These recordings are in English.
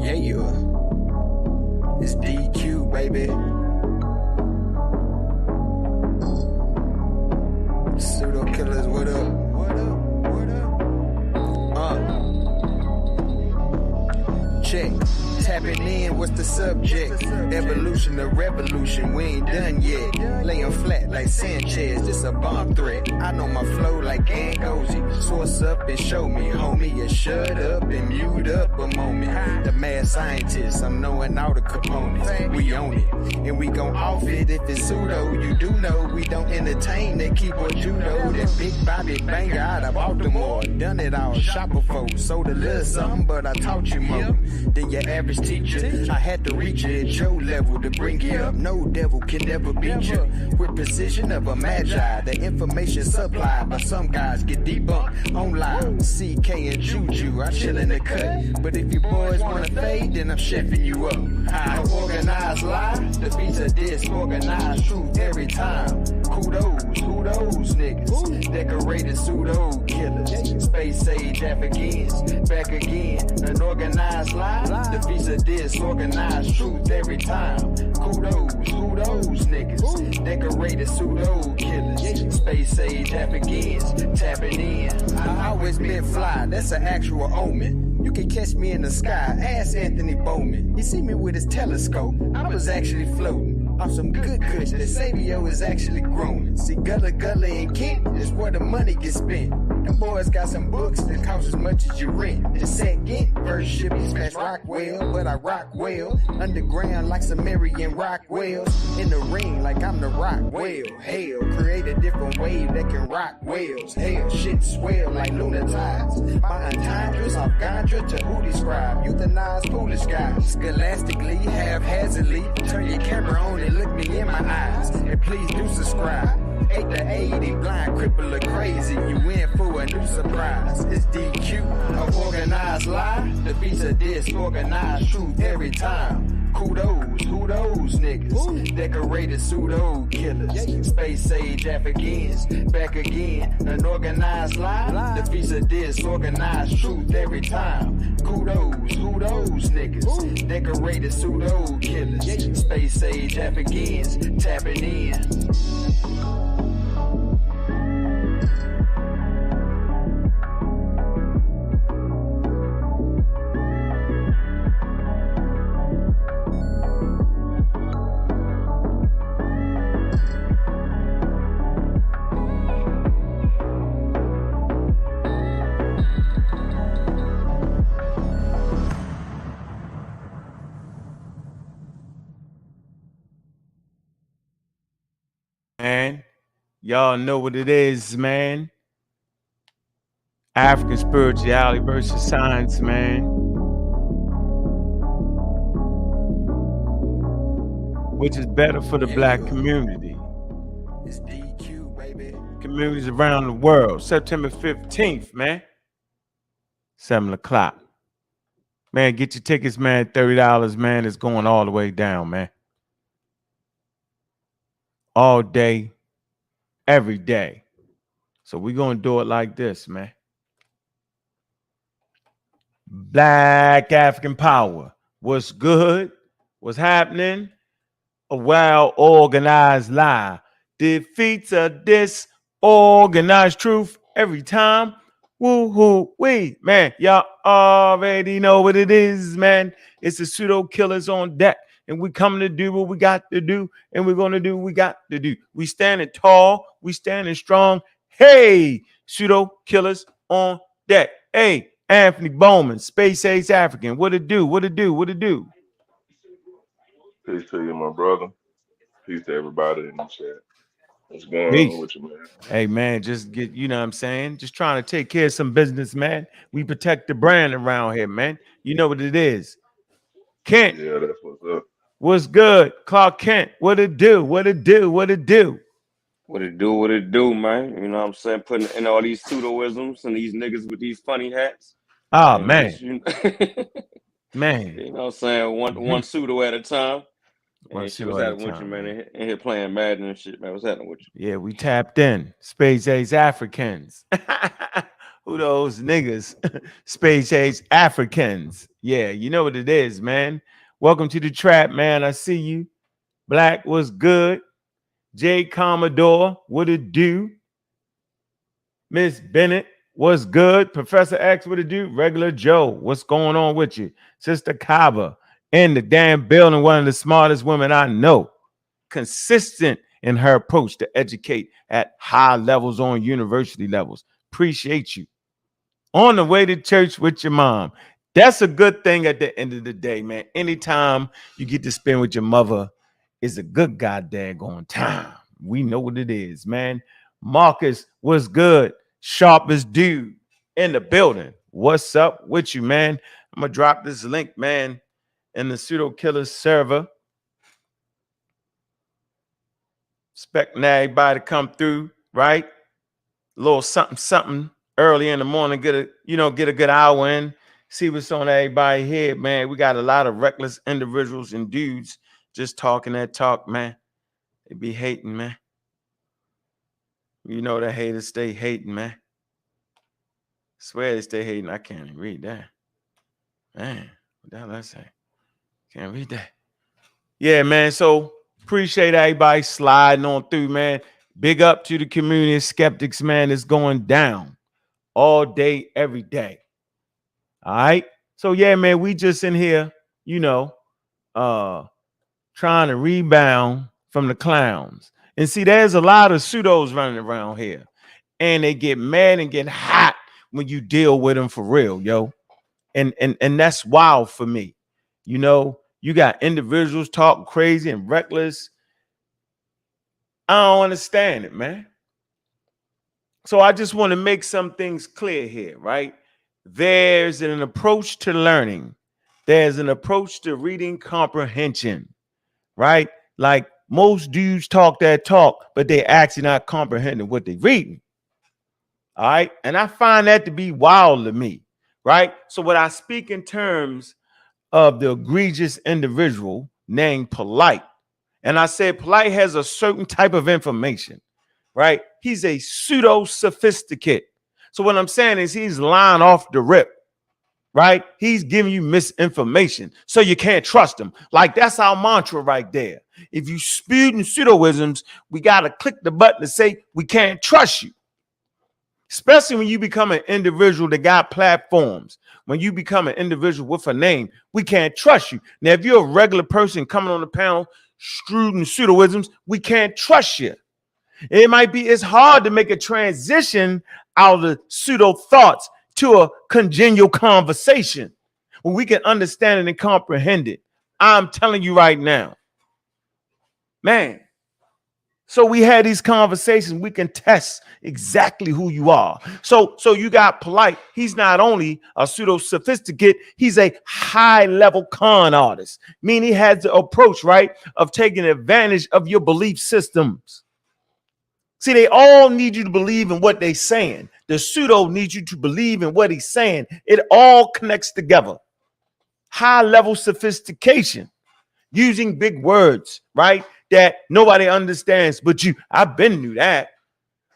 Yeah, it's DQ, baby. Pseudo killers, what up? What up? What up? Check. Tapping in, what's the subject? Evolution or revolution, we ain't done yet. Laying flat like Sanchez, this a bomb threat. I know my flow like Angozi. Source up and show me, homie. You shut up and mute up a moment. The mad scientist, I'm knowing all the components. We own it, and we gon' off it if it's pseudo. You do know we don't entertain that keyboard judo. That big body banger out of Baltimore. Done it all, shop before. Sold a little something, but I taught you more than your average teacher. I had to reach you at your level to bring you up. No devil can ever beat you. With precision of a magi, the information supplied by some guys get debunked on live. CK and Juju, I chill in the cut. But if you boys wanna fade, then I'm chefing you up. I organize lie, the beats are disorganized truth every time. Kudos, who those niggas? Decorated pseudo killers, space sage Africans, back again. An organized lie, the beats are disorganized truth every time. Kudos, who those niggas? Decorated pseudo killers, space sage Africans, tapping in. I always been fly, that's an actual omen. You can catch me in the sky, ask Anthony Bowman. He see me with his telescope, I was actually floating off some good kush. The Sabio is actually growing. See, Gullah and Kent is where the money gets spent. Them boys got some books that cost as much as your rent. The second verse should be smashed Rockwell, but I rock well. Underground like Sumerian Rockwells. In the ring like I'm the rock whale. Hell, create a different wave that can rock whales. Hell, shit swell like lunar tides. My entendres off Gandra to who describe. Euthanize foolish guys. Scholastically, haphazardly. Turn your camera on and look me in my eyes. And please do subscribe. 8 to 80, blind, cripple, or crazy. You in for a new surprise. It's DQ, a organized lie. The beats are disorganized truth every time. Kudos, who those niggas? Decorated pseudo killers, space sage Africans, back again. An organized lie. The beats are disorganized truth every time. Kudos, who those niggas? Decorated pseudo killers, space sage Africans, tapping in. Man, y'all know what it is, man. African spirituality versus science, man. Which is better for the black community? It's DQ, baby. Communities around the world. September 15th, man. 7 o'clock. Man, get your tickets, man. $30, man. It's going all the way down, man. All day, every day. So we're going to do it like this, man. Black African power. What's good? What's happening? A well-organized lie defeats a disorganized truth every time. Woo-hoo-wee. Man, y'all already know what it is, man. It's the pseudo killers on deck. And we coming to do what we got to do. And we're going to do what we got to do. We standing tall. We standing strong. Hey, pseudo killers on deck. Hey, Anthony Bowman, Space Age African. What it do? What it do? What it do? Peace to you, my brother. Peace to everybody in the chat. What's going on Peace. with you, man? Hey, man, just get, you know what I'm saying? Just trying to take care of some business, man. We protect the brand around here, man. You know what it is. Kent. Yeah, that's what's up. What's good? Clark Kent. What it do? What it do? What it do? What it do? What it do, man? You know what I'm saying? Putting in all these pseudoisms and these niggas with these funny hats. Oh, And man. just, Man. You know what I'm saying? One pseudo at a time. One And shit, pseudo what's at a happening with you, time, man? man. In here playing Madden and shit, man. What's happening with you? Yeah, we tapped in. Space Age Africans. Who those niggas? Space Age Africans. Yeah, you know what it is, man. Welcome to the trap, man. I see you. Black was good. J Commodore, what it do? Miss Bennett, what's good? Professor X, what it do? Regular Joe, what's going on with you? Sister Kaba, in the damn building, one of the smartest women I know. Consistent in her approach to educate at high levels on university levels. Appreciate you. On the way to church with your mom. That's a good thing at the end of the day, man. Anytime you get to spend with your mother is a good goddamn time. We know what it is, man. Marcus, what's good? Sharpest dude in the building. What's up with you, man? I'm gonna drop this link, man, in the Pseudo Killers server. Expecting everybody to come through, right? A little something early in the morning, get a good hour in, see what's on everybody's head, man. We got a lot of reckless individuals and dudes just talking that talk, man. They be hating, man. You know the haters stay hating, man. Swear they stay hating. I can't even read that. Man, what the hell did I say? Can't read that. Yeah, man. So appreciate everybody sliding on through, man. Big up to the community of skeptics, man. It's going down all day, every day. All right. So yeah, man, we just in here, trying to rebound from the clowns. And see, there's a lot of pseudos running around here. And they get mad and get hot when you deal with them for real, yo. And that's wild for me. You got individuals talking crazy and reckless. I don't understand it, man. So I just want to make some things clear here, right? There's an approach to learning. There's an approach to reading comprehension, right? Like most dudes talk that talk, but they actually not comprehending what they're reading. All right. And I find that to be wild to me, right? So when I speak in terms of the egregious individual named Polite, and I said Polite has a certain type of information, right? He's a pseudo sophisticate. So what I'm saying is he's lying off the rip, right? He's giving you misinformation, so you can't trust him. Like that's our mantra right there. If you spewing pseudoisms, we got to click the button to say we can't trust you. Especially when you become an individual that got platforms. When you become an individual with a name, we can't trust you. Now, if you're a regular person coming on the panel, strewed in pseudoisms, we can't trust you. It's hard to make a transition out of the pseudo thoughts to a congenial conversation when we can understand it and comprehend it. I'm telling you right now, man. So we had these conversations. We can test exactly who you are. So you got Polite. He's not only a pseudo sophisticate, he's a high level con artist. Meaning he has the approach, right, of taking advantage of your belief systems. See, they all need you to believe in what they're saying. The pseudo needs you to believe in what he's saying. It all connects together. High level sophistication, using big words, right, that nobody understands but you. I've been knew that.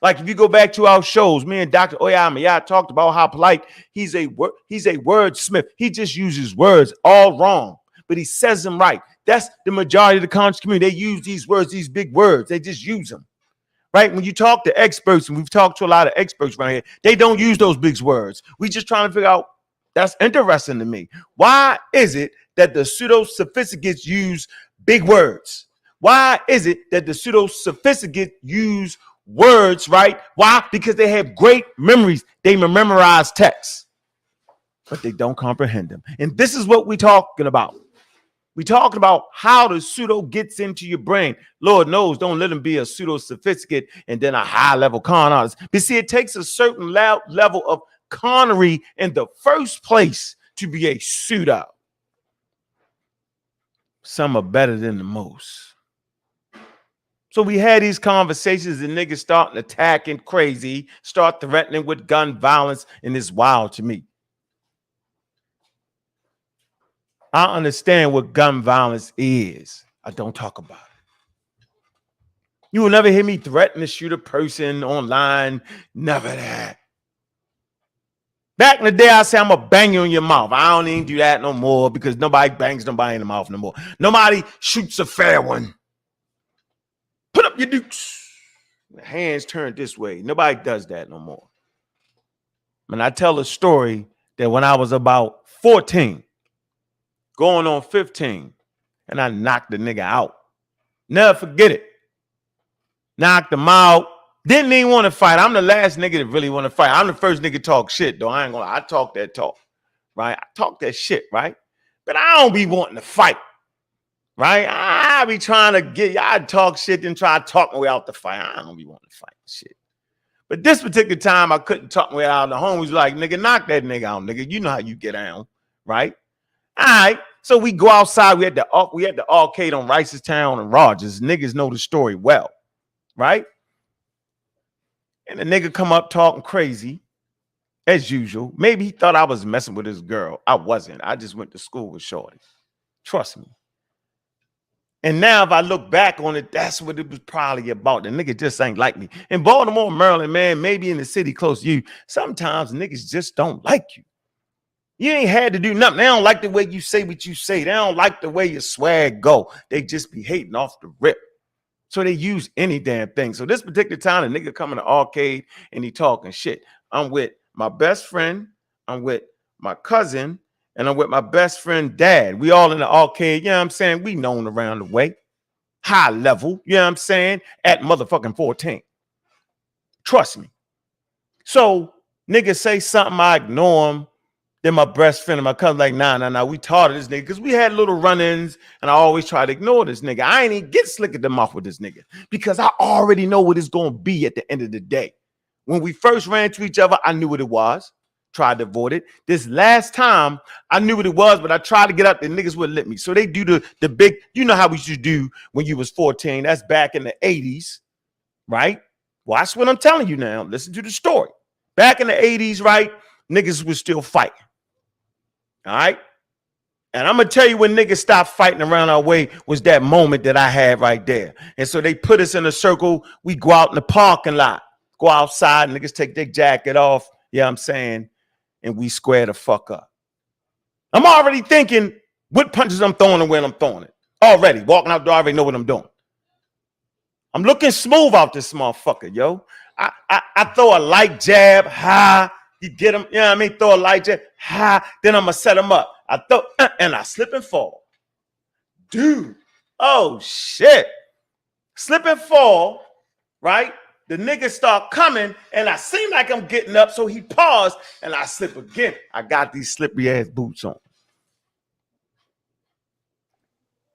Like if you go back to our shows, me and Dr. Oyama talked about how Polite, he's a wordsmith. He just uses words all wrong, but he says them right. That's the majority of the conscious community. They use these words, these big words. They just use them. Right? When you talk to experts, and we've talked to a lot of experts around here, they don't use those big words. We just trying to figure out, that's interesting to me. Why is it that the pseudo sophisticates use big words? Why is it that the pseudo sophisticates use words, right? Why? Because they have great memories. They memorize texts, but they don't comprehend them. And this is what we're talking about. We're talking about how the pseudo gets into your brain. Lord knows, don't let him be a pseudo sophisticate and then a high level con artist. But see, it takes a certain level of connery in the first place to be a pseudo. Some are better than the most. So we had these conversations and niggas starting attacking crazy, start threatening with gun violence, and it's wild to me. I understand what gun violence is. I don't talk about it. You will never hear me threaten to shoot a person online. Never that. Back in the day, I say I'm gonna bang you in your mouth. I don't even do that no more because nobody bangs nobody in the mouth no more. Nobody shoots a fair one. Put up your dukes. The hands turned this way. Nobody does that no more. And I tell a story that when I was about 14, going on 15, and I knocked the nigga out. Never forget it. Knocked him out. Didn't even want to fight. I'm the last nigga that really want to fight. I'm the first nigga to talk shit, though. I ain't gonna lie. I talk that talk, right? I talk that shit, right? But I don't be wanting to fight, right? I be trying to get y'all talk shit and try to talk my way out the fight. I don't be wanting to fight shit. But this particular time, I couldn't talk my way out. The homies like, nigga, knock that nigga out, nigga. You know how you get down, right? All right. So we go outside. We had the arcade on Ricestown and Rogers. Niggas know the story well, right? And the nigga come up talking crazy, as usual. Maybe he thought I was messing with his girl. I wasn't. I just went to school with Shorty. Trust me. And now if I look back on it, that's what it was probably about. The nigga just ain't like me. In Baltimore, Maryland, man, maybe in the city close to you, sometimes niggas just don't like you. You ain't had to do nothing. They don't like the way you say what you say. They don't like the way your swag go. They just be hating off the rip. So they use any damn thing. So this particular time, the nigga come in the arcade and he talking shit. I'm with my best friend. I'm with my cousin. And I'm with my best friend dad. We all in the arcade. You know what I'm saying? We known around the way. High level. You know what I'm saying? At motherfucking 14. Trust me. So niggas say something, I ignore him. Then my best friend and my cousin like, nah. We taught this nigga because we had little run-ins and I always try to ignore this nigga. I ain't even get slick at the mouth with this nigga because I already know what it's going to be at the end of the day. When we first ran to each other, I knew what it was. Tried to avoid it. This last time, I knew what it was, but I tried to get up. The niggas wouldn't let me. So they do the big, you know how we used to do when you was 14. That's back in the 80s, right? Watch what I'm telling you now. Listen to the story. Back in the 80s, right? Niggas was still fighting. All right. And I'm going to tell you when niggas stopped fighting around our way was that moment that I had right there. And so they put us in a circle. We go out in the parking lot, go outside, niggas take their jacket off. Yeah, I'm saying, and we square the fuck up. I'm already thinking what punches I'm throwing and when I'm throwing it. Already walking out the door, I already know what I'm doing. I'm looking smooth out this motherfucker, yo. I throw a light jab, high. You get him, you know what I mean? Throw a light jab, high. Then I'm going to set him up. I throw, and I slip and fall. Dude, oh shit. Slip and fall, right? The niggas start coming, and I seem like I'm getting up, so he paused, and I slip again. I got these slippery ass boots on.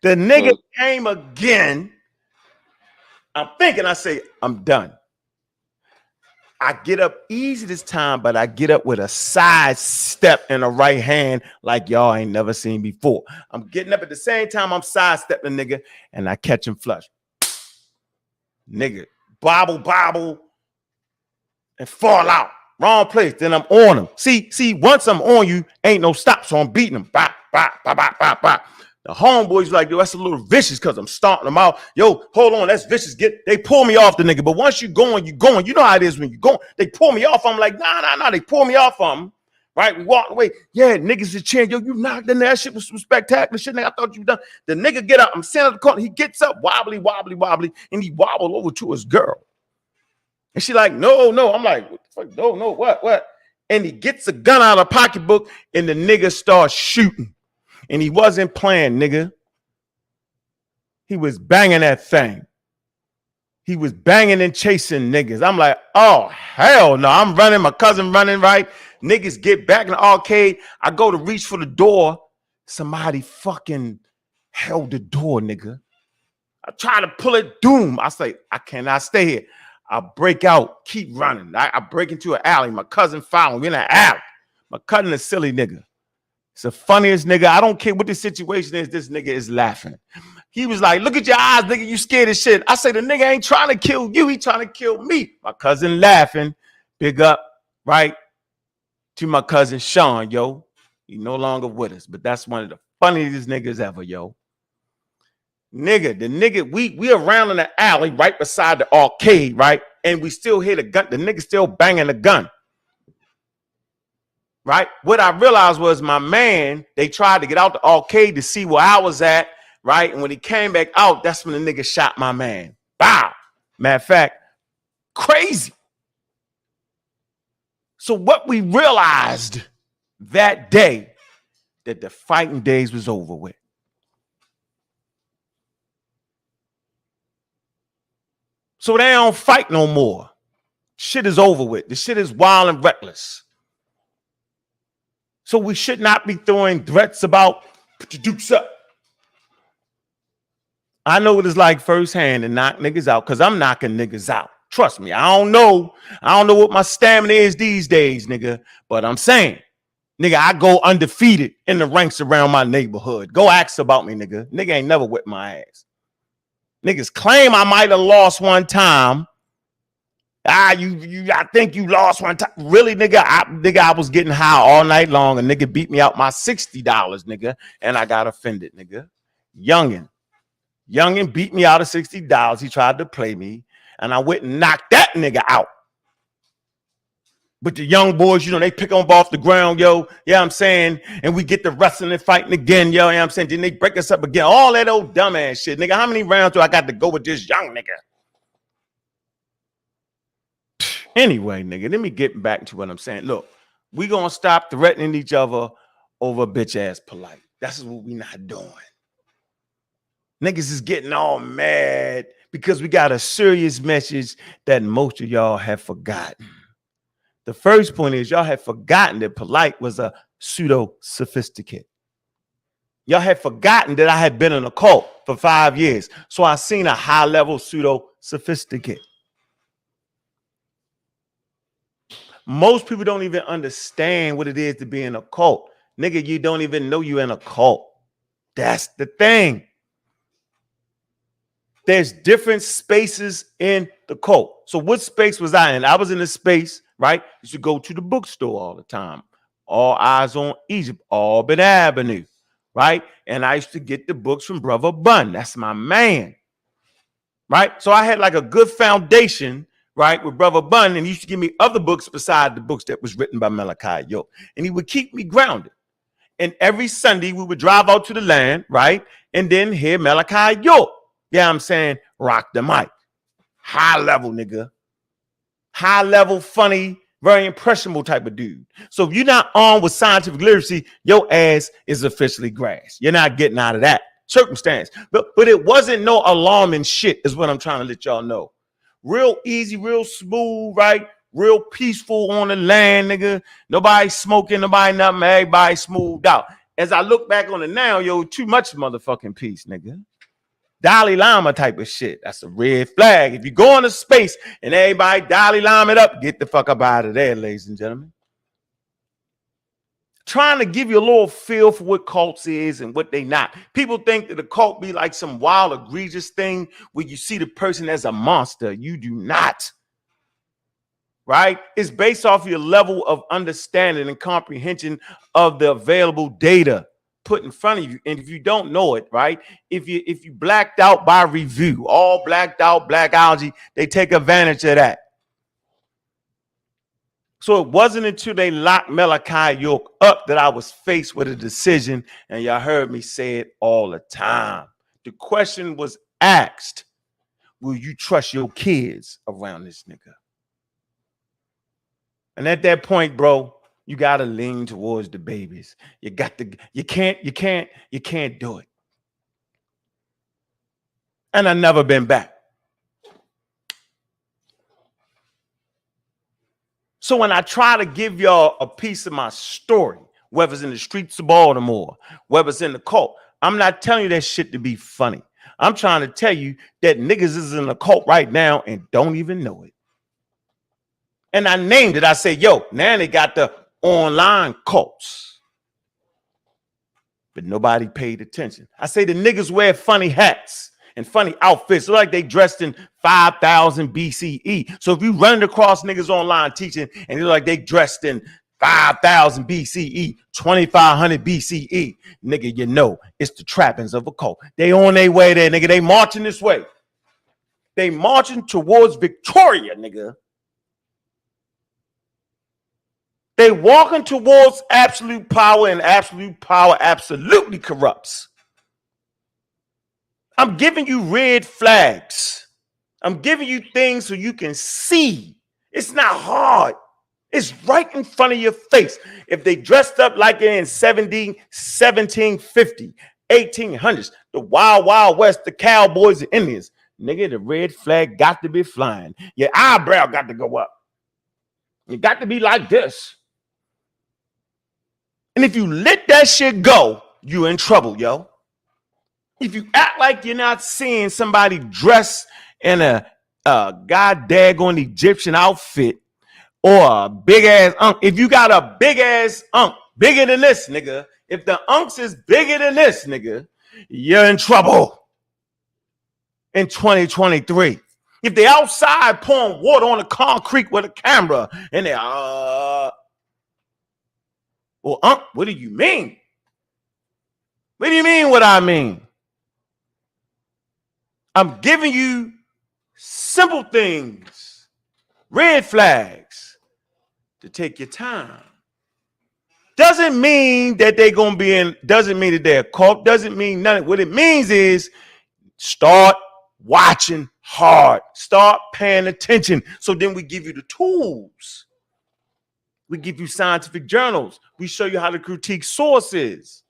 The nigga came again. I'm thinking, I say, I'm done. I get up easy this time, but I get up with a side step in the right hand like y'all ain't never seen before. I'm getting up at the same time I'm sidestepping the nigga, and I catch him flush. Nigga, bobble, and fall out. Wrong place. Then I'm on him. See, once I'm on you, ain't no stop, so I'm beating him. Bop, bop, bop, bop, bop, bop. The homeboys like, yo, that's a little vicious because I'm stomping them out. Yo, hold on, that's vicious. They pull me off the nigga. But once you're going. You know how it is when you're going. They pull me off. I'm like, nah. They pull me off him. Right? We walk away. Yeah, niggas is cheering. Yo, you knocked in there. That shit was some spectacular shit. Nigga, I thought you done. The nigga get up. I'm standing at the corner. He gets up, wobbly, and he wobbled over to his girl. And she like, no. I'm like, what the fuck? No, what? And he gets a gun out of the pocketbook, and the nigga starts shooting. And he wasn't playing, nigga. He was banging that thing. He was banging and chasing niggas. I'm like, oh, hell no. I'm running. My cousin running, right? Niggas get back in the arcade. I go to reach for the door. Somebody fucking held the door, nigga. I try to pull it, doom. I say, I cannot stay here. I break out, keep running. I break into an alley. My cousin following me in an alley. My cousin a silly nigga. It's the funniest nigga. I don't care what the situation is. This nigga is laughing. He was like, look at your eyes, nigga. You scared as shit. I say, the nigga ain't trying to kill you. He trying to kill me. My cousin laughing. Big up, right, to my cousin Sean, yo. He no longer with us, but that's one of the funniest niggas ever, yo. Nigga, we around in the alley right beside the arcade, right? And we still hear the gun. The nigga still banging the gun. right? What I realized was my man, they tried to get out the arcade to see where I was at, right? And when he came back out, that's when the nigga shot my man. Bow. Matter of fact, crazy. So what we realized that day, that the fighting days was over with. So they don't fight no more. Shit is over with. The shit is wild and reckless. So we should not be throwing threats about put your dukes up. I know what it's like firsthand to knock niggas out because I'm knocking niggas out. Trust me, I don't know what my stamina is these days, nigga. But I'm saying, nigga, I go undefeated in the ranks around my neighborhood. Go ask about me, nigga. Nigga ain't never whipped my ass. Niggas claim I might have lost one time. I think you lost one time. Really, nigga? I was getting high all night long. A nigga beat me out my $60, nigga, and I got offended, nigga. Youngin beat me out of $60. He tried to play me, and I went and knocked that nigga out. But the young boys, you know, they pick them off the ground, yo. Yeah, I'm saying, and we get the wrestling and fighting again, yo. Yeah, I'm saying, then they break us up again. All that old dumbass shit, nigga. How many rounds do I got to go with this young nigga? Anyway, nigga, let me get back to what I'm saying. Look, we gonna stop threatening each other over bitch ass polite. That's what we not doing. Niggas is getting all mad because we got a serious message that most of y'all have forgotten. The first point is y'all have forgotten that polite was a pseudo sophisticate. Y'all have forgotten that I had been in a cult for 5 years. So I seen a high level pseudo sophisticate. Most people don't even understand what it is to be in a cult. Nigga, you don't even know you in a cult. That's the thing. There's different spaces in the cult. So what space was I in? I was in a space, right? You should go to the bookstore all the time. All Eyes on Egypt, Auburn Avenue, right? And I used to get the books from Brother Bun. That's my man, right? So I had like a good foundation, right, with Brother Bun, and he used to give me other books beside the books that was written by Malachi York. And he would keep me grounded. And every Sunday we would drive out to the land, right? And then hear Malachi York. Yeah, I'm saying rock the mic. High level, nigga. High level, funny, very impressionable type of dude. So if you're not armed with scientific literacy, your ass is officially grass. You're not getting out of that circumstance. But it wasn't no alarming shit is what I'm trying to let y'all know. Real easy, real smooth, right? Real peaceful on the land, nigga. Nobody smoking, nobody nothing. Everybody smoothed out. As I look back on it now, yo, too much motherfucking peace, nigga. Dalai Lama type of shit. That's a red flag. If you go into space and everybody Dalai Lama it up, get the fuck up out of there, ladies and gentlemen. Trying to give you a little feel for what cults is and what they not. People think that a cult be like some wild, egregious thing where you see the person as a monster. You do not. Right? It's based off your level of understanding and comprehension of the available data put in front of you. And if you don't know it, right? If you blacked out by review, all blacked out, blackology, they take advantage of that. So it wasn't until they locked Malachi York up that I was faced with a decision, and y'all heard me say it all the time. The question was asked, will you trust your kids around this nigga? And at that point, bro, you gotta lean towards the babies. You can't do it. And I've never been back. So when I try to give y'all a piece of my story, whether it's in the streets of Baltimore, whether it's in the cult, I'm not telling you that shit to be funny. I'm trying to tell you that niggas is in the cult right now and don't even know it. And I named it. I said, yo, now they got the online cults. But nobody paid attention. I say the niggas wear funny hats and funny outfits. Look like they dressed in 5000 BCE. So if you run across niggas online teaching and they're like they dressed in 5000 BCE, 2500 BCE, nigga, you know it's the trappings of a cult. They on their way there, nigga. They marching this way. They marching towards Victoria, nigga. They walking towards absolute power, and absolute power absolutely corrupts. I'm giving you red flags. I'm giving you things so you can see. It's not hard. It's right in front of your face. If they dressed up like they're in 1750, 1800s, the Wild Wild West, the cowboys and Indians, nigga, the red flag got to be flying. Your eyebrow got to go up. You got to be like this. And if you let that shit go, you're in trouble, yo. If you act like you're not seeing somebody dressed in a god daggone Egyptian outfit or a big ass unk, if you got a big ass unk, bigger than this, nigga, if the unks is bigger than this, nigga, you're in trouble in 2023. If they outside pouring water on the concrete with a camera and they well, what do you mean? What do you mean what I mean? I'm giving you simple things, red flags, to take your time. Doesn't mean that they're going to be in, doesn't mean that they're caught, doesn't mean nothing. What it means is start watching hard, start paying attention. So then we give you the tools. We give you scientific journals. We show you how to critique sources.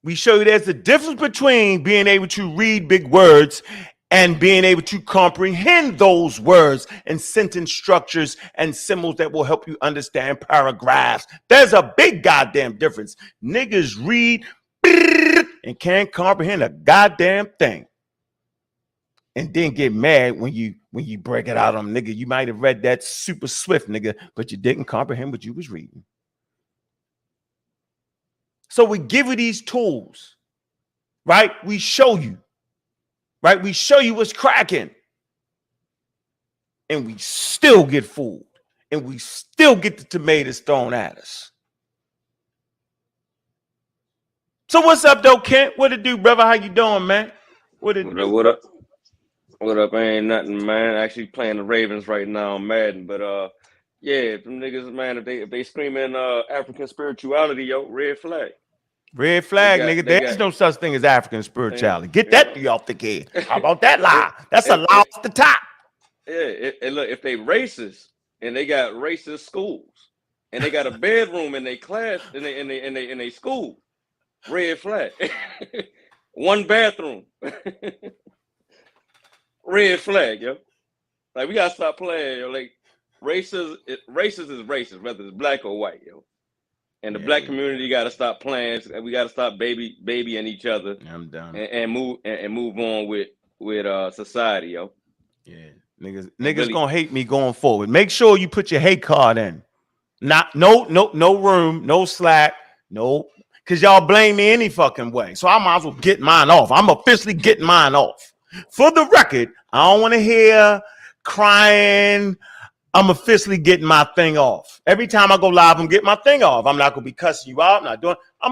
We show you there's a difference between being able to read big words and being able to comprehend those words and sentence structures and symbols that will help you understand paragraphs. There's a big goddamn difference. Niggas read and can't comprehend a goddamn thing. And then get mad when you break it out on them, nigga. You might have read that super swift, nigga, but you didn't comprehend what you was reading. So we give you these tools, right? We show you, right? We show you what's cracking. And we still get fooled. And we still get the tomatoes thrown at us. So what's up, though, Kent? What it do, brother? How you doing, man? What up? What up? Ain't nothing, man. Actually playing the Ravens right now on Madden, but yeah, them niggas, man, if they screaming African spirituality, yo, red flag. Red flag, nigga. There's no such thing as African spirituality. Get that off the kid. How about that lie? That's a lie off the top. Yeah, look, if they racist and they got racist schools and they got a bedroom in their class in they school, red flag. One bathroom. Red flag, yo. Like, we gotta stop playing, yo. Like, racist is racist, whether it's black or white, yo. And the black community gotta stop playing. We gotta stop babying each other. I'm done. And move on with society, yo. Yeah, niggas really gonna hate me going forward. Make sure you put your hate card in. No room, no slack, no, because y'all blame me any fucking way. So I might as well get mine off. I'm officially getting mine off. For the record, I don't want to hear crying. I'm officially getting my thing off. Every time I go live, I'm getting my thing off. I'm not gonna be cussing you out. I'm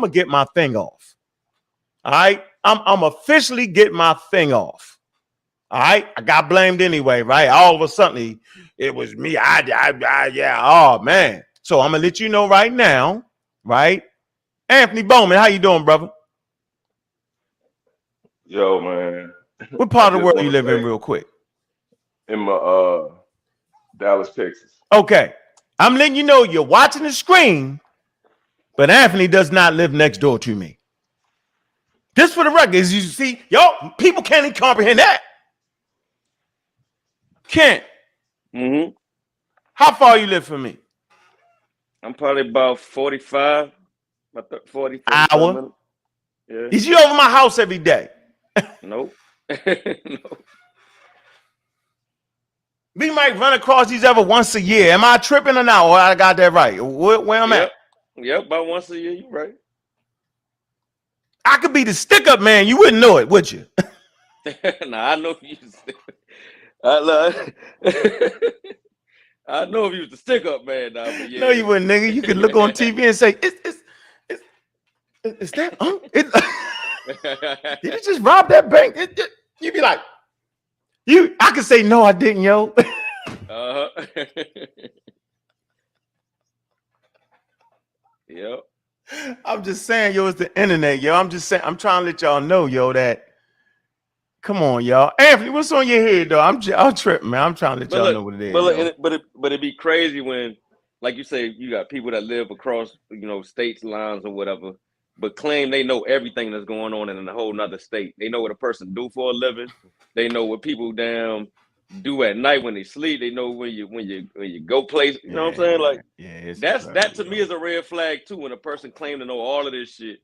gonna get my thing off. All right. I'm officially getting my thing off. All right. I got blamed anyway, right? All of a sudden, it was me. Yeah. Oh man. So I'm gonna let you know right now, right? Anthony Bowman, how you doing, brother? Yo, man. What part of the world you live in, real quick? In my Dallas, Texas. Okay. I'm letting you know you're watching the screen, but Anthony does not live next door to me. Just for the record, as you see, yo, people can't even comprehend that. Kent. Mm-hmm. How far you live from me? I'm probably about 45, about 40 hour. Minutes. Yeah. Is you over my house every day? Nope. No. We might run across each other once a year. Am I tripping or not? Or I got that right? Where I'm at? Yep, about once a year. You're right. I could be the stick-up man. You wouldn't know it, would you? Nah, I know you. I know if you was the stick-up man now, but yeah. No, you wouldn't, nigga. You could look on TV and say, "Is that? Did you just rob that bank?" You'd be like, I could say, "No, I didn't, yo." Yep. I'm just saying, yo, it's the internet, yo. I'm just saying, I'm trying to let y'all know, yo, that. Come on, y'all. Anthony, what's on your head, though? I'm tripping, man. I'm trying to let But y'all look, know what it is, but look, yo. but it'd be crazy when, like you say, you got people that live across, states lines or whatever, but claim they know everything that's going on in a whole nother state. They know what a person do for a living. They know what people do at night when they sleep. They know when you go place. You know what I'm saying? Like It's that incredible, to me yo. is a red flag too. When a person claim to know all of this shit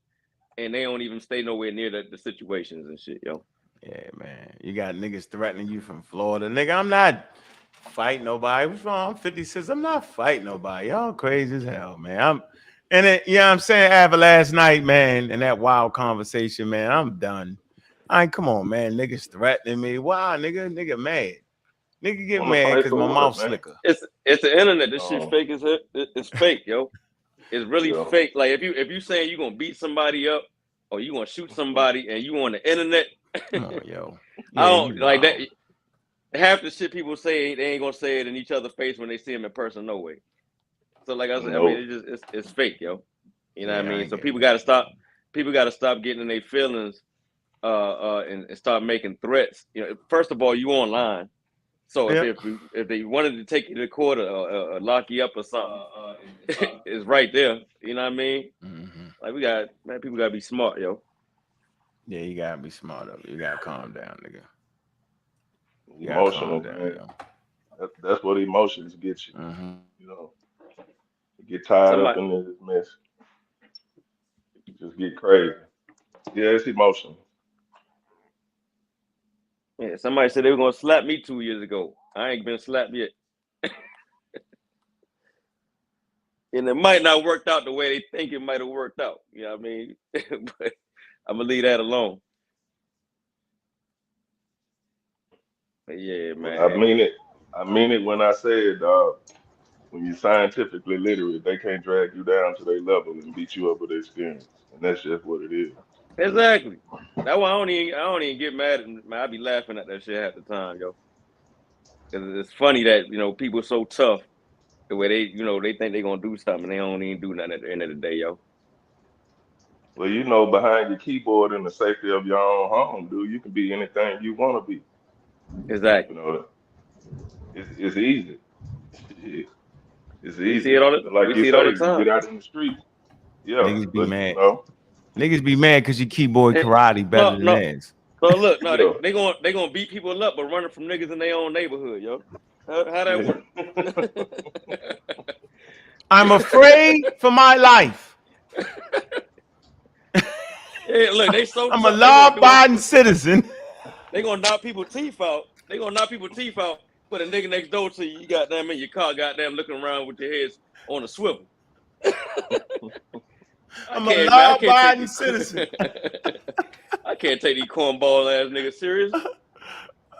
and they don't even stay nowhere near the situations and shit, yo. Yeah, man. You got niggas threatening you from Florida. Nigga, I'm not fighting nobody. What's wrong? I'm 56. I'm not fighting nobody. Y'all crazy as hell, man. You know what I'm saying? After last night, man, and that wild conversation, man, I'm done. Come on, man. Niggas threatening me. Wow, nigga mad. Nigga get Want to mad fight because for my what, mouth man? slicker. It's the internet. This shit Um, fake as it. It's fake, yo. It's really yeah. fake. Like if you saying you gonna beat somebody up or you gonna shoot somebody and you on the internet, Come on, yo. I Yeah, don't you like that. wild. Half the shit people say they ain't gonna say it in each other's face when they see them in person. No way. So like I said, I mean No. it's fake, yo. You know what I Yeah, I mean? ain't So getting people that. gotta stop. People gotta stop getting in their feelings, and start making threats. First of all, you online. So Yeah. if they wanted to take you to court or lock you up or something, it's right there. You know what I mean? Mm-hmm. Like people gotta be smart, yo. Yeah, you gotta be smart of it. You gotta calm down, nigga. You gotta calm Emotional, down, man. yo. That's what emotions get you. Mm-hmm. You know, you get tied up Somebody, in this mess. You just get crazy. Yeah, it's emotion. yeah, somebody said they were gonna slap me 2 years ago. I ain't been slapped yet, and it might not worked out the way they think it might have worked out. You know what I mean? But I'm gonna leave that alone. But yeah, But I man. mean it. I mean it when I said, when you're scientifically literate, they can't drag you down to their level and beat you up with experience. And that's just what it is. Exactly. That's why I don't even get mad at. Man, I be laughing at that shit half the time, yo. Cause it's funny that people so tough the way they think they gonna do something and they don't even do nothing at the end of the day, yo. Well, behind your keyboard in the safety of your own home, dude, you can be anything you want to be. You Exactly. know, it's easy. It's We see it easy. all. But like We you see it all say, the you time. get out in the streets. Yeah, Niggas be but mad. Niggas be mad because your keyboard And, karate better no, than no, theirs. no. Look, no, yeah, they gonna beat people up, but running from niggas in their own neighborhood, yo. How that yeah. work? I'm afraid for my life. Hey, look, they so I'm a tough. They gonna do it. law-abiding citizen. They gonna knock people teeth out. They gonna knock people teeth out. Put a nigga next door to you. You got them in your car. Goddamn, looking around with your heads on a swivel. I I'm a can't, man. I can't take law-abiding these. citizen. I can't take these cornball ass niggas serious.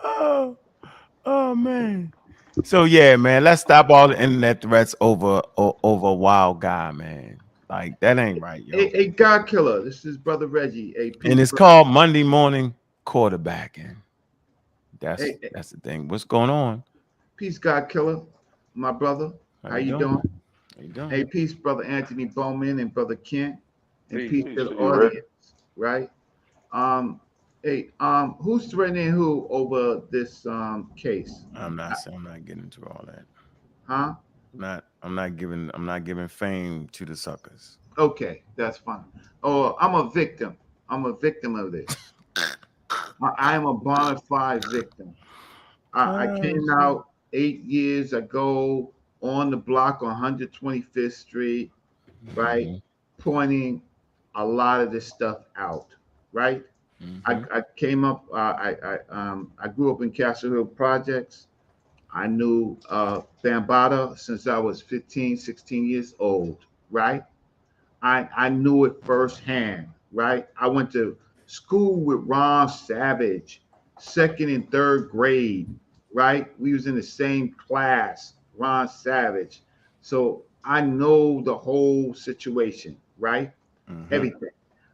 Oh, oh man. So yeah, man, let's stop all the internet threats over a wild guy, man. Like that ain't right, yo. A God killer. This is Brother Reggie. A And peace. it's called Monday morning quarterbacking. That's A that's the thing. What's going on? peace, God killer. My brother. How How you you doing? doing? How you doing? Hey, peace, Brother Anthony Bowman and Brother Kent. And Peace. peace Peace to the to you, Rick. audience, right? Hey, who's threatening who over this case? I'm not getting into all that. Huh? I'm not giving fame to the suckers. Okay, that's fine. Oh, I'm a victim. I'm a victim of this. I am a bona fide victim. I Oh, came shit. out 8 years ago on the block on 125th Street, right? Mhm. Pointing a lot of this stuff out, right? Mhm. I came up. I grew up in Castle Hill Projects. I knew Bambata since I was 15, 16 years old, right? I knew it firsthand, right? I went to school with Ron Savage, second and third grade, right? We was in the same class, Ron Savage. So I know the whole situation, right? Mhm. Everything.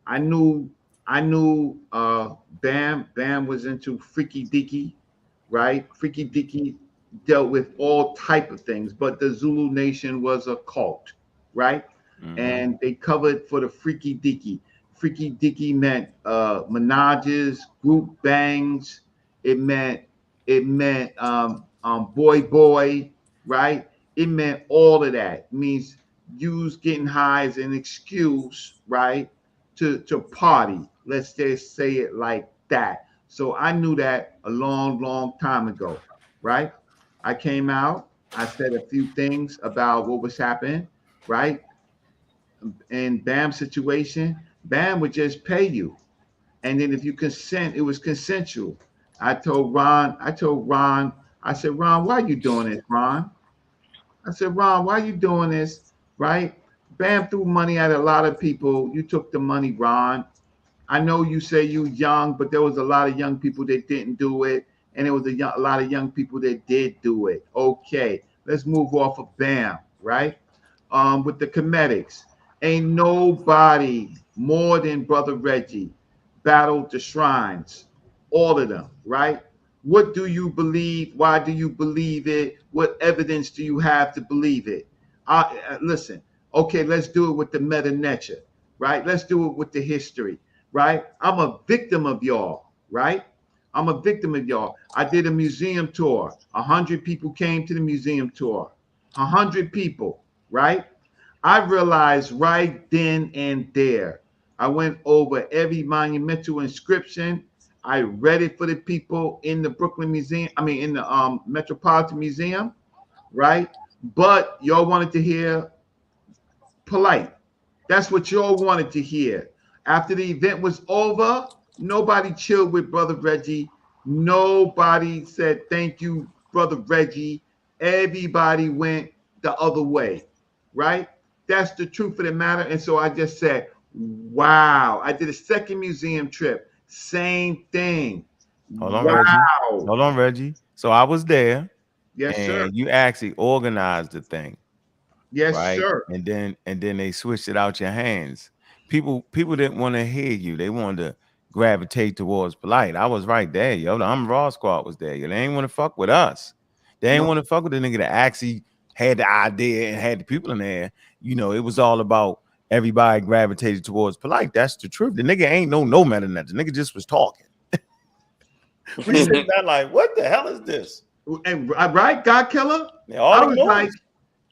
I knew Bam was into freaky deaky, right? Freaky deaky dealt with all type of things, but the Zulu Nation was a cult, right? and they covered for the freaky deaky. Freaky deaky meant menages, group bangs. It meant boy boy, right? It meant all of that. It means use getting high as an excuse, right? To party. Let's just say it like that. So I knew that a long, long time ago, right? I came out, I said a few things about what was happening, right? In Bam's situation, Bam would just pay you. And then if you consent, it was consensual. I said, Ron, why are you doing this, Ron? I said, Ron, why are you doing this? Right? Bam threw money at a lot of people. You took the money, Ron. I know you say you young, but there was a lot of young people that didn't do it, and there was a lot of young people that did do it. Okay, let's move off of Bam, right? With the comedics, ain't nobody more than Brother Reggie battled the shrines, all of them, right? What do you believe? Why do you believe it? What evidence do you have to believe it? Listen, okay, let's do it with the meta nature, right? Let's do it with the history, right? I'm a victim of y'all, right? I'm a victim of y'all. I did a museum tour. 100 people came to the museum tour. 100 people, right? I realized right then and there. I went over every monumental inscription. I read it for the people in the Brooklyn Museum. I mean, in the Metropolitan Museum, right? But y'all wanted to hear polite. That's what y'all wanted to hear. After the event was over, nobody chilled with Brother Reggie. Nobody said thank you, Brother Reggie. Everybody went the other way, right? That's the truth of the matter. And so I just said, wow. I did a second museum trip. Same thing. Hold on, Wow. Reggie. Hold on, Reggie. So I was there. Yes, and sir. you actually organized the thing. Yes, right? sir. And then they switched it out your hands. People didn't want to hear you. They wanted to gravitate towards polite. I was right there, yo. The I'm Raw Squad was there. Yo. They ain't want to fuck with us. They ain't No. want to fuck with the nigga that actually had the idea and had the people in there. You know, it was all about everybody gravitated towards polite. That's the truth. The nigga ain't no matter than that. The nigga just was talking. We sitting there like, what the hell is this? And right, God Killer? Yeah, all I the was noise. like,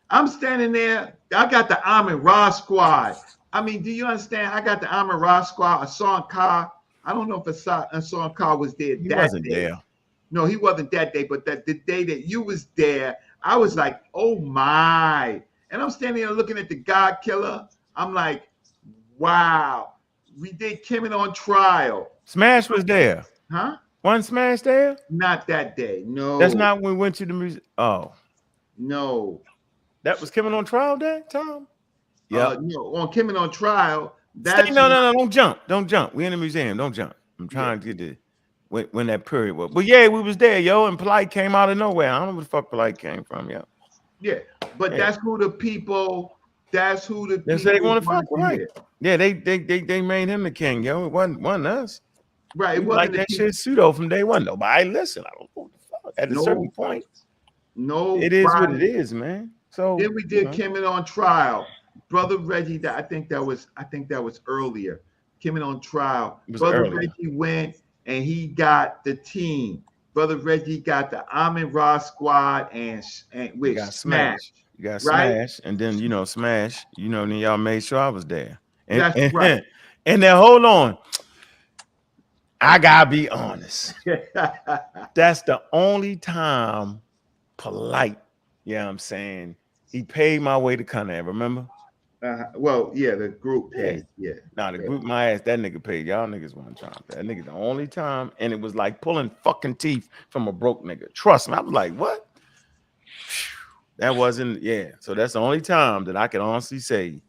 I'm standing there. I got the Amin Ra Squad. I mean, do you understand? I got the Amin Ra Squad. Hassan Khan. I don't know if Hassan Khan was there He that wasn't day. there. No, he wasn't that day, but that the day that you was there, I was like, oh my. And I'm standing there looking at the God Killer. I'm like, wow. We did Kimmon on trial. Smash was there. Huh? Wasn't Smash there? Not that day. No. That's not when we went to the music. Oh. No. That was Kimmon on trial day, Tom? Yeah. No, on Kimmon on trial. No, don't jump. We in the museum. Don't jump. I'm trying to get the when that period was. But yeah, we was there, yo, and Polite came out of nowhere. I don't know where the fuck Polite came from, yo. Yeah, but that's who the people. That's who the they people say they want to fuck with. right. Yeah, they made him the king, yo. It wasn't us. Right. It wasn't wasn't like that shit Pseudo from day one. Nobody listen. I don't know what the fuck. At a certain point, it is what it is, man. So then we did Kimmon on trial. Brother Reggie, I think that was earlier. Kimmon on trial. Brother Reggie went and he got the team. Brother Reggie got the Amin Ra Squad and with Smash. You got Smash, and then Smash. Then y'all made sure I was there. And, that's right. And then hold on. I gotta be honest. That's the only time Polite, I'm saying, he paid my way to Cunningham, remember? Well, yeah, the group paid. Yeah. Nah, the group, my ass, that nigga paid. Y'all niggas want to try. That nigga the only time, and it was like pulling fucking teeth from a broke nigga. Trust me. I was like, what? That wasn't, So that's the only time that I can honestly say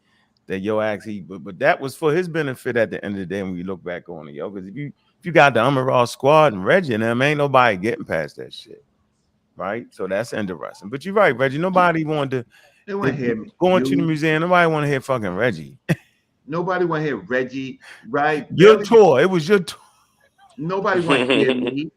that actually, but that was for his benefit at the end of the day when we look back on it, yo. Because if you got the Raw Squad and Reggie and them, ain't nobody getting past that shit. Right? So that's interesting. But you're right, Reggie. Nobody wanted to. They want to hear me. Going to the museum, nobody want to hear fucking Reggie. Nobody want to hear Reggie, right? Your tour. It was your tour. Nobody want to hear me.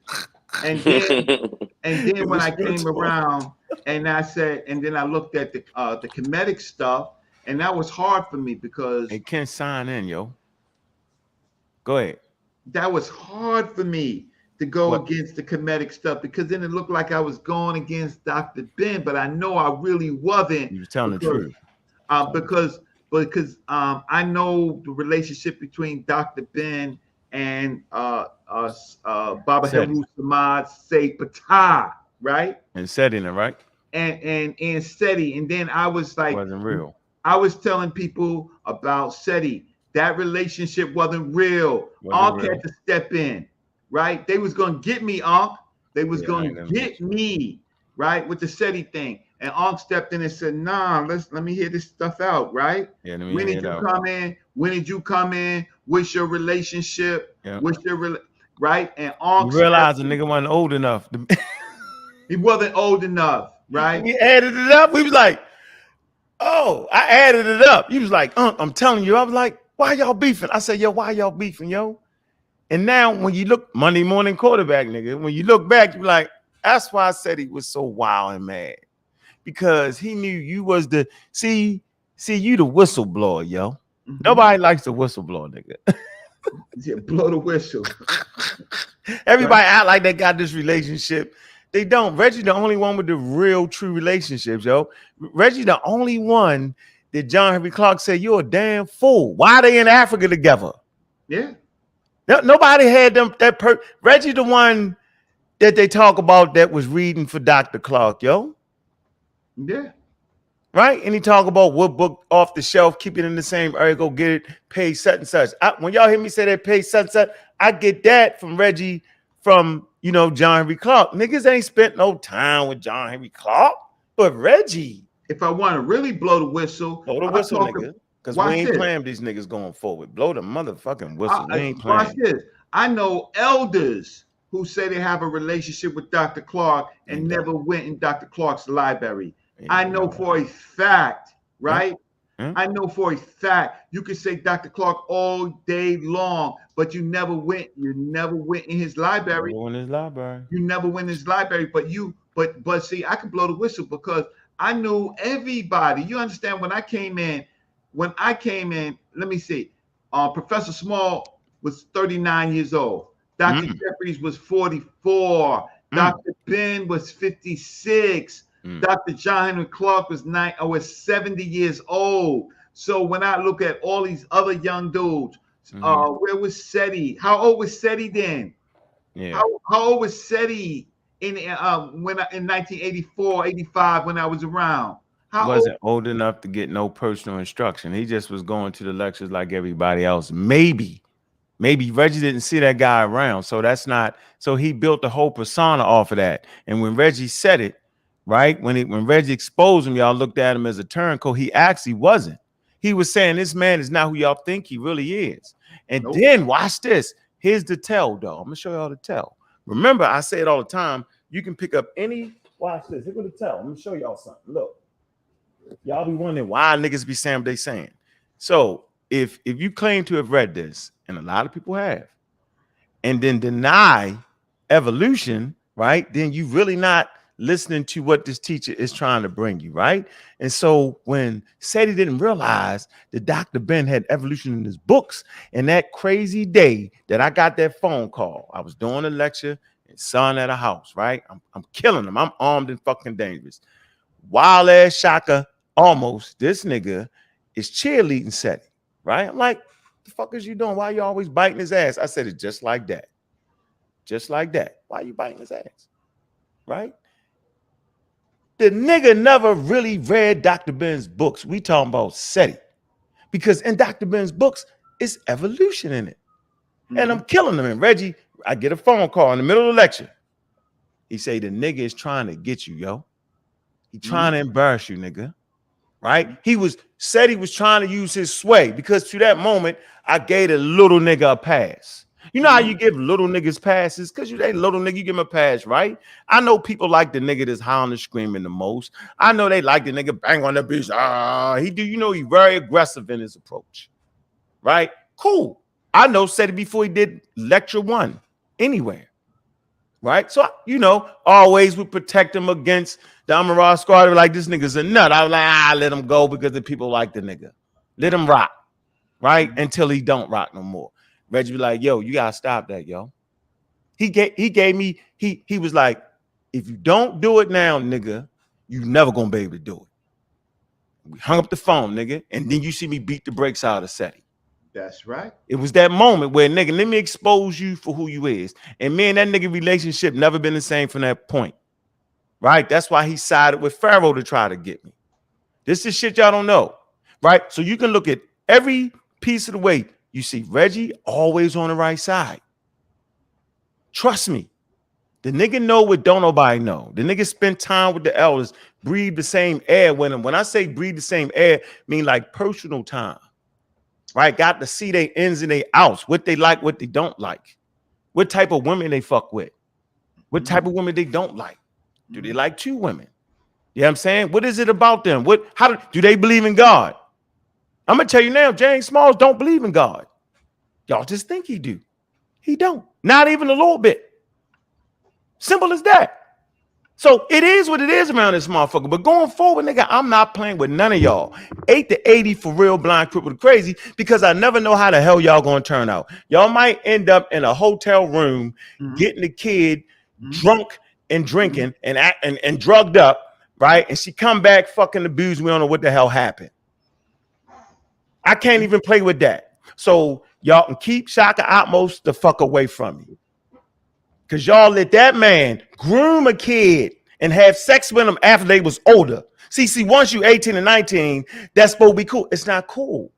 And then when I came around and I said, and then I looked at the comedic stuff, And that was hard for me because They can't sign in, yo. Go ahead. that was hard for me to go What? against the comedic stuff because then it looked like I was going against Dr. Ben, but I know I really wasn't You was telling the because truth. I know the relationship between Dr. Ben and Baba Said it. Haru Samad Say Patah, right? And said in it, right? And SETI. And then I was like, Wasn't real. I was telling people about SETI. That relationship wasn't real. Wasn't Ankh real. had to step in, right? They was gonna get me, Ankh. They was Yeah, I gonna ain't never get me, right, with the SETI thing. And Ankh stepped in and said, "Nah, let me hear this stuff out, right? Yeah, let me When hear did it you out. come in? When did you come in? What's your relationship? Yeah. What's your right?" And You Ankh realize the stepped in. nigga wasn't old enough. He wasn't old enough, right? We added it up. We was like, oh, I added it up. He was like, I'm telling you. I was like, why y'all beefing? I said, yo, why y'all beefing, yo? And now when you look, Monday morning quarterback, nigga, when you look back, you're like, that's why I said he was so wild and mad. Because he knew you was the, see, you the whistleblower, yo. Mhm. Nobody likes the whistleblower, nigga. Yeah, blow the whistle. Everybody act like they got this relationship. They don't. Reggie the only one with the real true relationships, yo. Reggie the only one that John Henry Clark said, you're a damn fool. Why are they in Africa together? Yeah. Nobody had them. Reggie the one that they talk about that was reading for Dr. Clark, yo. Yeah. Right? And he talk about what book off the shelf, keep it in the same area, go get it, pay such and such. When y'all hear me say that pay such and such, I get that from Reggie, from, John Henry Clark. Niggas ain't spent no time with John Henry Clark, but Reggie. If I want to really blow the whistle, Blow the I'll whistle, talk nigga. Because we watch ain't this. playing these niggas going forward. Blow the motherfucking whistle. We ain't Watch playing. this. I know elders who say they have a relationship with Dr. Clark and Ain't never done. went in Dr. Clark's library. Ain't I done know none of for a fact, right? Hmm? I know for a fact you can say Dr. Clark all day long, but you never went in his library. Go in his library. You never went in his library, but see, I could blow the whistle because I knew everybody. You understand when I came in, let me see. Professor Small was 39 years old. Dr. Jeffries was 44. Dr. Ben was 56. Dr. John Henry Clark was 70 years old. So when I look at all these other young dudes, where was SETI? How old was SETI then? Yeah. How old was SETI in 1984, 85 when I was around? How Wasn't old enough to get no personal instruction. He just was going to the lectures like everybody else. Maybe Reggie didn't see that guy around. So that's not, so he built the whole persona off of that. And when Reggie said it, right, when Reggie exposed him, y'all looked at him as a turncoat. He actually wasn't. He was saying this man is not who y'all think he really is. And then watch this. Here's the tell, though. I'm gonna show y'all the tell. Remember, I say it all the time. You can pick up any, watch this. Here go the tell. I'm gonna show y'all something. Look. Y'all be wondering why niggas be saying what they saying. So if you claim to have read this, and a lot of people have, and then deny evolution, right? Then you really not listening to what this teacher is trying to bring you, right? And so when SETI didn't realize that Dr. Ben had evolution in his books, and that crazy day that I got that phone call, I was doing a lecture and son at a house, right? I'm killing them. I'm armed and fucking dangerous. Wild ass Shaka. Almost, this nigga is cheerleading SETI, right? I'm like, the fuck is you doing? Why you always biting his ass? I said it just like that. Just like that. Why you biting his ass? Right? The nigga never really read Dr. Ben's books. We talking about SETI. Because in Dr. Ben's books, it's evolution in it. And I'm killing them. And Reggie, I get a phone call in the middle of the lecture. He say, the nigga is trying to get you, yo. He trying to embarrass you, nigga. Right? He said he was trying to use his sway because to that moment, I gave a little nigga a pass. You know how you give little niggas passes? Because you ain't little nigga, you give him a pass, right? I know people like the nigga that's howling and screaming the most. I know they like the nigga bang on the bitch. He's very aggressive in his approach. Right? Cool. I know said it before he did lecture 1 anywhere. right? So, you know, always would protect him against the Amara squad. Like, this nigga's a nut. I was like, let him go because the people like the nigga. Let him rock, right? Until he don't rock no more. Reggie be like, yo, you gotta stop that, yo. He gave me, he was like, if you don't do it now, nigga, you never gonna be able to do it. We hung up the phone, nigga, and then you see me beat the brakes out of SETI. That's right. It was that moment where, nigga, let me expose you for who you is. And me and that nigga relationship never been the same from that point, right? That's why he sided with Pharaoh to try to get me. This is shit y'all don't know, right? So you can look at every piece of the way. You see Reggie always on the right side. Trust me. The nigga know what don't nobody know. The nigga spend time with the elders, breathe the same air with them. When I say breathe the same air, mean like personal time, right? Got to see their ins and their outs, what they like, what they don't like, what type of women they fuck with, what type of women they don't like. Do they like two women? You know what I'm saying? What is it about them? How do they believe in God? I'm gonna tell you now, James Smalls don't believe in God. Y'all just think he do. He don't. Not even a little bit. Simple as that. So it is what it is around this motherfucker. But going forward, nigga, I'm not playing with none of y'all. 8 to 80 for real, blind, crippled, crazy, because I never know how the hell y'all gonna turn out. Y'all might end up in a hotel room getting the kid drunk and drinking and drugged up, right? And she come back fucking abused. We don't know what the hell happened. I can't even play with that. So y'all can keep Shaka Atmos the fuck away from me. Because y'all let that man groom a kid and have sex with him after they was older. See, once you 18 and 19, that's supposed to be cool. It's not cool,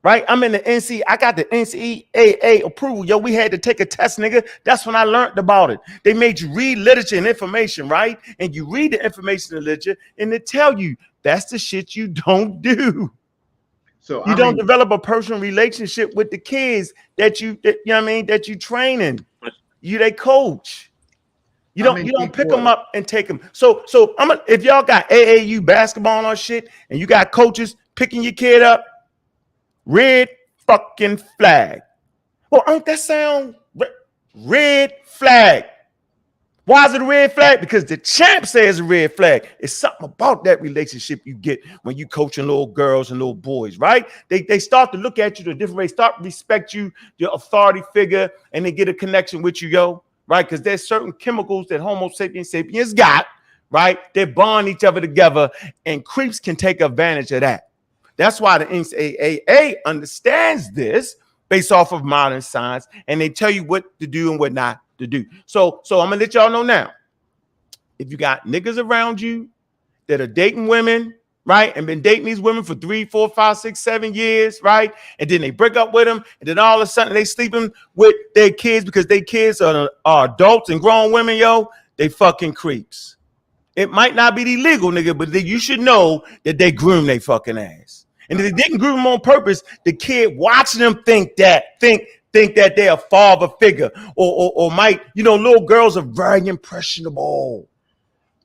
right? I'm in the NC. I got the NCAA approval. Yo, we had to take a test, nigga. That's when I learned about it. They made you read literature and information, right? And you read the information and literature, and they tell you that's the shit you don't do. So you don't develop a personal relationship with the kids that you know what I mean, that you training. You they coach. You don't pick them up and take them. So if y'all got AAU basketball or shit and you got coaches picking your kid up, red fucking flag. Well, don't that sound red flag? Why is it a red flag? Because the champ says a red flag. It's something about that relationship you get when you coaching little girls and little boys, right? They start to look at you the different way, start to respect you, your authority figure, and they get a connection with you, yo, right? Because there's certain chemicals that Homo sapiens got, right? They bond each other together, and creeps can take advantage of that. That's why the NCAA understands this based off of modern science, and they tell you what to do and what not to do. So I'm gonna let y'all know now. If you got niggas around you that are dating women, right, and been dating these women for 3, 4, 5, 6, 7 years, right, and then they break up with them, and then all of a sudden they sleeping with their kids because their kids are adults and grown women, yo, they fucking creeps. It might not be illegal, nigga, but you should know that they groom their fucking ass. And if they didn't groom them on purpose, the kid watching them think that they're a father figure or might, you know, little girls are very impressionable.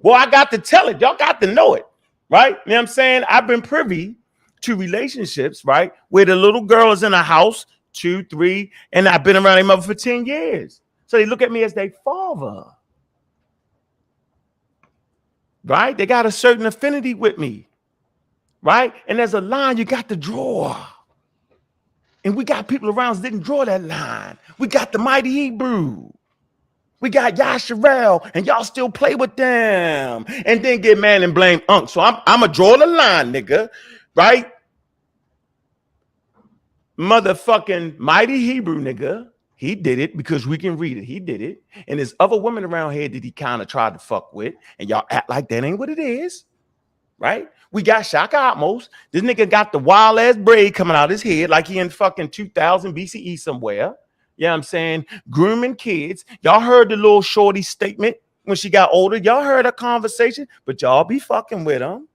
Well, I got to tell it. Y'all got to know it, right? You know what I'm saying? I've been privy to relationships, right, where the little girl is in a house, 2, 3, and I've been around their mother for 10 years. So they look at me as their father, right? They got a certain affinity with me, right? And there's a line you got to draw. And we got people around that didn't draw that line. We got the Mighty Hebrew. We got Yasharel, and y'all still play with them. And then get mad and blame Unc. So I'm going to draw the line, nigga. Right? Motherfucking Mighty Hebrew, nigga. He did it because we can read it. He did it. And there's other women around here that he kind of tried to fuck with. And y'all act like that ain't what it is. Right? We got Shaka Atmos. This nigga got the wild ass braid coming out his head like he in fucking 2000 BCE somewhere. You know what I'm saying? Grooming kids. Y'all heard the little shorty statement when she got older. Y'all heard her conversation, but y'all be fucking with them.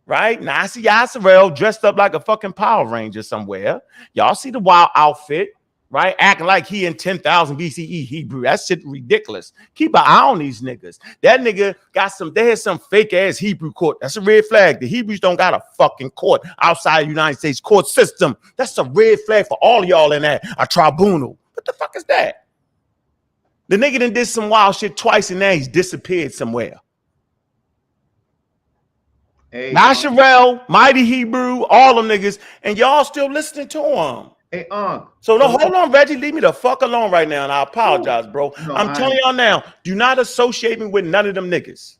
Right? Now I see Yasserel dressed up like a fucking Power Ranger somewhere. Y'all see the wild outfit. Right? Acting like he in 10,000 BCE Hebrew. That shit ridiculous. Keep an eye on these niggas. That nigga got they had some fake ass Hebrew court. That's a red flag. The Hebrews don't got a fucking court outside the United States court system. That's a red flag for all of y'all in that. A tribunal. What the fuck is that? The nigga done did some wild shit twice and now he's disappeared somewhere. Hey, Nasharel, Mighty Hebrew, all them niggas, and y'all still listening to him. Hey, So no, hold on, Reggie. Leave me the fuck alone right now, and I apologize, bro. No, I'm telling y'all now, do not associate me with none of them niggas.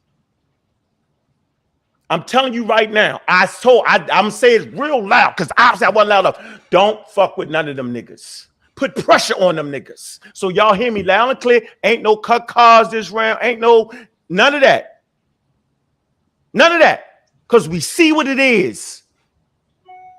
I'm telling you right now. I'm saying it real loud because obviously I wasn't loud enough. Don't fuck with none of them niggas. Put pressure on them niggas. So y'all hear me loud and clear. Ain't no cut cars this round. Ain't no none of that. None of that. Because we see what it is.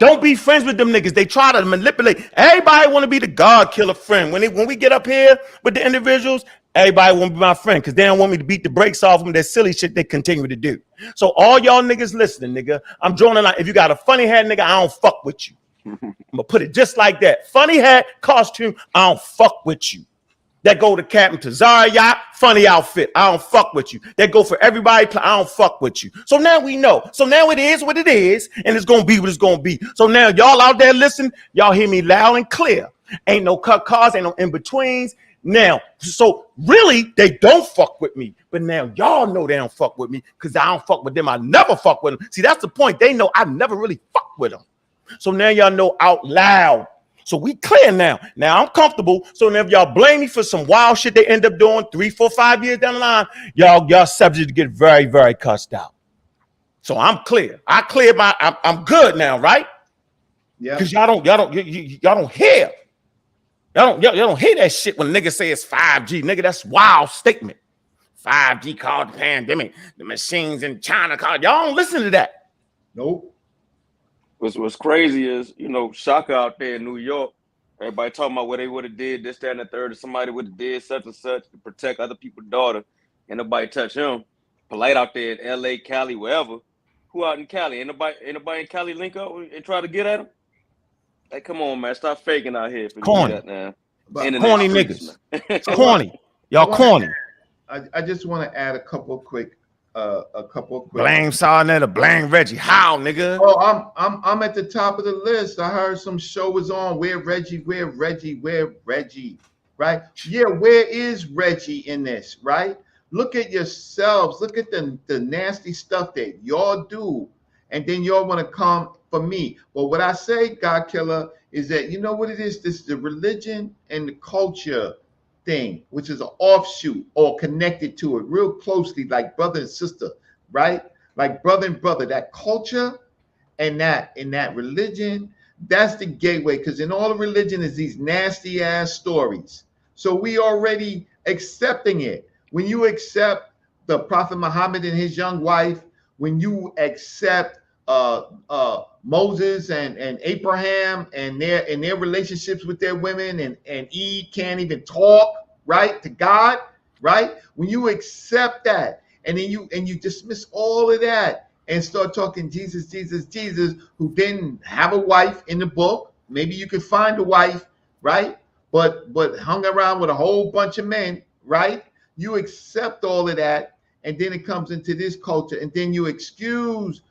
Don't be friends with them niggas. They try to manipulate. Everybody want to be the God killer friend. When we get up here with the individuals, everybody want to be my friend because they don't want me to beat the brakes off them. That silly shit they continue to do. So all y'all niggas listening, nigga, I'm drawing a line. If you got a funny hat, nigga, I don't fuck with you. I'm gonna put it just like that. Funny hat, costume, I don't fuck with you. That go to Captain Tazara yacht, funny outfit. I don't fuck with you. That go for everybody. I don't fuck with you. So now we know. So now it is what it is, and it's gonna be what it's gonna be. So now y'all out there listen, y'all hear me loud and clear. Ain't no cut cars, ain't no in betweens. Now, so really they don't fuck with me, but now y'all know they don't fuck with me because I don't fuck with them. I never fuck with them. See, that's the point. They know I never really fuck with them. So now y'all know out loud. So we clear now. Now I'm comfortable. So now if y'all blame me for some wild shit they end up doing 3, 4, 5 years down the line, y'all subject to get very, very cussed out. So I'm clear. I cleared I'm good now, right? Yeah. Because y'all don't hear. Y'all don't hear that shit when niggas say it's 5G. Nigga, that's wild statement. 5G called the pandemic. The machines in China called. Y'all don't listen to that. Nope. What's crazy is, Shaka out there in New York, everybody talking about what they would have did, this, that, and the third, or somebody would have did such and such to protect other people's daughter, and nobody touch him. Polite out there in LA, Cali, wherever. Who out in Cali? Ain't nobody in Cali link up and try to get at him? Like, come on, man, stop faking out here for Corny. that now. Corny niggas. It's corny. Y'all corny. I just want to add a couple quick. Blame Sarnetta, blame Reggie. How, nigga? Oh, I'm at the top of the list. I heard some show was on. Where Reggie? Right? Yeah, where is Reggie in this? Right? Look at yourselves. Look at the nasty stuff that y'all do, and then y'all want to come for me. But what I say, God Killer, is that you know what it is? This is the religion and the culture thing, which is an offshoot or connected to it real closely, like brother and sister, right? Like brother and brother, that culture and that religion, that's the gateway. Because in all the religion is these nasty ass stories. So we already accepting it. When you accept the Prophet Muhammad and his young wife, when you accept Moses and Abraham and their relationships with their women, and Eve can't even talk right to God, right? When you accept that, and then you dismiss all of that and start talking Jesus, who didn't have a wife in the book. Maybe you could find a wife, right? But hung around with a whole bunch of men, right? You accept all of that, and then it comes into this culture, and then you excuse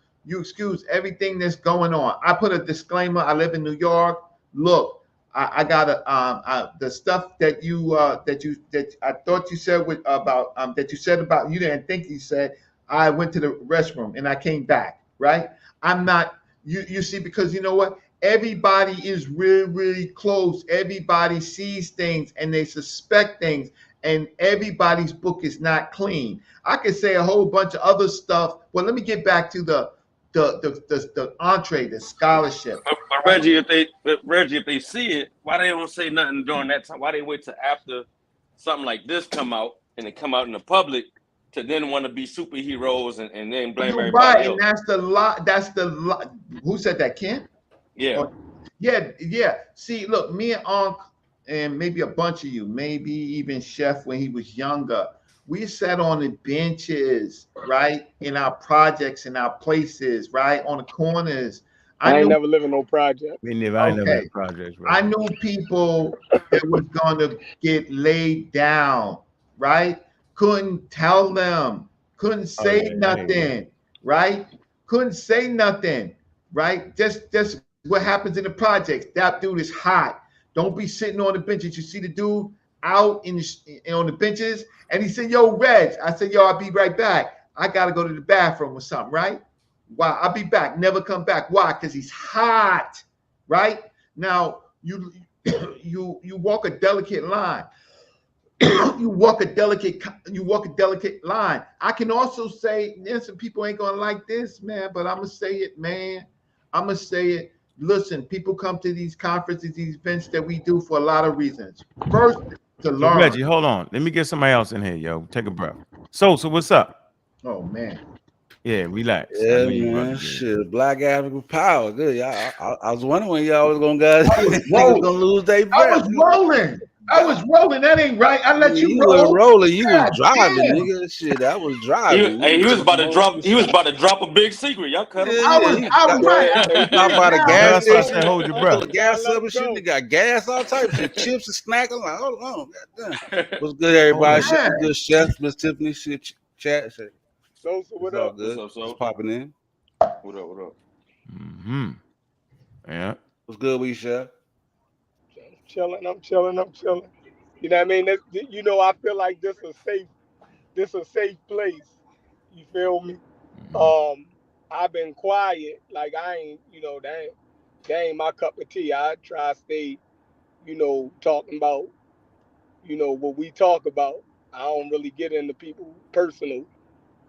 everything that's going on. I put a disclaimer. I live in New York. Look, I got the stuff that I thought you said about you didn't think you said. I went to the restroom and I came back. Right? I'm not. You see, because you know what? Everybody is really, really close. Everybody sees things and they suspect things, and everybody's book is not clean. I could say a whole bunch of other stuff. Well, let me get back to the entree, the scholarship. But Reggie, if they see it, why they don't say nothing during that time? Why they wait till after something like this come out and it come out in the public to then want to be superheroes and then blame everybody right, else? And that's the lot. Who said that, Ken? Yeah. Yeah. See, look, me and Unc and maybe a bunch of you, maybe even Chef when he was younger, we sat on the benches, right, in our projects, in our places, right, on the corners. I ain't never living no project. I never had projects. Right? I knew people that was going to get laid down, right? Couldn't tell them, couldn't say nothing, right? Couldn't say nothing, right? Just what happens in the projects. That dude is hot. Don't be sitting on the benches. You see the dude out on the benches, and he said, "Yo, Reg," I said, "Yo, I'll be right back. I gotta go to the bathroom or something, right? Why? I'll be back. Never come back. Why? Because he's hot, right? Now you walk a delicate line. you walk a delicate line. I can also say, some people ain't gonna like this, man, but I'm gonna say it, man. I'm gonna say it. Listen, people come to these conferences, these events that we do for a lot of reasons. First, to So learn. Reggie, hold on. Let me get somebody else in here, yo. Take a breath. So what's up? Oh man. Yeah, relax. I Yeah, know you about man. to get it. Shit, Black African power. Good. Y'all, I was wondering when y'all was gonna guys I was niggas rolling. gonna lose their I breath. was rolling. I was rolling. That ain't right. I let you You roll. wasn't rolling. You was God driving, damn. nigga. Shit, I was driving. He was about to Come drop. on. He was about to drop a big secret. Y'all cut him Yeah, off. yeah. I was right. He stopped by the Now, Yeah, gas that's why I station. said hold your Fill breath. the gas Let up him and shit. go. They got gas, all types of chips and snacks. I'm like, hold on, goddamn. What's good, Hold everybody? on. Shit, man. good chef, Miss Tiffany. Shit, chat. Shit. So It's what all up? good. What's up, Just so? popping in. What up? What up? Mm-hmm. Yeah. What's good with you, chef? I'm chilling. You know what I mean? I feel like this a safe place. You feel me? Mm-hmm. Um, I've been quiet. Like I ain't, that ain't my cup of tea. I try to stay, talking about, what we talk about. I don't really get into people personal.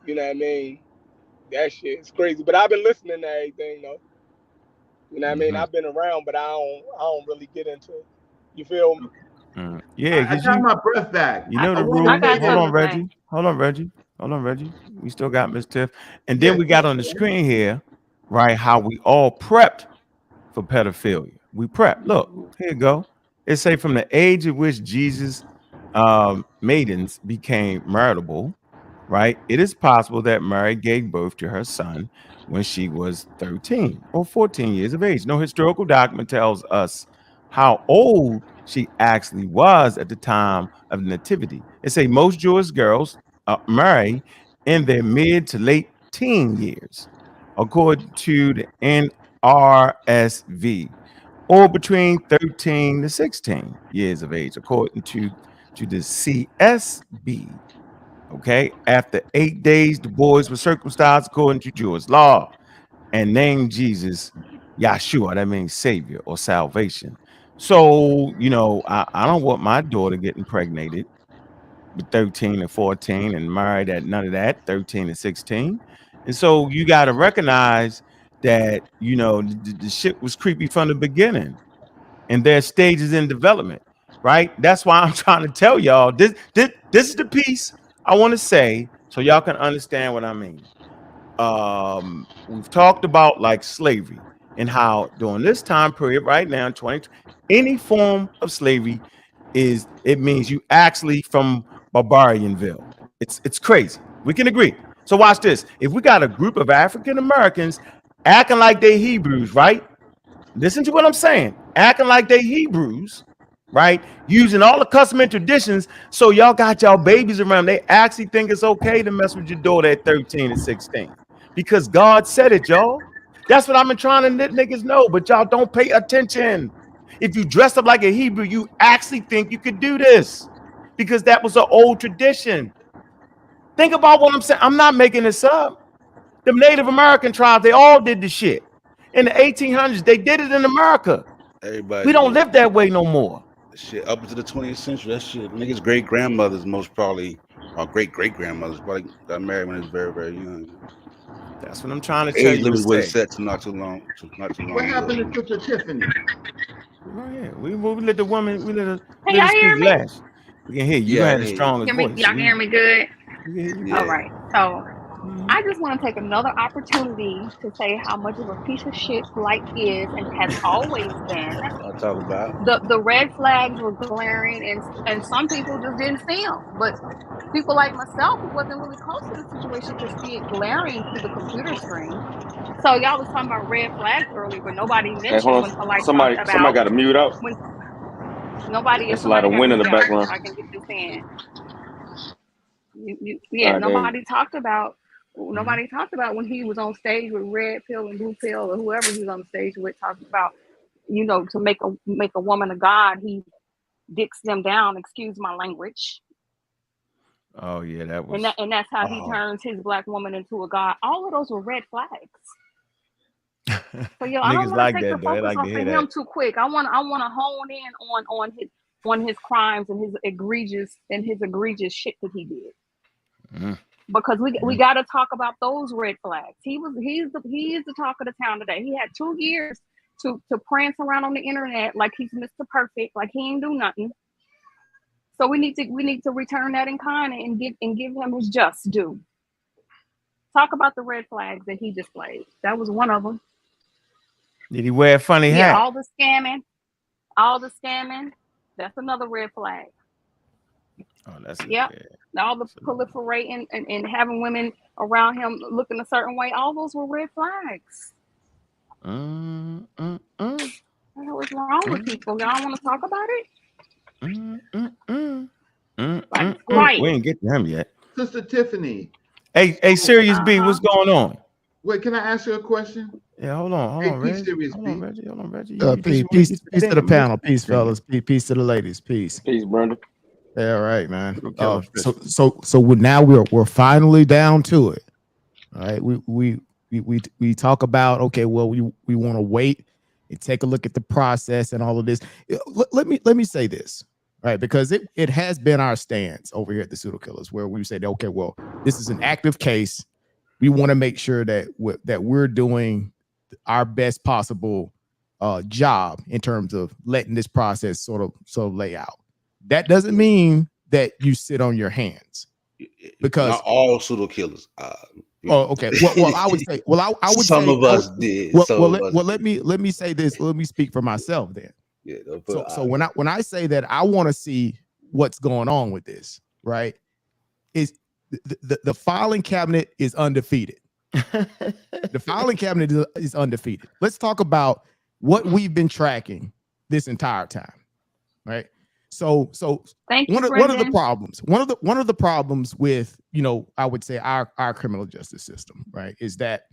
You know what I mean? That shit is crazy. But I've been listening to everything though. You know what I mean? Mm-hmm. I've been around, but I don't really get into it. You feel me? Mm. Yeah, I because got my breath back. you I, know I the want to I rule. say got Hold this. on, something to say. Reggie. Hold on, Reggie. Hold on, Reggie. We still got Miss Tiff. And then Yes. we got on the screen here, right, how we all prepped for pedophilia. We prepped. Look, here you go. It say from the age at which Jesus maidens became marriageable, right? It is possible that Mary gave birth to her son when she was 13 or 14 years of age. No historical document tells us how old she actually was at the time of the nativity. It say most Jewish girls marry in their mid to late teen years, according to the NRSV, or between 13 to 16 years of age, according to the CSB. Okay. After 8 days, the boys were circumcised according to Jewish law and named Jesus Yahshua. That means savior or salvation. So, I don't want my daughter getting impregnated with 13 and 14 and married at none of that, 13 and 16. And so you got to recognize that, the shit was creepy from the beginning and there's stages in development, right? That's why I'm trying to tell y'all this is the piece I want to say so y'all can understand what I mean. We've talked about like slavery and how during this time period right now in 20, any form of slavery it means you actually from barbarianville. It's crazy. We can agree. So watch this. If we got a group of African Americans acting like they Hebrews, right? Listen to what I'm saying. Acting like they Hebrews, right? Using all the custom and traditions. So y'all got y'all babies around. They actually think it's okay to mess with your daughter at 13 and 16 because God said it, y'all. That's what I've been trying to let niggas know, but y'all don't pay attention. If you dress up like a Hebrew, you actually think you could do this because that was an old tradition. Think about what I'm saying. I'm not making this up. The Native American tribes, they all did the shit. In the 1800s, they did it in America. Everybody We don't did. live that way no more. Shit, up into the 20th century, that shit, niggas' great grandmothers most probably, or great great grandmothers probably got married when they was very very young. That's what I'm trying to tell Age you and limit wasn't say. set to not too What long ago. happened to Sister Tiffany? Oh, yeah. We let the woman, Can let her y'all speak hear me? last. We can hear you. You Yeah, had the hey, strongest Hear me? voice. Y'all So can hear me good? we can hear you All yeah. good. right. So Mhm. I just want to take another opportunity to say how much of a piece of shit Blight is and has always been. I'll talk about. The red flags were glaring, and some people just didn't see them. But people like myself, who wasn't really close to the situation, could see it glaring through the computer screen. So y'all was talking about red flags earlier, but nobody Hey, mentioned hold when on. Polite talked Somebody about got to mute out. when nobody, if It's a lot somebody of got wind in the moved out, background. I can get this in. All Yeah, right, there. nobody talked about when he was on stage with Red Pill and Blue Pill or whoever he was on stage with, talking about, to make a woman a god. He dicks them down, excuse my language. Oh yeah, that was. And that's how he Oh. turns his black woman into a god. All of those were red flags. So I don't Niggas want like to take that the though. They focus like to off hear of that. him too quick. I want to hone in on his crimes and his egregious shit that he did. Mm. Because we got to talk about those red flags. He is the talk of the town today. He had 2 years to prance around on the internet like he's Mr. Perfect, like he ain't do nothing. So we need to return that in kind and give him his just due. Talk about the red flags that he displayed. That was one of them. Did he wear a funny hat? All the scamming. That's another red flag. Oh, that's it. Yep. All the proliferating and having women around him looking a certain way. All those were red flags. What's wrong with people? Y'all want to talk about it? Quiet. We ain't get to him yet. Sister Tiffany. Hey, Serious B, what's going on? Wait, can I ask you a question? Yeah, hold on, Reggie. Serious Hold B. on, Reggie. Peace to the panel. Peace, fellas. Peace to the ladies. Peace. Peace, Brenda. Yeah, all right, man. So now we're finally down to it. All right. We talk about, okay, well, we want to wait and take a look at the process and all of this. Let me say this, right? Because it has been our stance over here at the Pseudo Killers, where we said, okay, well, this is an active case. We want to make sure that we're doing our best possible job in terms of letting this process sort of lay out. That doesn't mean that you sit on your hands, because not all pseudo killers. Okay. Well, I would say. Well, I would some say, of us did. Let me say this. Let me speak for myself then. Yeah. So when I say that I want to see what's going on with this, right? Is the filing cabinet is undefeated. The filing cabinet is undefeated. Let's talk about what we've been tracking this entire time, right? So one of the problems, one of the problems with, I would say our criminal justice system, right, is that,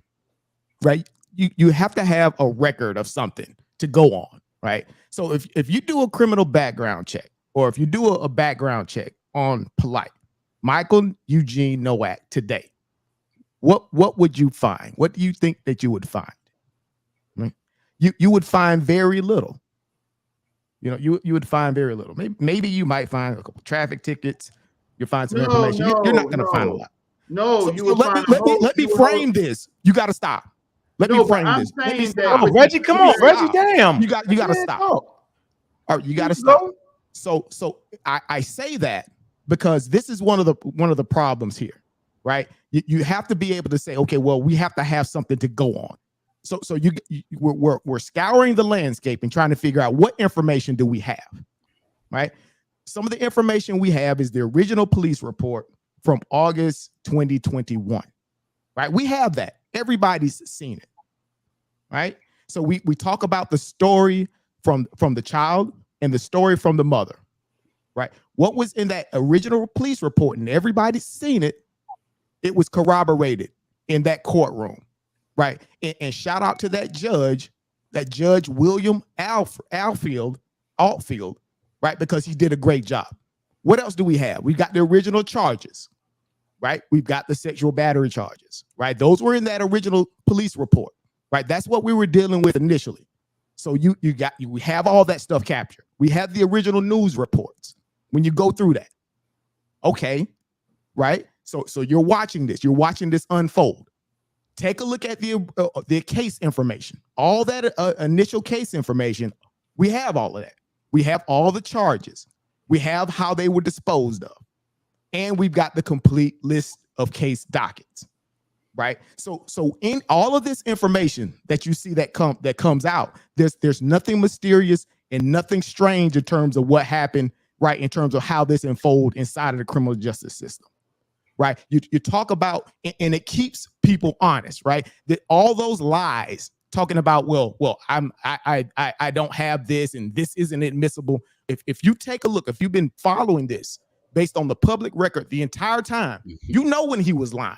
right, you have to have a record of something to go on, right? So if you do a criminal background check, or if you do a background check on Polite, Michael Eugene Nowak today, what would you find? What do you think that you would find? Right? You would find very little. You would find very little. Maybe you might find a couple traffic tickets. You'll find some information. You're not going to find a lot. No, let me frame this. You got to stop. Let me frame this. Let me stop. Oh, Reggie, come on, Reggie, damn. You got to stop. All right, you got to stop. So I say that because this is one of the problems here, right? You have to be able to say, okay, well, we have to have something to go on. So we're scouring the landscape and trying to figure out what information do we have, right? Some of the information we have is the original police report from August 2021, right? We have that. Everybody's seen it, right? So we talk about the story from the child and the story from the mother, right? What was in that original police report, and everybody's seen it, it was corroborated in that courtroom. Right. And shout out to that judge William Altfield, right? Because he did a great job. What else do we have? We've got the original charges, right? We've got the sexual battery charges, right? Those were in that original police report, right? That's what we were dealing with initially. So we have all that stuff captured. We have the original news reports when you go through that. Okay, right? So you're watching this unfold. Take a look at the case information, all that initial case information. We have all of that. We have all the charges. We have how they were disposed of, and we've got the complete list of case dockets, right? So in all of this information that you see that comes out, there's nothing mysterious and nothing strange in terms of what happened, right? In terms of how this unfolded inside of the criminal justice system. Right, you talk about, and it keeps people honest, right? That all those lies talking about, well, I don't have this, and this isn't admissible. If you take a look, if you've been following this based on the public record the entire time, you know when he was lying,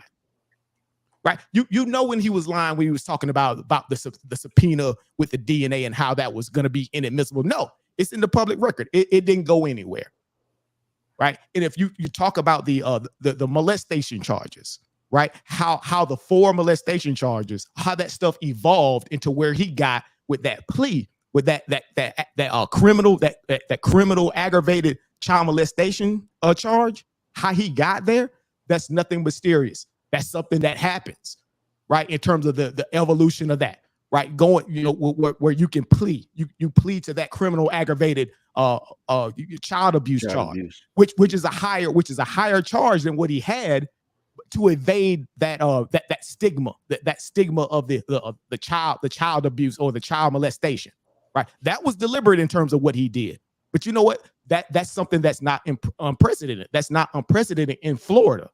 right? You know when he was lying when he was talking about the subpoena with the DNA and how that was going to be inadmissible. No, It's in the public record. It didn't go anywhere, right? And if you talk about the molestation charges, right? How the 4 molestation charges, how that stuff evolved into where he got with that plea, with that criminal aggravated child molestation charge, how he got there, that's nothing mysterious. That's something that happens, right? In terms of the evolution of that, right? Going, where you can plead, you plead to that criminal aggravated child abuse charge, which is a higher charge than what he had, to evade that stigma, that stigma of the child abuse or the child molestation, right? That was deliberate in terms of what he did. But you know what? That's something that's not unprecedented. That's not unprecedented in Florida,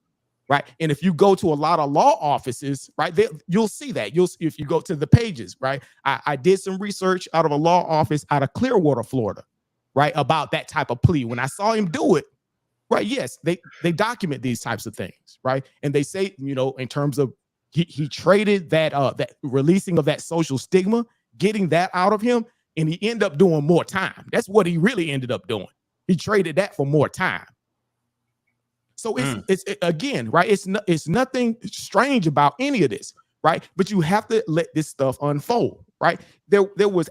right? And if you go to a lot of law offices, right, you'll see that. If you go to the pages, right? I did some research out of a law office out of Clearwater, Florida, right, about that type of plea. When I saw him do it, right, yes, they document these types of things, right? And they say, in terms of he traded that releasing of that social stigma, getting that out of him, and he ended up doing more time. That's what he really ended up doing. He traded that for more time. So it's again, right? It's nothing strange about any of this, right? But you have to let this stuff unfold, right? There was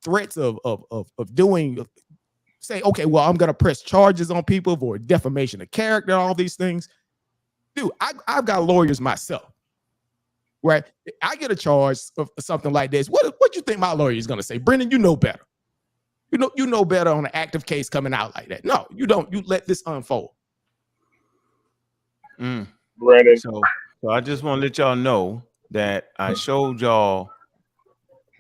threats of doing, say, okay, well, I'm gonna press charges on people for defamation of character, all these things. Dude, I've got lawyers myself, right? I get a charge of something like this. What do you think my lawyer is gonna say? Brendan, you know better. You know better on an active case coming out like that. No, you don't. You let this unfold. Brandon. So I just want to let y'all know that I showed y'all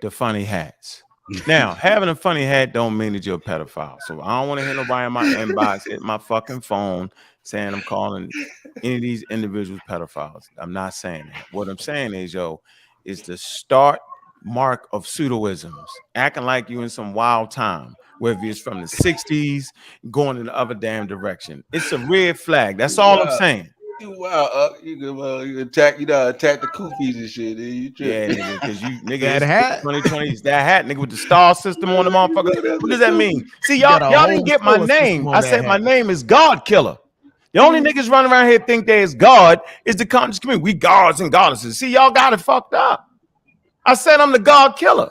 the funny hats. Now, having a funny hat don't mean that you're a pedophile. So I don't want to hear nobody in my inbox hit my fucking phone saying I'm calling any of these individuals pedophiles. I'm not saying that. What I'm saying is, is the start mark of pseudoisms, acting like you in some wild time, whether it's from the 60s going in the other damn direction. It's a red flag. That's all I'm saying. You attack the koofies and shit. Yeah, nigga, because that hat 2020 is that hat, nigga, with the star system on the motherfucker. What does that mean? See, y'all didn't get my name. I said my name is God Killer. The only niggas running around here think they is God is the conscious community. We gods and goddesses. See, y'all got it fucked up. I said I'm the God Killer.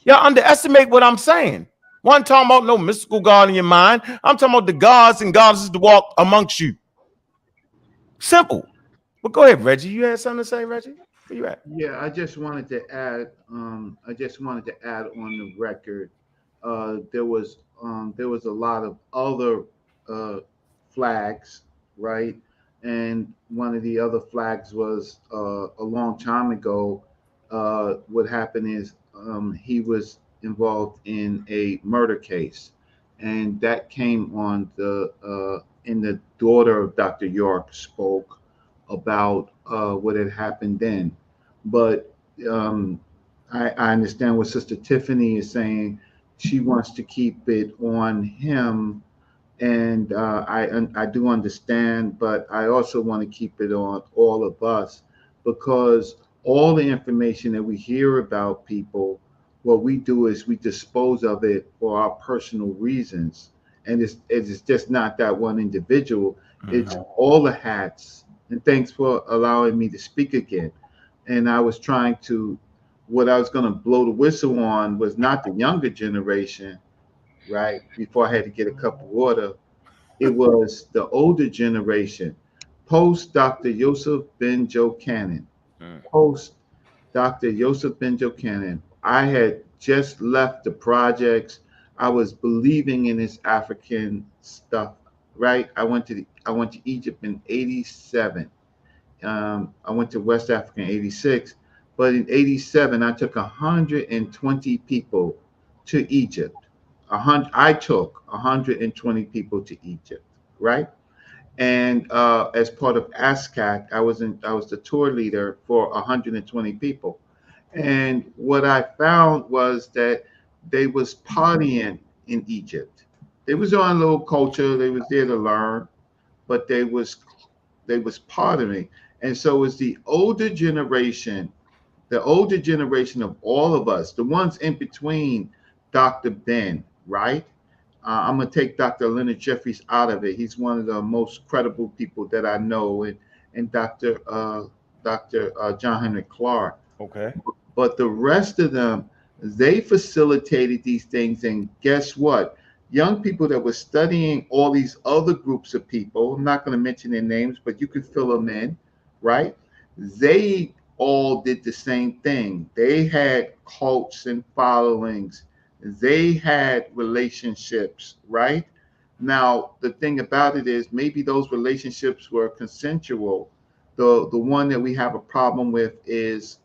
Y'all underestimate what I'm saying. One talking about no mystical God in your mind. I'm talking about the gods and goddesses to walk amongst you. Simple. But go ahead, Reggie. You had something to say, Reggie? Where you at? Yeah, I just wanted to add. I just wanted to add on the record. There was a lot of other flags, right? And one of the other flags was a long time ago. What happened is he was involved in a murder case, and that came on and the daughter of Dr. York spoke about what had happened then. But I understand what Sister Tiffany is saying. She wants to keep it on him, and I do understand, but I also want to keep it on all of us, because all the information that we hear about people, what we do is we dispose of it for our personal reasons, and it's just not that one individual. It's all the hats. And thanks for allowing me to speak again. And I was trying to, what I was going to blow the whistle on was not the younger generation, right? Before I had to get a cup of water, it was the older generation, post Dr. Yosef Ben Jochanan, post Dr. Yosef Ben Jochanan. I had just left the projects. I was believing in this African stuff, right? I went to Egypt in '87. I went to West Africa in '86, but in '87 I took 120 people to Egypt. I took 120 people to Egypt, right? And as part of ASCAC, I was the tour leader for 120 people. And what I found was that they was partying in Egypt. They was on a little culture. They was there to learn, but they was partying. And so it's the older generation of all of us, the ones in between Dr. Ben, right? I'm gonna take Dr. Leonard Jeffries out of it. He's one of the most credible people that I know, and Dr. John Henry Clark. Okay. But the rest of them, they facilitated these things. And guess what? Young people that were studying all these other groups of people, I'm not going to mention their names, but you can fill them in, right? They all did the same thing. They had cults and followings. They had relationships, right? Now, the thing about it is maybe those relationships were consensual. The one that we have a problem with is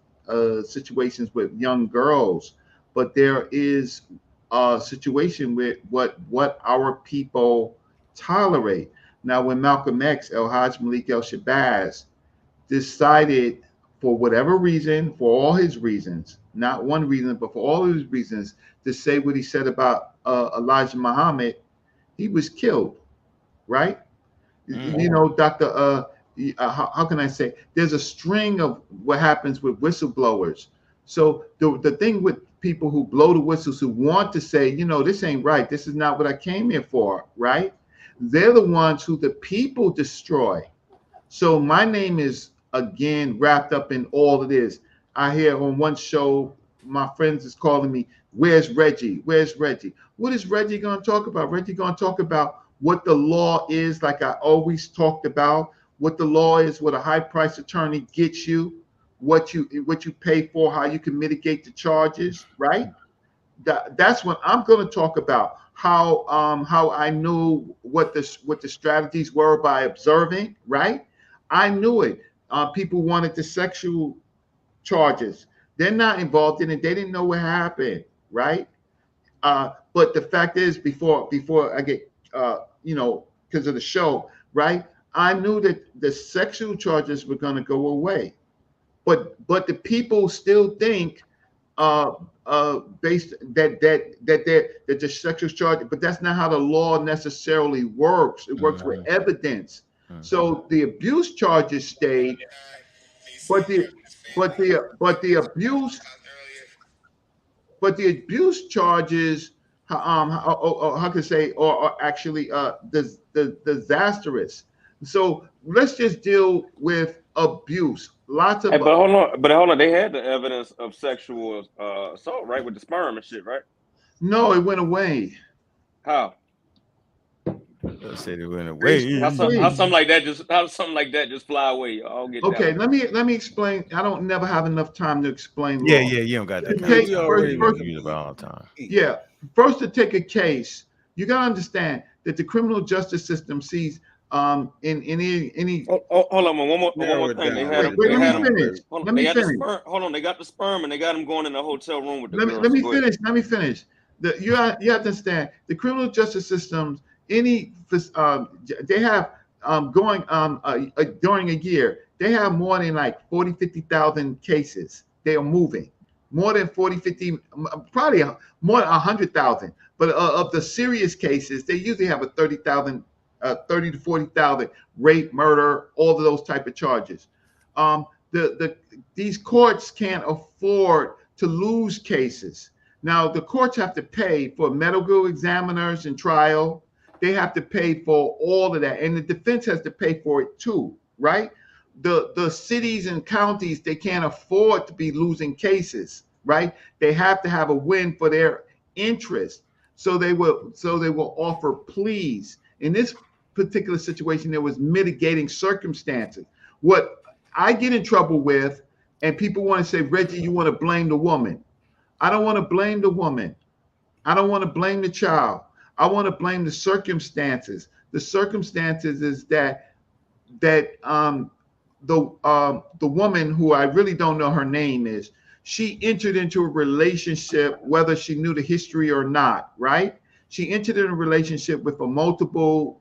situations with young girls, but there is a situation with what our people tolerate. Now, when Malcolm X, El Hajj Malik El Shabazz, decided for whatever reason, for all his reasons, not one reason, but for all his reasons, to say what he said about Elijah Muhammad, he was killed, right? You know, Dr. How can I say? There's a string of what happens with whistleblowers. So the thing with people who blow the whistles, who want to say, you know, this ain't right, this is not what I came here for, right? They're the ones who the people destroy. So my name is again wrapped up in all of this. I hear on one show, my friends is calling me, where's Reggie? Where's Reggie? What is Reggie going to talk about? Reggie going to talk about what the law is, like I always talked about, what the law is, what a high price attorney gets you, what you pay for, how you can mitigate the charges, right? That's what I'm going to talk about. How I knew what the strategies were by observing, right? I knew it. People wanted the sexual charges. They're not involved in it. They didn't know what happened, right? But the fact is, before I get, because of the show, right? I knew that the sexual charges were going to go away, but the people still think, based that the sexual charge, but that's not how the law necessarily works. It works with evidence. So the abuse charges stayed, but the abuse charges, how can I say, or actually disastrous. So let's just deal with abuse. Lots of. Hey, but hold on. They had the evidence of sexual assault, right, with the sperm and shit, right? No, it went away. How? Let's say they went away. How something like that just fly away? I'll get Okay, that. let me explain. I don't never have enough time to explain law. Yeah, you don't got that kind of First, use about all the time. Yeah, first to take a case, you gotta understand that the criminal justice system sees in any. Hold on, one more thing. They had Wait, let me finish. Let me finish. Hold on, they got the sperm and they got them going in the hotel room with the girls. Let me finish. You have to understand the criminal justice systems. They have going during a year, they have more than like 40, 50,000 cases. They are moving more than 40, 50, probably more than 100,000. But of the serious cases, they usually have a 30 to 40,000 rape, murder, all of those type of charges. These courts can't afford to lose cases. Now the courts have to pay for medical examiners and trial. They have to pay for all of that, and the defense has to pay for it too, right? The cities and counties, they can't afford to be losing cases, right? They have to have a win for their interest, so they will offer pleas. In this particular situation, there was mitigating circumstances. What I get in trouble with, and people want to say, Reggie, you want to blame the woman. I don't want to blame the woman. I don't want to blame the child. I want to blame the circumstances. The circumstances is that the woman, who I really don't know her name is, she entered into a relationship, whether she knew the history or not, right? She entered in a relationship with a multiple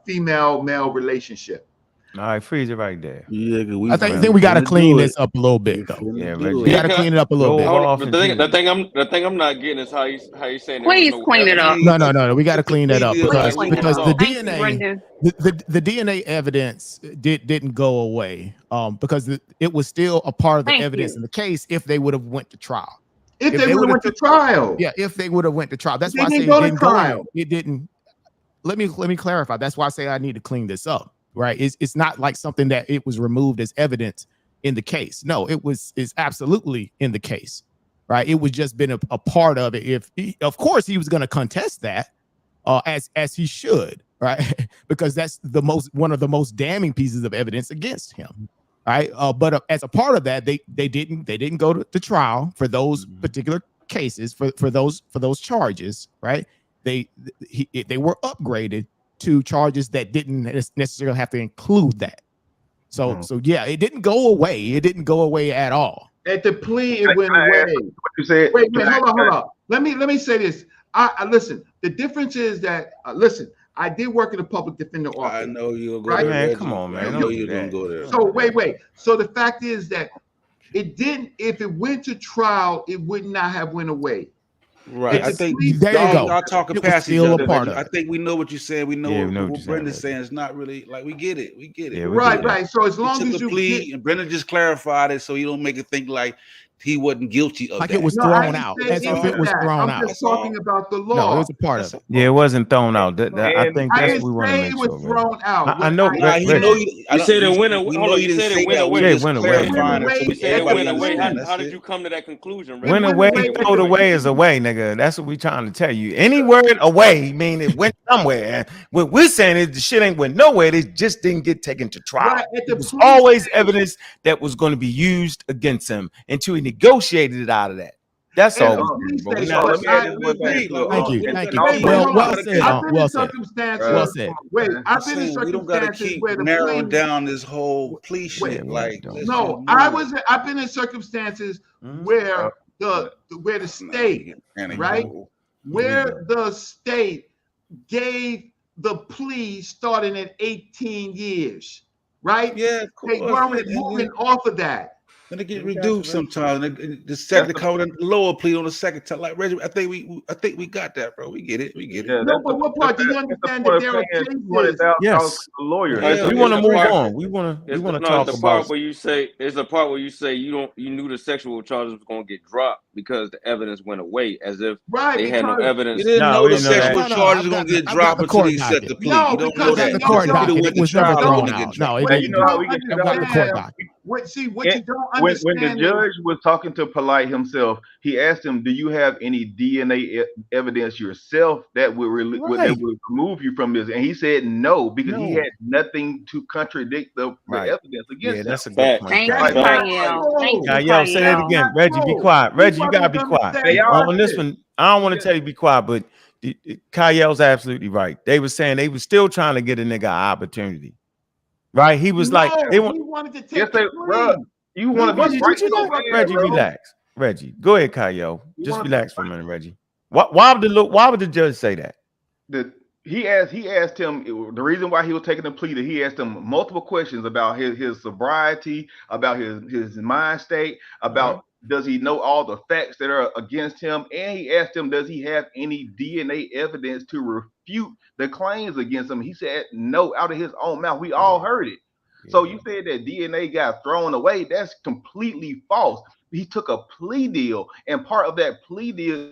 female-male relationship. All right, freeze it right there. Yeah, I think we got to clean this up a little bit, though. Yeah, we got to clean it up a little bit. The thing I'm not getting is how you saying. Please clean it up. No. We got to clean that up because the DNA, the DNA evidence didn't go away because it was still a part of the evidence in the case if they would have went to trial. If they would have went to trial. Yeah, if they would have went to trial. That's They why I say didn't it go to didn't go trial. in. It didn't. Let me clarify. That's why I say I need to clean this up. Right? It's not like something that it was removed as evidence in the case. No, is absolutely in the case. Right? It was just been a part of it. Of course he was going to contest that, as he should, right? Because that's one of the most damning pieces of evidence against him. Right. But as a part of that, they didn't go to trial for those particular cases for those charges. Right. They were upgraded to charges that didn't necessarily have to include that. So yeah, it didn't go away. It didn't go away at all. At the plea, it went away. What you said? Wait, hold on. Let me say this. I listen. The difference is that listen. I did work in the public defender office. I know you'll go right? there. Man, Reggie. come on, man. I know you're gonna go there. So wait. So the fact is that it didn't. If it went to trial, it would not have went away. Right. It's I think there you go. y'all talking It was past each still a other. part of I it. think we know what you're saying. We know Yeah, we know what what you're Brendan's saying. saying. It's not really like we get it. We get it. Yeah, we Right, get it. right. So as long He as took a you plea, and Brendan just clarified it, so you don't make it think like he wasn't guilty of Like that. it was No, I thrown didn't out. say As if any it of was that. thrown I'm out. just That's all. talking about the No, law. it was a part of it. Yeah, it wasn't thrown out. I And think I that's didn't what we want to say make it sure. was man. thrown out. I know, Nah, he Reggie. know You said it went away. We Hold know on, you you didn't said it say went that. We away. just went away. clarifying it It so went You said it away. went everybody away. understands. How That's did it. you come to that conclusion, Reggie? Went went away, away. throwed away is away, nigga. That's what we trying to tell you. Any word away mean it went somewhere. What we're saying is the shit ain't went nowhere. It just didn't get taken to trial. Right, at the It was plea always stage. evidence that was going to be used against him until he negotiated it out of that. That's At all the we plea doing, bro. We stage. not let me add this one Listen, thing to it. Thank you. We don't Thank gotta you. keep- wait, Well, hold well on. said. I've been in Well said. circumstances. Well said. Wait, I'm I've been in saying we don't gotta circumstances keep where the narrowing plea. down this whole plea shit. yeah, Like, don't. let's No, just move. I've been in circumstances Mhm. where the Nah, state, panic. right? Here Where the state gave the plea starting at 18 years, right? Yeah, of They course. weren't And moving off of that. then it get We got you, reduced Reggie. sometimes. And the second coming lower plea on the second time. Like Reggie, I think we got that, bro. We get it. We get it. Yeah, No, but what part do you that's the understand point that of there are paying cases? $200,000 Yes. to a lawyer. Yeah, We it's want to the move part- on. We want to talk the about. part where you say it's the part where you say you knew the sexual charges was gonna get dropped because the evidence went away, as if Right, they had no because evidence. We didn't No, know we the didn't know that. sexual No, charges I've gonna got get the dropped until court he set docket. the plea. No, You don't because know I've got that. the no, court no, docket. went It to was never trial, it thrown wouldn't get out. dropped. No, it what didn't. you You know how don't we get to I've got the court understand, docket. what you don't when the understand is judge was talking to Polite himself, he asked him, "Do you have any DNA evidence yourself that would Right. remove you from this?" And he said no, because he No. had nothing to contradict the Right. evidence Yeah, against that's a him. good Fact. point. Thank you, Like, Kyle. Kyle. Thank you, Kyle, say that Kyle. again. Not Reggie, be true. quiet. You Reggie, you brothers gotta be quiet. understand Hey, y'all- On this one, I don't want to tell you to be quiet, but Kyle's absolutely right. They were saying they were still trying to get a nigga an opportunity. Right? He was like, No, they want he wanted to take Yes, the they, plea. bro. You want to Reggie, be right did you so not? bad, Reggie, bro. relax. Reggie, go ahead, Kyle. You Just wanna- relax for a minute, Reggie. Why would the judge say that? He asked him the reason why he was taking the plea. That he asked him multiple questions about his sobriety, about his mind state, about does he know all the facts that are against him, and he asked him, does he have any DNA evidence to refute the claims against him? He said no, out of his own mouth. We all heard it. So you said that DNA got thrown away. That's completely false. He took a plea deal, and part of that plea deal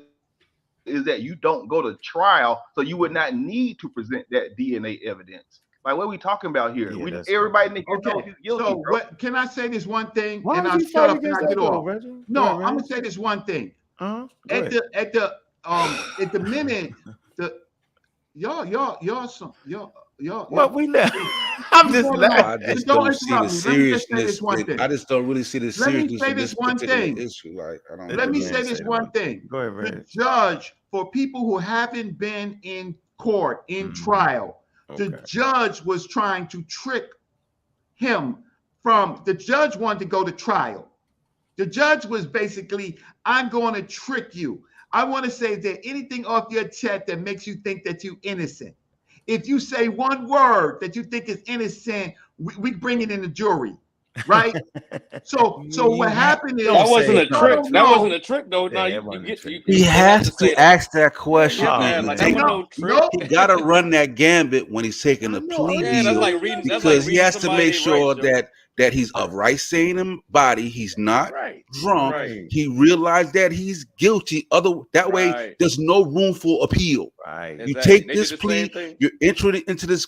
is that you don't go to trial, so you would not need to present that DNA evidence. Like, what are we talking about here? Yeah, Everybody in the Okay, he's guilty, so bro. what? Can I say this one thing? Why and would I'll you shut fight up and against I that get though, off. Reggie? No, Go ahead, I'm gonna Reggie. say this one thing. Go At ahead. the minute y'all What we left? I'm just Hold on. laughing. I just Don't don't see interrupt the me. Let me just say seriousness. this one thing. I just don't really see the Let me seriousness say of this this one particular thing. issue. Like, I don't. Let me man say this say one that. thing. Go ahead, The Reggie. judge, for people who haven't been in court, in trial, the Okay. judge was trying to trick him from, the judge wanted to go to trial. The judge was basically, I'm going to trick you. I want to say that anything off your chest that makes you think that you're innocent. If you say one word that you think is innocent, we bring it in the jury, right? So what happened is That wasn't a no, trick. no, That no. wasn't a trick, though. Yeah, No, that you wasn't a get trick. you He have has say to that. ask that question. Oh, Yeah, and like take- that was no trick. he got to run that gambit when he's taking a plea Yeah, that's deal like reading. That's because like he reading has to somebody make they sure rights, yo. that he's of right sane body. He's not Right. drunk. Right. He realized that he's guilty. That way, Right. there's no room for appeal. Right. You Exactly. take They did this the plea. same thing. You're entering into this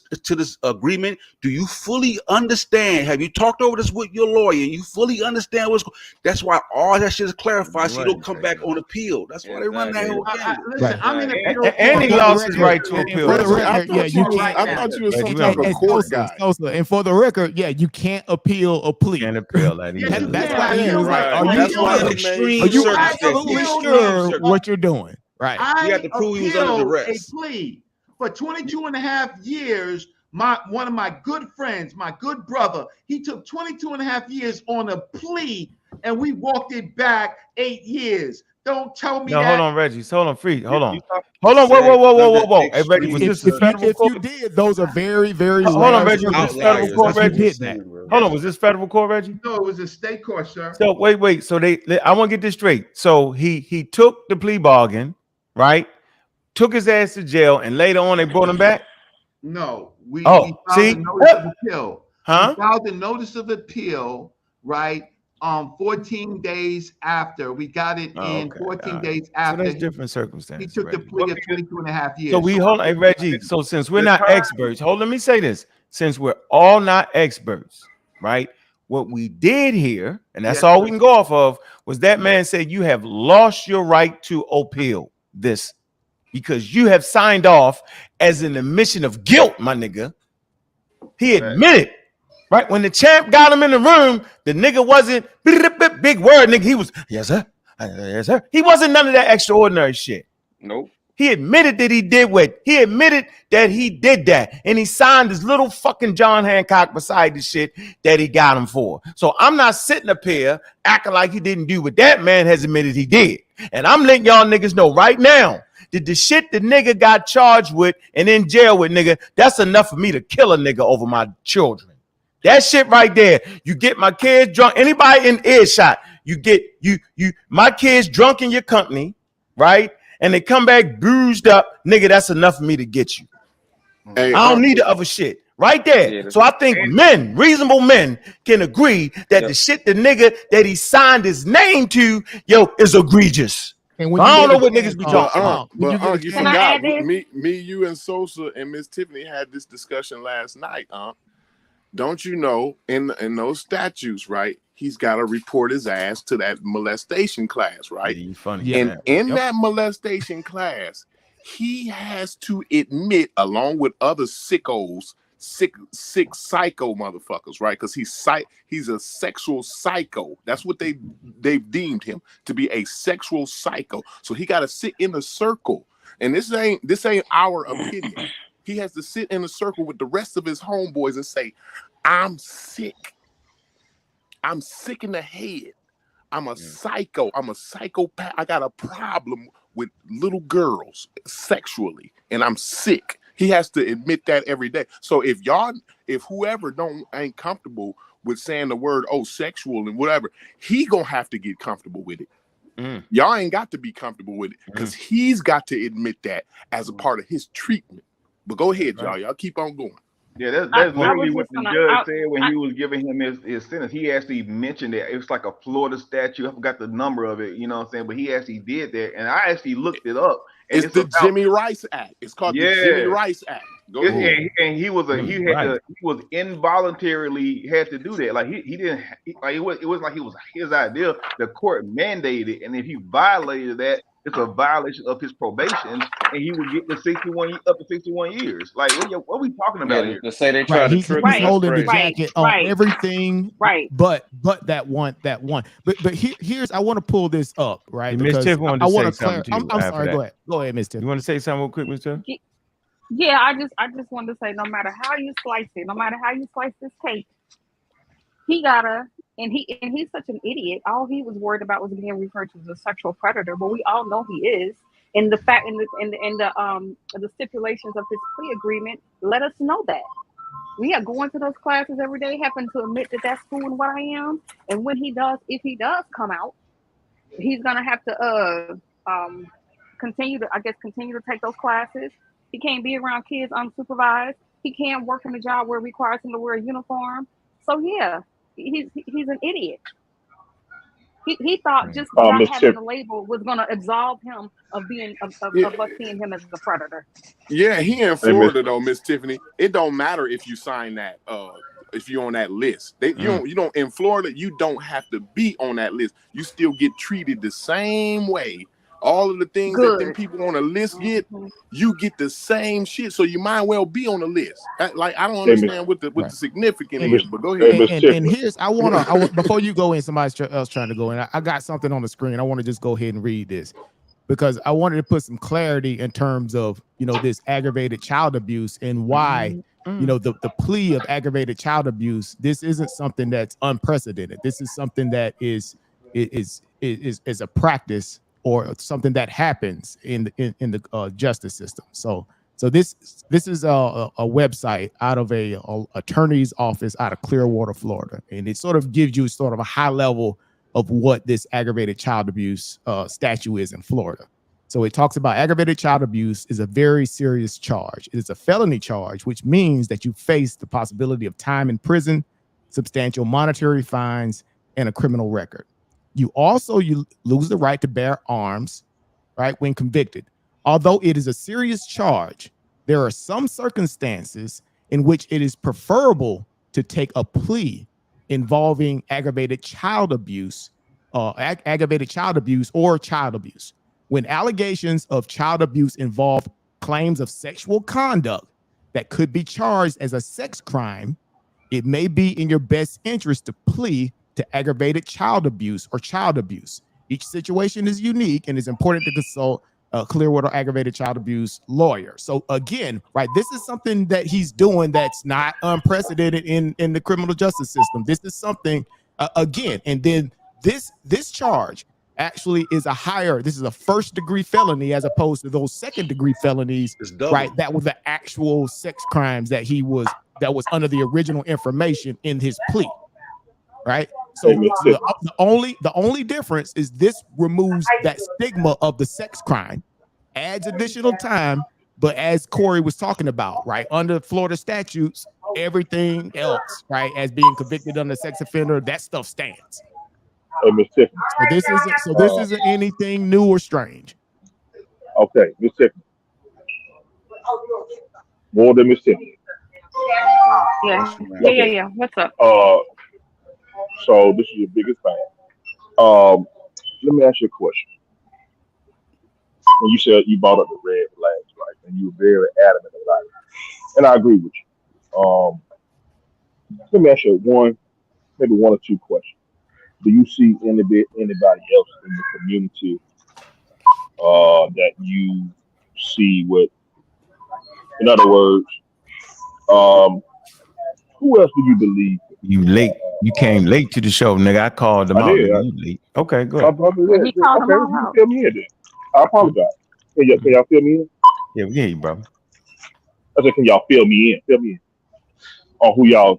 agreement. Do you fully understand? Have you talked over this with your lawyer? And you fully understand what's going? That's why all that shit is clarified, so you don't come back on appeal. That's why they run that Exactly. whole gamut. Listen, I'm in Exactly. appeal. And he For the lost his record- right to and appeal. for the That's Reggie, I record, yeah, thought you you was, can't. I thought you was some Reggie, type of And court Sosa, guy. Sosa, and for the record, yeah, you can't appeal a plea. Can't appeal that Yes, either. you That's can. why he Yeah, was like, right. "Are That's you why sure? it's extreme Are you circumstances. absolutely Extreme sure circumstances. what you're doing?" Right. You I have to prove he was under appealed a duress. plea for 22 and a half years. One of my good friends, my good brother, he took 22 and a half years on a plea, and we walked it back 8 years. Don't tell me No, that. hold on, Reggie. Hold on, free. Hold on. You Hold on. said Whoa. under Hey, Reggie, was extreme this the federal If court? you did, those are very, very Hold on, rare Reggie. Was this circumstances. federal Outliers. court, That's what Reggie? you're did that. saying, bro. Hold on. Was this federal court, Reggie? No, it was a state court, sir. So wait. So I want to get this straight. So he took the plea bargain, right? Took his ass to jail, and later on they brought him back. No, we Oh, filed see? a notice of appeal. Huh? We filed a notice of appeal, right? 14 days after we got it Oh, in. okay. 14 All right. days So after that's he, different he circumstances. took the Reggie. plea of 22 and a half years. So we hold on, hey Reggie. So since we're not experts, let me say this. Since we're all not experts, right? What we did here, and that's Yes, all sir. we can go off of, was that man said you have lost your right to appeal this because you have signed off as an admission of guilt, my nigga. He admitted, right? When the champ got him in the room, the nigga wasn't big word, nigga. He was, yes, sir. Yes, sir. He wasn't none of that extraordinary shit. Nope. He admitted that he did what he admitted that he did that, and he signed his little fucking John Hancock beside the shit that he got him for. So I'm not sitting up here acting like he didn't do what that man has admitted he did. And I'm letting y'all niggas know right now that the shit the nigga got charged with and in jail with, nigga, that's enough for me to kill a nigga over my children. That shit right there. You get my kids drunk. Anybody in earshot, you get my kids drunk in your company, right? And they come back bruised up, nigga, that's enough for me to get you. Hey, I don't need the other shit. Right there. Yeah. So I think men, reasonable men, can agree that the shit the nigga that he signed his name to, is egregious. And when I you don't know get what a niggas chance, be But talking about. Unc, when you get a you chance- Can I forgot add this? me, you, and Sosa and Miss Tiffany had this discussion last night, Unc. Don't you know in those statutes, right? He's got to report his ass to that molestation class, right? Yeah, you funny. Yeah. And in Yep. that molestation class, he has to admit, along with other sickos, sick psycho motherfuckers, right? Because he's a sexual psycho. That's what they've deemed him to be, a sexual psycho. So he got to sit in a circle, and this ain't our opinion. He has to sit in a circle with the rest of his homeboys and say, "I'm sick. I'm sick in the head. I'm a psycho. I'm a psychopath. I got a problem with little girls sexually, and I'm sick." He has to admit that every day. So if whoever ain't comfortable with saying the word sexual and whatever, he gonna have to get comfortable with it. Y'all ain't got to be comfortable with it because he's got to admit that as a part of his treatment. But go ahead, y'all. Y'all keep on going. Yeah, that's I literally was what just the gonna. judge said when he was giving him his sentence. He actually mentioned that it was like a Florida statute. I forgot the number of it, you know what I'm saying? But he actually did that, and I actually looked it up. And It's the about, Jimmy Rice Act. It's called the Jimmy Rice Act. Go ahead. and he was he was involuntarily had to do that. Like he didn't like it was like it was his idea. The court mandated, and if he violated that, it's a violation of his probation, and he would get the 61 up to 61 years. Like what are we talking about here? To say they tried to He's trip him, that's holding the crazy. jacket on everything, Right. But that one. But here's I want to pull this up, right? Miss Because Tiff wanted I to want say to clarify. something to you I'm after sorry. that. Go ahead, Miss Tiff. You want to say something real quick, Miss Tiff? Yeah, I just wanted to say, no matter how you slice it, no matter how you slice this cake, he's such an idiot. All he was worried about was being referred to as a sexual predator, but we all know he is. And the fact in the stipulations of his plea agreement let us know that. We are going to those classes every day, happen to admit that that's who and what I am. And when if he does come out, he's gonna have to continue to take those classes. He can't be around kids unsupervised. He can't work in a job where it requires him to wear a uniform. So yeah, he's an idiot. He thought just Miss about having Tiff, the label was going to absolve him of being of Yeah, us seeing him as a predator. yeah, he in hey, Miss, Florida though, Miss Tiffany. It don't matter if you sign that if you're on that list. You don't in Florida, you don't have to be on that list. You still get treated the same way. All of the things that them Good. people on the list get, Mhm. you get the same shit. So you might well be on the list. Like I don't hey, Miss, understand what the Right. significance And is, Miss, but go hey, ahead. Miss and Tiffany. here's I want to before you go in, somebody else trying to go in. I got something on the screen. I want to just go ahead and read this because I wanted to put some clarity in terms of this aggravated child abuse and why the plea of aggravated child abuse. This isn't something that's unprecedented. This is something that is a practice or something that happens in the justice system. So this is a website out of a attorney's office out of Clearwater, Florida, and it sort of gives you sort of a high level of what this aggravated child abuse statute is in Florida. So it talks about aggravated child abuse is a very serious charge. It is a felony charge, which means that you face the possibility of time in prison, substantial monetary fines, and a criminal record. You lose the right to bear arms, right, when convicted. Although it is a serious charge, there are some circumstances in which it is preferable to take a plea involving aggravated child abuse or child abuse. When allegations of child abuse involve claims of sexual conduct that could be charged as a sex crime, it may be in your best interest to plea to aggravated child abuse or child abuse. Each situation is unique and it's important to consult a Clearwater aggravated child abuse lawyer. So again, right, this is something that he's doing that's not unprecedented in the criminal justice system. This is something again, and then this charge actually is this is a first degree felony as opposed to those second degree felonies, right? That were the actual sex crimes that was under the original information in his plea, right? So Hey, Miss Tiffany. the only difference is this removes that stigma of the sex crime, adds additional time, but as Corey was talking about, right, under Florida statutes, everything else, right, as being convicted under sex offender, that stuff stands. Hey, Miss Tiffany. So this isn't anything new or strange. Okay, Miss Tiffany. More than Miss Tiffany. Yeah. What's up? So this is your biggest fan. Let me ask you a question. When you said you brought up the red flags, right, and you were very adamant about it, and I agree with you. Let me ask you maybe one or two questions. Do you see anybody else in the community that you see with, in other words, who else do you believe? You late. You came late to the show, nigga. I called them out. Nigga. You late. Okay, good. He called them all You out. fill me in then. I apologize. Can y'all fill me in? Yeah, we hear you, bro. I said, can y'all fill me in? Fill me in. On who y'all,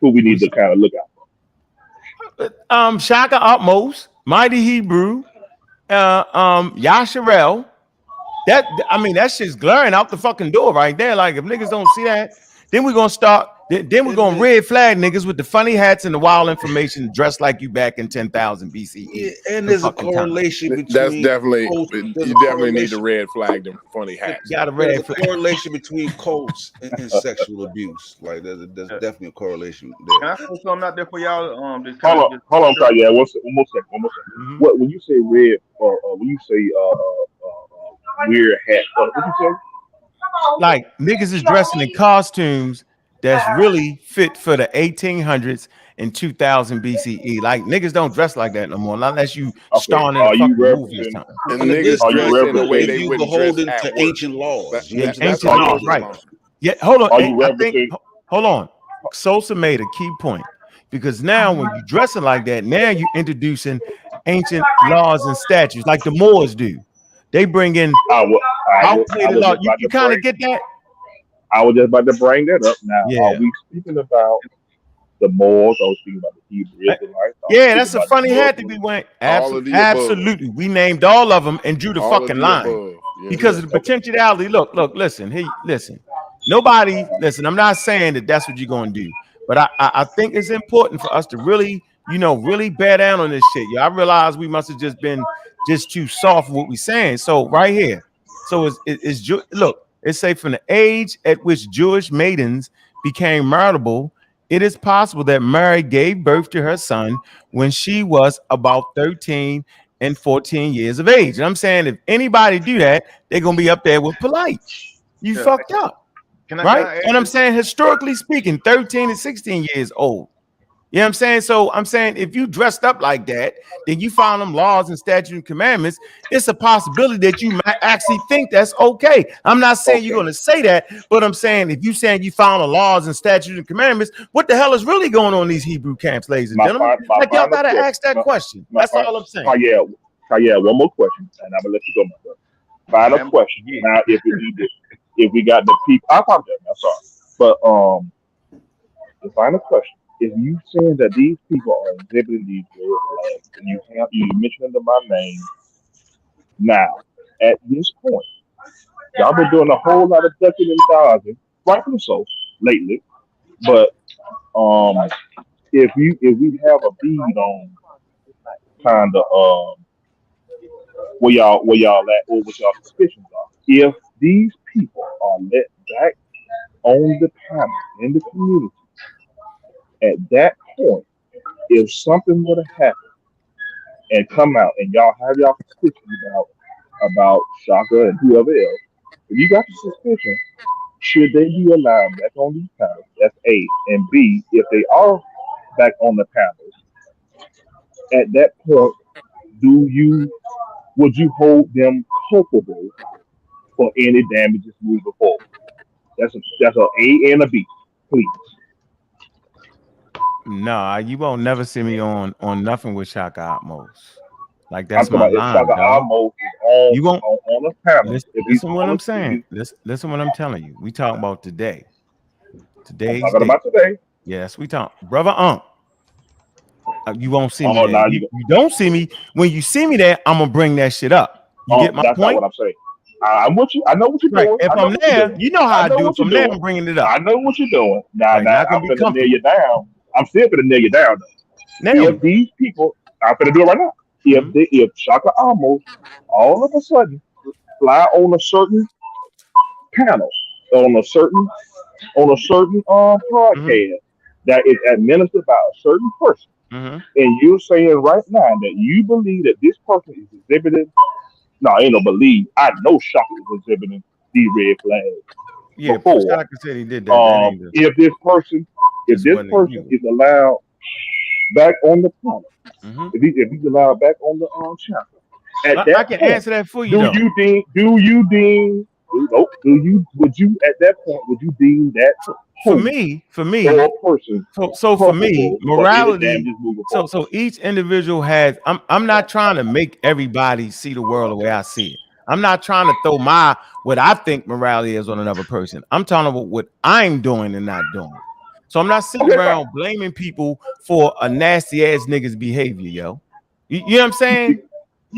who we need to kind of look out for. Shaka Utmost, Mighty Hebrew, Yasharel. That shit's glaring out the fucking door right there. Like if niggas don't see that, then we're gonna start. Then we're gonna red flag niggas with the funny hats and the wild information, dressed like you back in 10,000 BCE. Yeah, and there's a correlation between. That's definitely you definitely need to red flag them funny hats. Got a There's red a flag. correlation between cults and sexual abuse. Like there's definitely a correlation Can there. I throw something out there for y'all? Hold on, Kanye. One more second. Mm-hmm. What when you say red or when you say weird hat? What you say? Like niggas is dressing in costumes that's really fit for the 1800s and 2000 BCE. Like niggas don't dress like that no more, unless you starring in a fucking movie or something. And niggas dress in the way they you wouldn't dress beholden at to work. ancient laws. Yeah, That's ancient all laws, it right? is. Yeah, hold on. Are you referencing? Hold on. Sosa made a key point because now when you dressing like that, now you introducing ancient laws and statutes like the Moors do. They bring in outdated law. You kind of get that? I was just about to bring that up. Now, Yeah. Are we speaking about the Moors? Are we speaking about the Hebrew Israelites? Yeah, that's a funny hat to be wearing. Absolutely. We named all of them and drew the All of fucking the line above. Yeah. because of the potentiality. Look, listen. Listen. I'm not saying that that's what you're going to do, but I think it's important for us to really really bear down on this shit. I realize we must have just been just too soft with what we saying. So right here, so look, it say from the age at which Jewish maidens became marriageable, it is possible that Mary gave birth to her son when she was about 13 and 14 years of age. And I'm saying if anybody do that, they're gonna be up there with polite. You fucked up. Right? And I'm saying historically speaking, 13 and 16 years old. You know what I'm saying? So I'm saying if you dressed up like that, then you found them laws and statutes and commandments, it's a possibility that you might actually think that's okay. I'm not saying you're going to say that, but I'm saying if you saying you found the laws and statutes and commandments, what the hell is really going on in these Hebrew camps, ladies and gentlemen? Like y'all got to ask that question. That's all I'm saying. Yeah, one more question, and I'm going to let you go, my brother. Final question. Now, if we got the people, I apologize. I'm sorry. But the final question. If you saying that these people are exhibiting these red flags, and you mentioning them by name, now at this point, y'all been doing a whole lot of ducking and dodging, rightfully so, lately. But if we have a bead on kind of where y'all at or what y'all suspicions are, if these people are let back on the panel in the community. At that point, if something would have happened and come out and y'all have y'all suspicions about Shaka and whoever else, if you got the suspicion, should they be allowed back on these panels? That's A. And B, if they are back on the panels, at that point, would you hold them culpable for any damages moving forward? That's a A and a B, please. Nah, you won't never see me on nothing with Shaka Atmos. Like that's my line, dog. You won't on a panel. Listen what I'm saying. Listen what I'm telling you. We talking about today. Today's talking about today. Yes, we talk, brother. You won't see me there. You don't see me. When you see me there, I'm gonna bring that shit up. You get my that's point? Not what I'm saying. I'm with you. I know what you're doing. If I'm there, you know how I do it. From there, I'm bringing it up. I know what you're doing. Now I'm gonna nail you down. I'm still gonna nail you down. If these people, I'm gonna do it right now. If Shaka Amos all of a sudden fly on a certain panel, on a certain podcast that is administered by a certain person, and you're saying right now that you believe that this person is exhibiting, no, ain't no believe. I know Shaka is exhibiting these red flags. Yeah, Shaka said he did that. If this person is allowed back on the panel, if he's allowed back on the channel, I can answer that for you. Would you at that point would you deem that for me person? So for me, morality. So each individual has. I'm not trying to make everybody see the world the way I see it. I'm not trying to throw what I think morality is on another person. I'm talking about what I'm doing and not doing. So I'm not sitting around blaming people for a nasty ass nigga's behavior, yo. You know what I'm saying?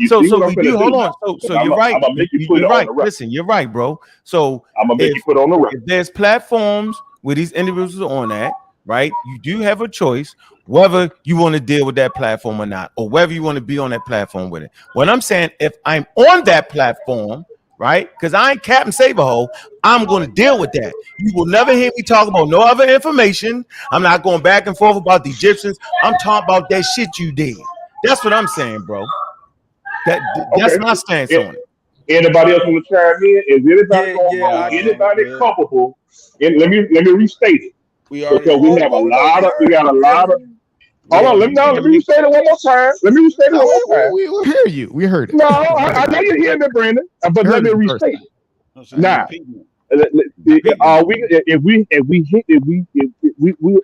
So we do. Hold on. So you're right. You're right. Listen, you're right, bro. So I'm gonna make you put on the record. If there's platforms where these individuals are on that, right? You do have a choice whether you want to deal with that platform or not, or whether you want to be on that platform with it. What I'm saying, if I'm on that platform, right? Because I ain't Captain Saberhole, I'm going to deal with that. You will never hear me talk about no other information. I'm not going back and forth about the Egyptians. I'm talking about that shit you did. That's what I'm saying, bro. That's my stance on it. Anybody else want to chime in? Is anybody anybody culpable? And let me restate it. We got a lot of. Hold on, let me restate it one more time. We hear you. We heard it. No, I know you hear me, Brandon. But let me restate it. Now,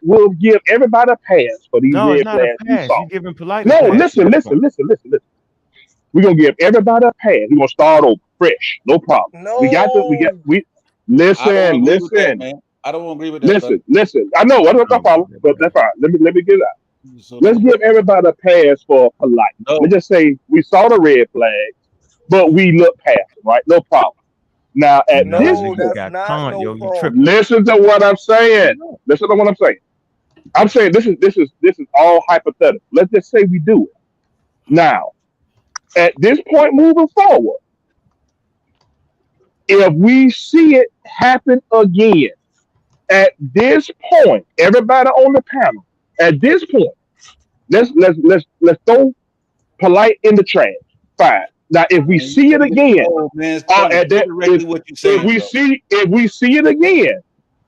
we'll give everybody a pass for these red flags. You giving polite. No, listen. We're gonna give everybody a pass. We're gonna start over fresh, no problem. No. Listen. I don't agree with that. Listen. I know what I'm problem, but that's fine. Let me get it out. Let's give everybody a pass for polite. Let's just say we saw the red flags, but we look past them, right? No problem. Now at this point, listen to what I'm saying. I'm saying this is all hypothetical. Let's just say we do it. Now, at this point moving forward, if we see it happen again, at this point, everybody on the panel, at this point, let's throw polite in the trash. Fine. Now, if we Man, see it again, oh, man, it's telling at that, directly what you're if saying, we bro. see it again,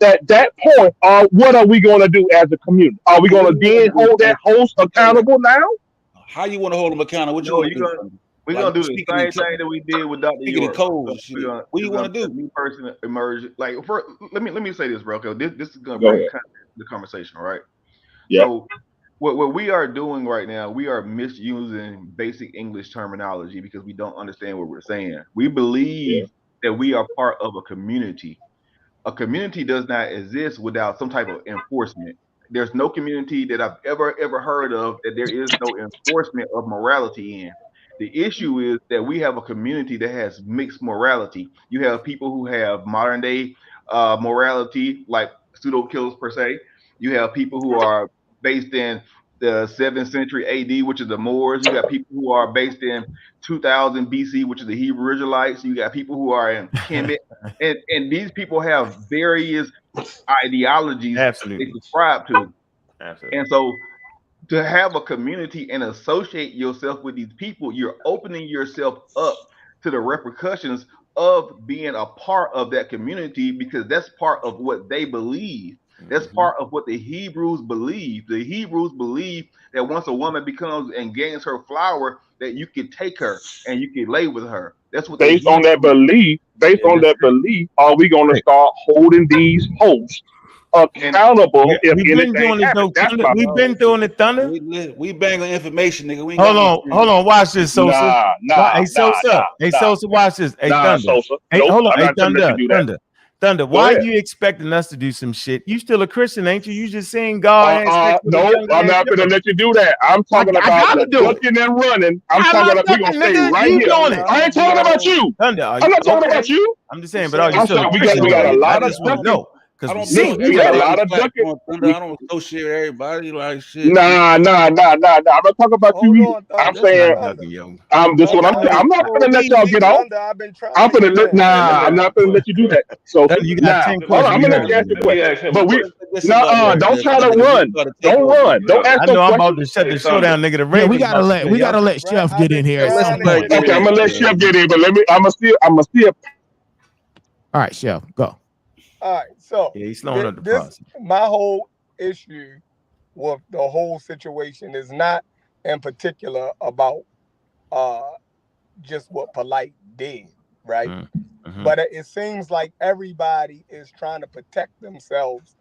at that point, what are we going to do as a community? Are we going to then hold that host accountable now? How you want to hold them accountable? What you No, want to you're do? gonna we're Like gonna do the speaking same in thing that we did with Dr. speaking in York. codes and We're shit. gonna, What do you want to a do? new person emerge. Like, let me say this, bro. Because this is gonna Go bring ahead. the conversation, right? Yep. So what we are doing right now, we are misusing basic English terminology because we don't understand what we're saying. We Yeah. believe that we are part of a community. A community does not exist without some type of enforcement. There's no community that I've ever heard of that there is no enforcement of morality in. The issue is that we have a community that has mixed morality. You have people who have modern day morality, like pseudo kills per se. You have people who are based in the 7th century AD, which is the Moors. You got people who are based in 2000 BC, which is the Hebrew Israelites. You got people who are in Kemet, and these people have various ideologies they Absolutely. subscribe to. Absolutely. And so to have a community and associate yourself with these people, you're opening yourself up to the repercussions of being a part of that community because that's part of what they believe. That's Mhm. part of what the Hebrews believe. The Hebrews believe that once a woman becomes and gains her flower, that you can take her and you can lay with her. That's what the Based on that Hebrews. belief, Yeah, that's are we going to right. start holding these hosts And accountable if We've been anything doing this happens? though, That's Thunder. my We've been doing it, Thunder. We bang on information, nigga. We ain't Hold got no on, free. hold on. Watch this, Sosa. Hey, Sosa. Hey, nah, Sosa. Watch this. Hey, nah, Thunder. Sosa. Hey, Nope, hold on. I'm Hey, not gonna let you Thunder. do that. Thunder. Go Why are ahead. you expecting us to do some shit? You still a Christian, ain't you? You just saying God had sex with a No, young I'm man. not gonna let you do that. I'm talking I about gotta the do it. ducking and running. I'm I'm talking not about we're gonna ducking, stay nigga. right You here. doing it. I ain't talking about you. Thunder, are I'm you not talking about okay? you. I'm just saying, but are you I'm still a saying Christian, we got though? a I lot of just want to ducking. know. Because I we don't see do you We got a with everybody it. on lot this of ducking. platform, Thunder. I don't associate with everybody like shit. Nah. I'm not talking about you Hold either. on, I'm Thunder. That's saying not Thunder. ducking, yo. this what Thunder, Thunder, I'm not Oh, gonna let we y'all get off. Thunder, I've been trying I'm to gonna get let in. hey, let me I'm ask not you a gonna let you question. do that. So Thunder, you got now 10 hold on, questions. I'm You gonna let heard you me, ask your Let nigga. me question. ask him a But we question. Let somebody no, else don't answer. try to Nigga, you run. try to take Don't over. run. Don't Look, ask I no know I'm about to questions. shut hey the show Thunder. down, nigga. The Yeah, we Ravens gotta about to let play, yo. Chef I've get in been here at Let some trying to somebody point. get get Okay, I'm in. in. gonna let There. Chef get in, but I'm still All right, Chef, go. All right, so Yeah, he's slowing up the this process. my whole issue with the whole situation is not in particular about uh just what Polite did, right? Mm-hmm. But it seems like everybody is trying to protect themselves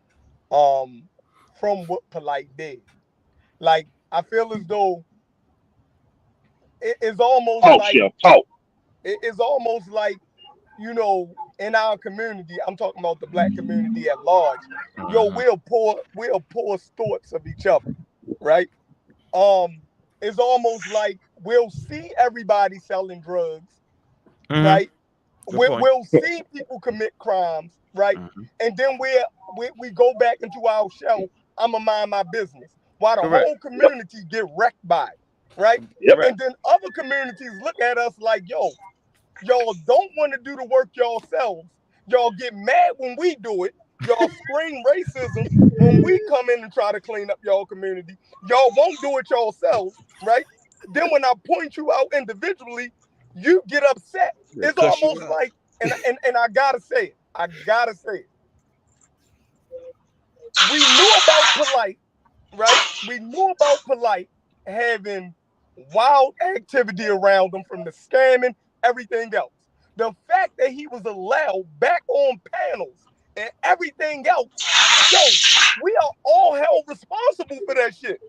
um from what Polite did. Like I feel as though it's almost talk, like Chef, talk. it's almost like, you know, in our community, I'm talking about the black community at large, yo, Mm-hmm. we'll pour thoughts of each other, right? Um, it's almost like we'll see everybody selling drugs, Mm-hmm. right? Good point. We'll see people commit crimes, right? Mm-hmm. And then we go back into our shell. I'ma mind my business, while the Correct. whole community get wrecked by it, right? Yep. Correct. And then other communities look at us like, yo, y'all don't want to do the work yourselves. Y'all get mad when we do it. Y'all scream racism when we come in and try to clean up y'all community. Y'all won't do it yourselves, right? Then when I point you out individually, you get upset. They'll It's cuss you almost out. like, and I gotta say it. I gotta say it. We knew about Polite, right? We knew about Polite having wild activity around him from the scamming, everything else. The fact that he was allowed back on panels and everything else, yo, we are all held responsible for that shit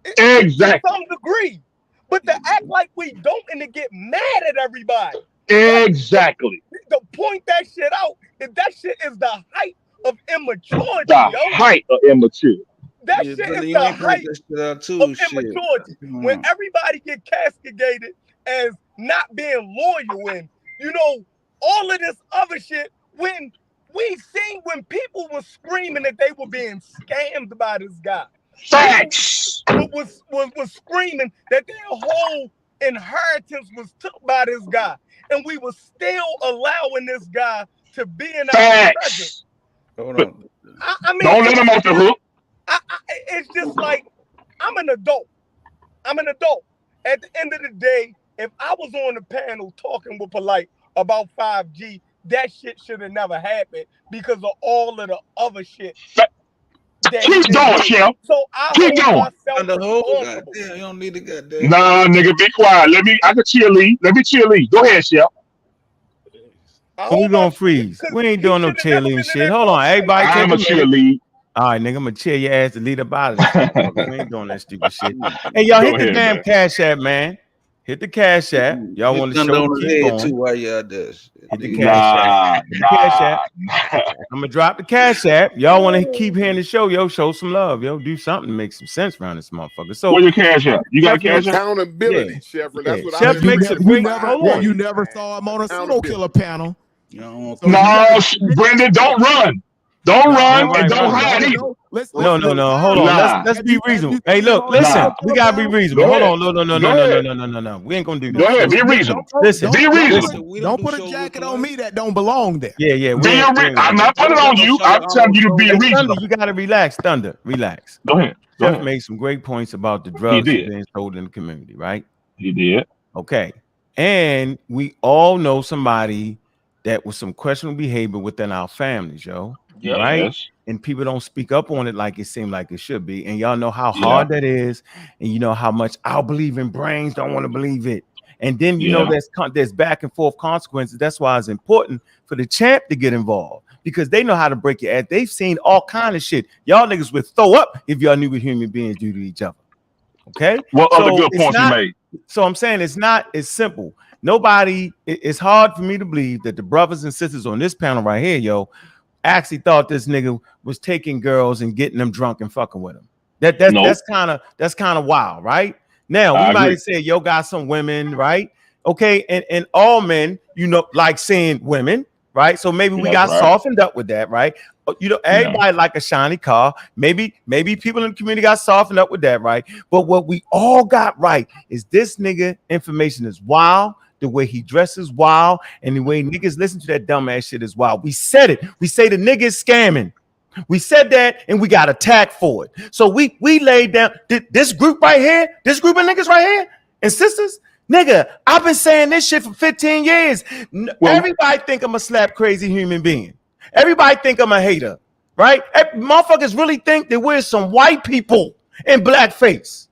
to Exactly. some degree. But to act like we don't and to get mad at everybody, right? Exactly. To point that shit out, that shit is the height of immaturity, The yo. height of immaturity. That Yeah, shit then is you the ain't point height that shit out of too. Shit. immaturity. When everybody get castigated as not being loyal and, you know, all of this other shit, when We seen when people were screaming that they were being scammed by this guy. Facts. Was screaming that their whole inheritance was took by this guy, and we were still allowing this guy to be in our presence. Hold on. I mean, Don't let him off the hook. It's just like I'm an adult. I'm an adult. At the end of the day, if I was on the panel talking with Polite about 5G, that shit should have never happened because of all of the other shit. Keep going, Chef. So I Keep hold going. myself responsible. Goddamn, you don't need to goddamn. Nah, nigga, be quiet. I can cheerlead. Let me cheerlead. Go ahead, Chef. We gonna freeze. We ain't doing no cheerleading shit. Hold on, everybody. I'm a cheerlead. All right, nigga, I'm gonna cheer your ass to lead up out of this. We ain't doing that stupid shit. Hey, y'all, hit the damn Cash App, man. Hit the Cash App. Y'all want to show keep going too while y'all this. Hit the Cash App. I'm gonna drop the Cash App. Y'all want to keep hearing the show? Yo, show some love. Yo, do something to make some sense around this motherfucker. So, where's your Cash App? You got a Cash App? Accountability, Chevron. That's what Chef makes a great. You never saw him on a pseudo killer panel. No, Brendan, don't run. Don't run and don't hide either. No. Hold on. Let's be reasonable. Hey, look, listen. We gotta be reasonable. Hold on. No. We ain't gonna do that. Go ahead. Be reasonable. Listen. Be reasonable. Don't put a jacket on me that don't belong there. Yeah. I'm not putting it on you. I'm telling you to be reasonable. Thunder, you gotta relax. Thunder, relax. Go ahead. Jeff made some great points about the drugs being sold in the community, right? He did. Okay. And we all know somebody that was some questionable behavior within our families, yo. Yeah, right? yes. And people don't speak up on it like it seemed like it should be. And y'all know how hard that is. And you know how much I'll believe in brains don't want to believe it. And then you know there's back and forth consequences. That's why it's important for the champ to get involved because they know how to break your ass. They've seen all kind of shit. Y'all niggas would throw up if y'all knew what human beings do to each other. Okay. What other good points you made? So I'm saying it's not as simple. It's hard for me to believe that the brothers and sisters on this panel right here, yo, actually thought this nigga was taking girls and getting them drunk and fucking with them. That's kind of wild, right? Now we might say, yo, got some women, right? Okay, and all men, you know, like seeing women, right? So maybe we got softened up with that, right? You know, everybody like a shiny car. Maybe people in the community got softened up with that, right? But what we all got right is this nigga information is wild. The way he dresses wild, and the way niggas listen to that dumbass shit is wild. We said it. We say the nigga is scamming. We said that, and we got attacked for it. So we laid down this group right here, this group of niggas right here, and sisters, nigga. I've been saying this shit for 15 years. Everybody think I'm a slap crazy human being. Everybody think I'm a hater, right? Motherfuckers really think that we're some white people in blackface.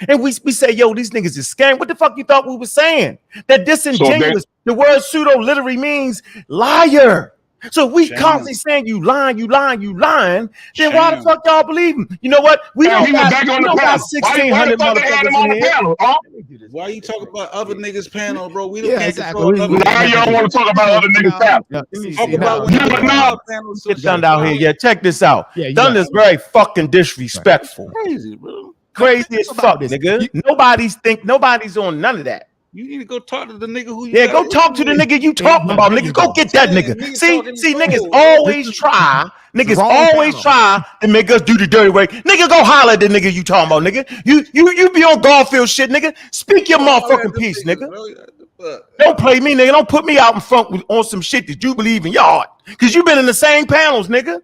And we say, yo, these niggas is scam. What the fuck you thought we were saying? That disingenuous. The word pseudo literally means liar. So we constantly saying you lying. Then why the fuck y'all believe him? You know what? We don't got 1,600 motherfuckers in here. Why you talking about other niggas panel, bro? We don't exactly. Now y'all want to talk about other niggas panel. Get Thunder out here. Yeah, check this out. Thunder's very fucking disrespectful. Crazy, bro. Crazy as fuck, nigga. Nobody's on none of that. You need to go talk to the nigga who you go talk to the nigga you talking about, nigga. Go get that nigga. See, niggas always try to make us do the dirty work. Nigga, go holler at the nigga you talking about, nigga. You be on Garfield shit, nigga. Speak your motherfucking piece, nigga. Don't play me, nigga. Don't put me out in front on some shit that you believe in yard. Cause you been in the same panels, nigga.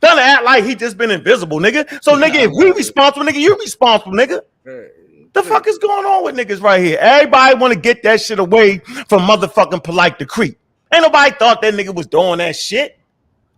Don't act like he just been invisible, nigga. So, nigga, if we responsible, nigga, you responsible, nigga. The fuck is going on with niggas right here? Everybody want to get that shit away from motherfucking Polite the Creep. Ain't nobody thought that nigga was doing that shit.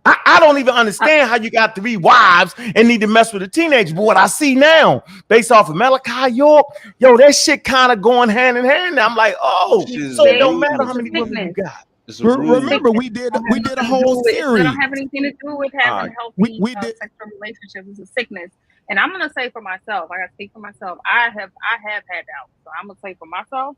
I don't even understand how you got 3 wives and need to mess with a teenager. But what I see now, based off of Malachi York, yo, that shit kind of going hand in hand. I'm like, so it don't matter how many women you got. Remember, we did a whole series. It don't have anything to do with having healthy sexual relationships. It's a sickness. And I'm gonna say for myself, I gotta speak for myself. I have had doubts. So I'm gonna say for myself,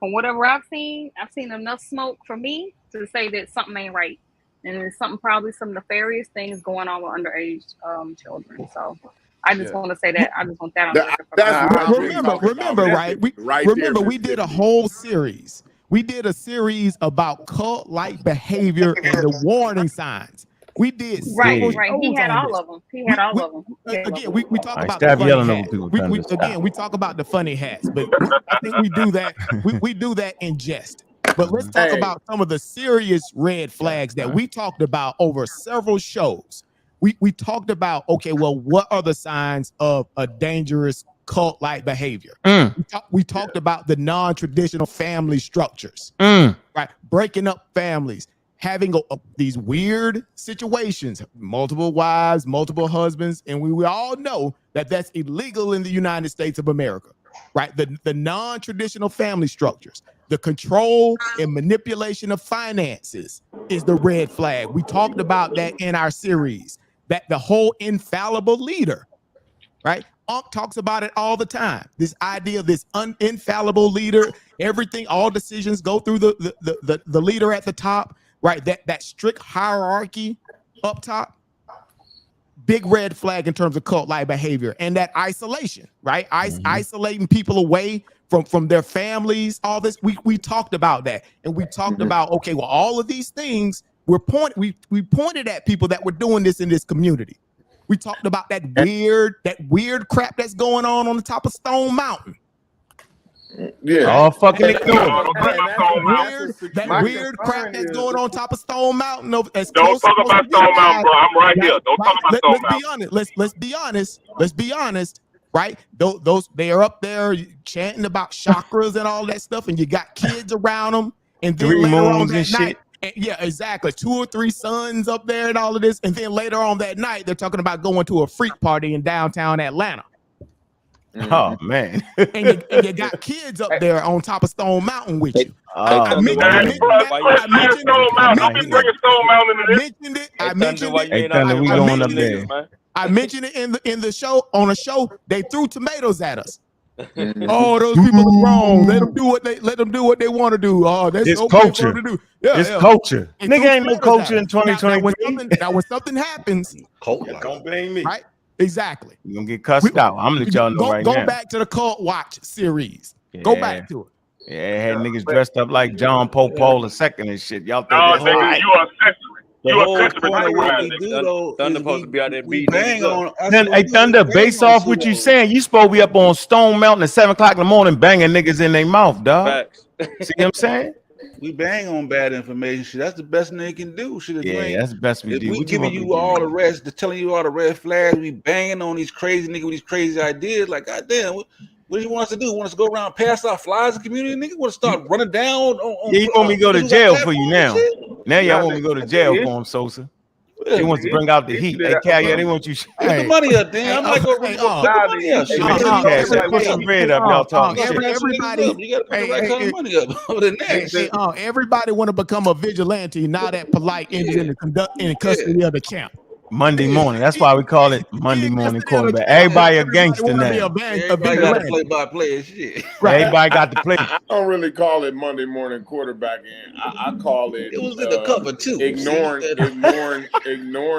from whatever I've seen enough smoke for me to say that something ain't right. And there's probably some nefarious things going on with underage children. So I just want to say that. I just want that on record. Remember, right? We did a whole series We did a series about cult-like behavior and the warning signs. We did several Right. He shows had on all this. of them. He had all of them. Again, we talk All right, about the stop funny yelling over hats. people. We talk about the funny hats, but I think we do that. We do that in jest. But let's talk about some of the serious red flags that we talked about over several shows. We talked about, okay, well, what are the signs of a dangerous cult-like behavior? We talked about the non-traditional family structures, right? Breaking up families, having these weird situations, multiple wives, multiple husbands, and we all know that that's illegal in the United States of America, right? The non-traditional family structures, the control and manipulation of finances is the red flag. We talked about that in our series, that the whole infallible leader, right? Unc talks about it all the time. This idea of this infallible leader, everything, all decisions go through the leader at the top, right? That strict hierarchy up top. Big red flag in terms of cult-like behavior, and that isolation, right? Isolating people away from their families, all this. We talked about that, and we talked about, okay, well, all of these things we pointed at people that were doing this in this community. We talked about that weird crap that's going on the top of Stone Mountain. Yeah, all fucking ignored. That weird crap that's going on top of Stone Mountain. As Don't close talk as about to Stone you Mountain, guys, bro. I'm right here. Don't talk about Stone let's Mountain. be honest. Let's be honest. Right? Those they are up there chanting about chakras and all that stuff, and you got kids around them, and then Three later on moons that and night, shit. yeah, exactly. 2 or 3 sons up there and all of this, and then later on that night, they're talking about going to a freak party in downtown Atlanta. Oh man. And you got kids up there on top of Stone Mountain with you. Oh, I mentioned it. I mentioned it. Hey, Thunder, we going up there. I mentioned it in the show. On a show, they threw tomatoes at us. Oh, those people are wrong. Let them do what they want to do. Oh, that's It's okay culture. for them to do. Yeah, It's culture. They Nigga threw ain't no tomatoes culture at in us. 2023. Now when something happens, Don't blame me. right? Exactly. You're gonna get cussed out. I'm gonna let y'all know right now. Go back to the Cult Watch series. Go back to it. Yeah, it had niggas dressed up like John Pope Paul II and shit. Y'all think No, that's nigga, right? you are accessory. The You are whole accessory. point of what we Nigga. do though Thunder is supposed to be out there we beating bang niggas on. up. Hey, Thunder, based off what you saying, you supposed to be up on Stone Mountain at 7 o'clock in the morning banging niggas in their mouth, dog. Facts. See what I'm saying? We bang on bad information. Shit, that's the best they can do. Shit, if Yeah, that's the best we if do. we What giving you all the rest, telling you all the red flags, we banging on these crazy niggas with these crazy ideas. Like, goddamn, what do you want us to do? Want us to go around pass out flyers in the community? Nigga, want to start running down on Yeah, you want me to go to jail for you now. Now y'all want me to go to jail Yeah. for him, Sosa. Yeah, He wants to bring out the heat. Hey, Cal, yeah, they want you. Put the money up, then. I'm like, put the money up. Shit, Put some bread up, y'all talking shit. Everybody, you gotta put the right kind of money up. Other than that, everybody want to become a vigilante now that Polite ends in custody of the champ. Monday morning. That's why we call it Monday morning quarterback. Everybody a gangster now. Everybody got to play by play and shit. Everybody got to play. I don't really call it Monday morning quarterbacking. I call it. It was in the cover too. Ignoring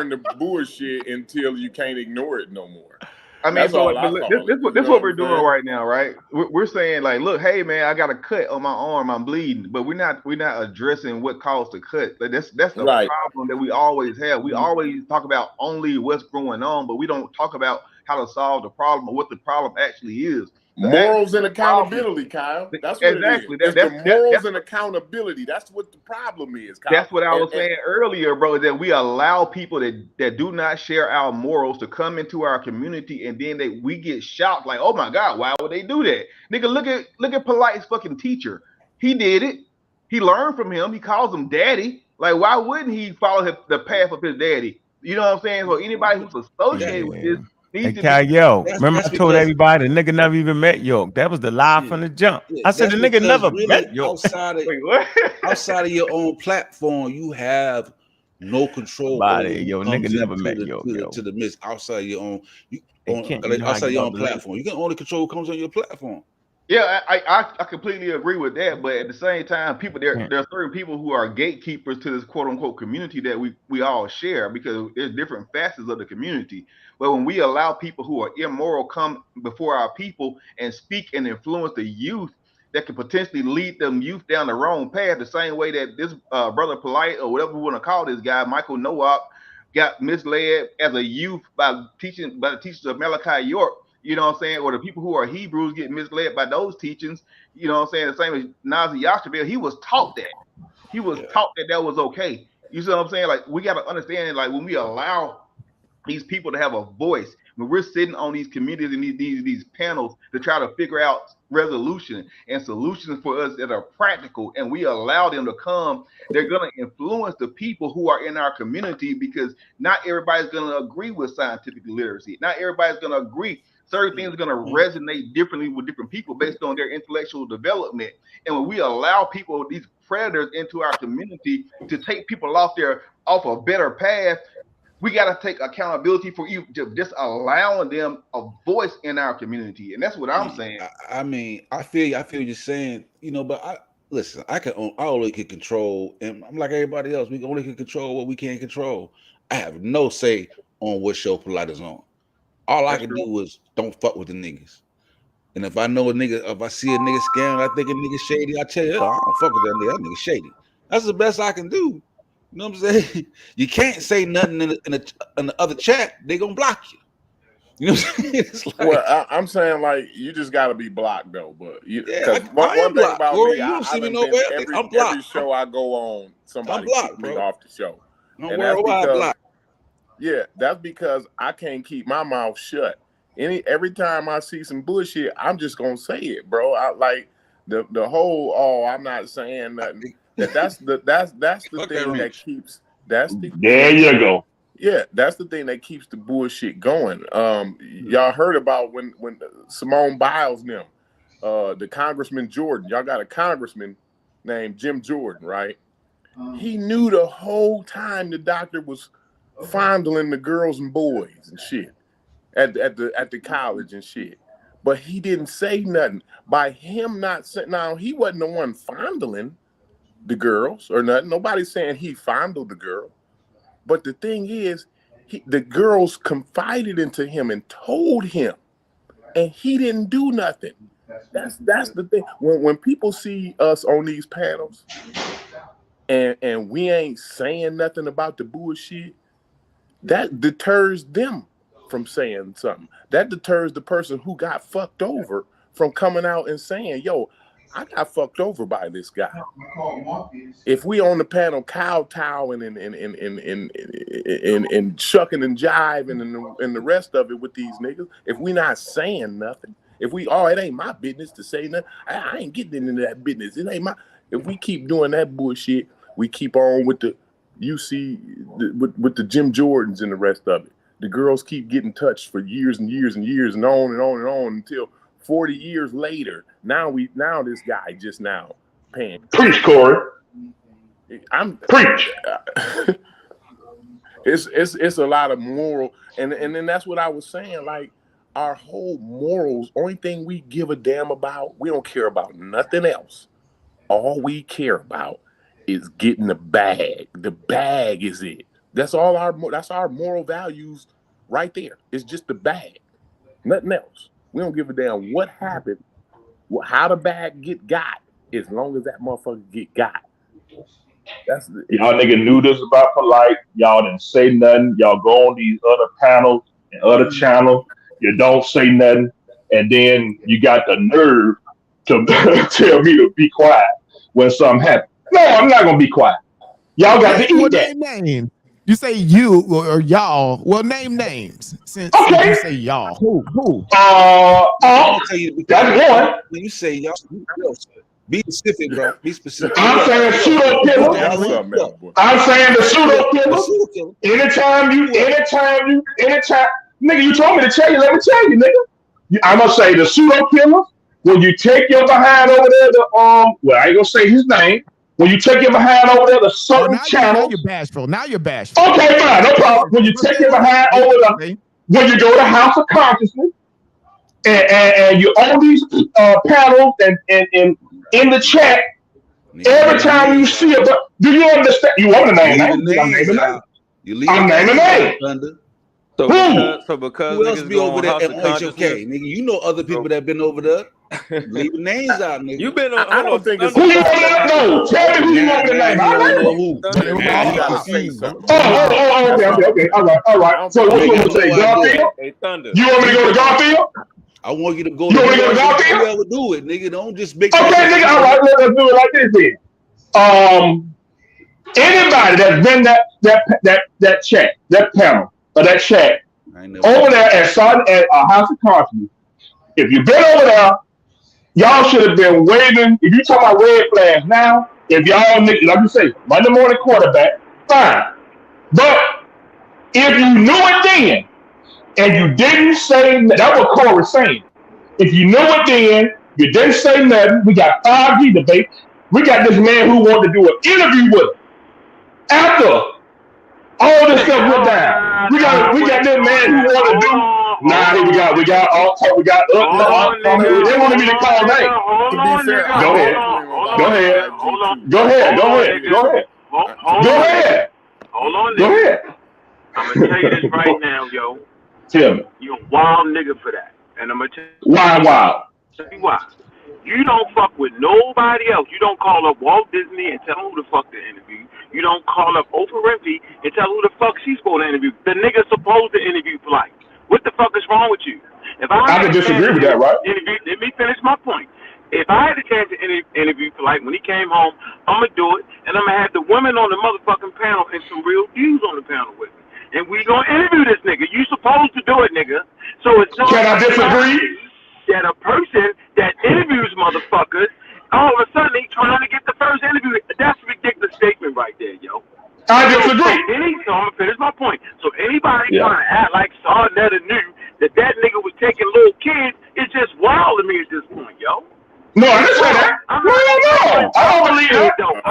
the bullshit until you can't ignore it no more. I mean, That's so all I call this it. what You know we're what doing I'm saying? right now, right? We're saying like, look, hey man, I got a cut on my arm, I'm bleeding, but we're not addressing what caused the cut. Like, that's the Right. problem that we always have. We always talk about only what's going on, but we don't talk about how to solve the problem or what the problem actually is. Morals and accountability, Kyle. That's what Exactly. it is. It's the morals and accountability. That's what the problem is, Kyle. That's what I was saying earlier, bro, that we allow people that do not share our morals to come into our community, and then we get shocked like, oh my God, why would they do that? Nigga, look at Polite's fucking teacher. He did it. He learned from him. He calls him daddy. Like, why wouldn't he follow the path of his daddy? You know what I'm saying? So anybody who's associated with this Hey, Cal, yo, remember I told everybody the nigga never even met York. That was the lie from the jump. I said the nigga never met York. Outside of your own platform, you have no control Body, yo, nigga never met York. To the midst outside your own, outside your own platform. You can only control what comes on your platform. Yeah, I completely agree with that, but at the same time, there are certain people who are gatekeepers to this quote unquote community that we all share, because there's different facets of the community. But when we allow people who are immoral come before our people and speak and influence the youth, that could potentially lead them youth down the wrong path, the same way that this brother Polite or whatever we want to call this guy, Michael Nowak, got misled as a youth by the teachers of Malachi York, you know what I'm saying, or the people who are Hebrews get misled by those teachings, you know what I'm saying, the same as Nazi Yashabel, he was taught that. He was taught that was okay. You see what I'm saying? Like, we got to understand, like, when we allow these people to have a voice, when we're sitting on these communities and these panels to try to figure out resolution and solutions for us that are practical, and we allow them to come, they're going to influence the people who are in our community, because not everybody's going to agree with scientific literacy. Not everybody's going to agree. Certain things are going to resonate differently with different people based on their intellectual development. And when we allow people, these predators, into our community to take people off a better path, we got to take accountability for you just allowing them a voice in our community. And that's what I'm saying. I mean, I feel what you're saying, you know, but I only can control, and I'm like everybody else, we only can control what we can't control. I have no say on what show Polite is on. All I can do is don't fuck with the niggas. And if I know a nigga, if I see a nigga scamming, I think a nigga shady, I tell you, I don't fuck with that nigga. That nigga shady. That's the best I can do. You know what I'm saying? You can't say nothing in the other chat. They gonna block you. You know what I'm saying? It's like, well, I'm saying, like, you just gotta be blocked though. But one thing about bro, me, you don't see me been nowhere. every show I go on, somebody kicked me off the show. And that's because, that's because I can't keep my mouth shut. Every time I see some bullshit, I'm just gonna say it, bro. I like the whole I'm not saying nothing. That's the thing that keeps there you go. Yeah, that's the thing that keeps the bullshit going. Y'all heard about when Simone Biles them, the Congressman Jordan. Y'all got a congressman named Jim Jordan, right? He knew the whole time the doctor was fondling the girls and boys and shit at the college and shit, but he didn't say nothing. By him not saying, now he wasn't the one fondling the girls or nothing. Nobody's saying he fondled the girl, but the thing is, the girls confided into him and told him, and he didn't do nothing. That's the thing. When people see us on these panels and we ain't saying nothing about the bullshit, that deters them from saying something. That deters the person who got fucked over from coming out and saying, yo, I got fucked over by this guy. If we on the panel kowtowing and shucking and jiving and the rest of it with these niggas, if we not saying nothing, if we, it ain't my business to say nothing, I ain't getting into that business. It ain't my. If we keep doing that bullshit, we keep on with the with the Jim Jordans and the rest of it. The girls keep getting touched for years and years and years and on and on and on until 40 years later. Now this guy just now paying. Preach, Corey. Preach. It's a lot of moral, and then that's what I was saying. Like, our whole morals, only thing we give a damn about, we don't care about nothing else. All we care about is getting the bag. The bag is it. That's our moral values right there. It's just the bag, nothing else. We don't give a damn what happened, how the bag got, as long as that motherfucker got. Y'all nigga knew this about Polite. Y'all didn't say nothing. Y'all go on these other panels and other channels. You don't say nothing, and then you got the nerve to tell me to be quiet when something happens. No, I'm not gonna be quiet. Y'all got to eat that. Name. You say you or y'all. Well, name names. Since you say y'all. Who? That's one. When you say y'all, be specific, bro. Be specific. I'm saying pseudo killer. I'm saying the pseudo killer. Anytime, nigga, you told me to tell you. Let me tell you, nigga. I'm gonna say the pseudo killer. When you take your behind over there to well, I ain't gonna say his name. When you take your behind over there to certain channels. Now you're bashful. Okay, fine, no problem. When you take your behind over the, when you go to House of Consciousness, and you own these panels and in the chat, every time you see it, do you understand? You want to name names? I'm naming names. So because who else be over there at HOK? Nigga, you know other people that been over there. Leaving names out, nigga. You been on? I don't think it's. Who you want to know? Tell me who you want me to name. I don't know. Who? They were Now all you gotta say confused. something. Okay. All right. So what you want me to say? Garfield? Hey, Thunder. You want me to go to Garfield? I want you to go You want me to go to Garfield? whoever do it, nigga. Don't just make Okay, nigga. All right. Let's do it like this then. Anybody that's been that chat, that panel, or that chat over there at House of Carson, if you've been over there, y'all should have been waving. If you talk about red flags now, if y'all, like you say, Monday morning quarterback, fine. But if you knew it then and you didn't say, that's what Corey's saying. If you knew it then, you didn't say nothing. We got 5G debate. We got this man who wanted to do an interview with him. After all this stuff went down, we got this man who wanted to do. We got all talk. We got they wanted me to call name. Go ahead. I'm gonna tell you this right now, yo. Tell me. You a wild nigga for that, and I'm gonna tell you why. Tell you why. You don't fuck with nobody else. You don't call up Walt Disney and tell him who the fuck to interview. You don't call up Oprah Winfrey and tell who the fuck she's supposed to interview. The nigga's supposed to interview Flight. What the fuck is wrong with you? If I can disagree with that, right? Let me finish my point. If I had a chance to interview Flight when he came home, I'm gonna do it, and I'm gonna have the women on the motherfucking panel and some real dudes on the panel with me, and we gonna interview this nigga. You supposed to do it, nigga. So it's not. Can I disagree? That a person that interviews motherfuckers, all of a sudden they trying to get the first interview. That's a ridiculous statement right there, yo. I disagree. So I'm gonna finish my point. So anybody trying to act like Sarnetta knew that nigga was taking little kids, it's just wild to me at this point, yo. No, I didn't say that. No. I don't believe it. I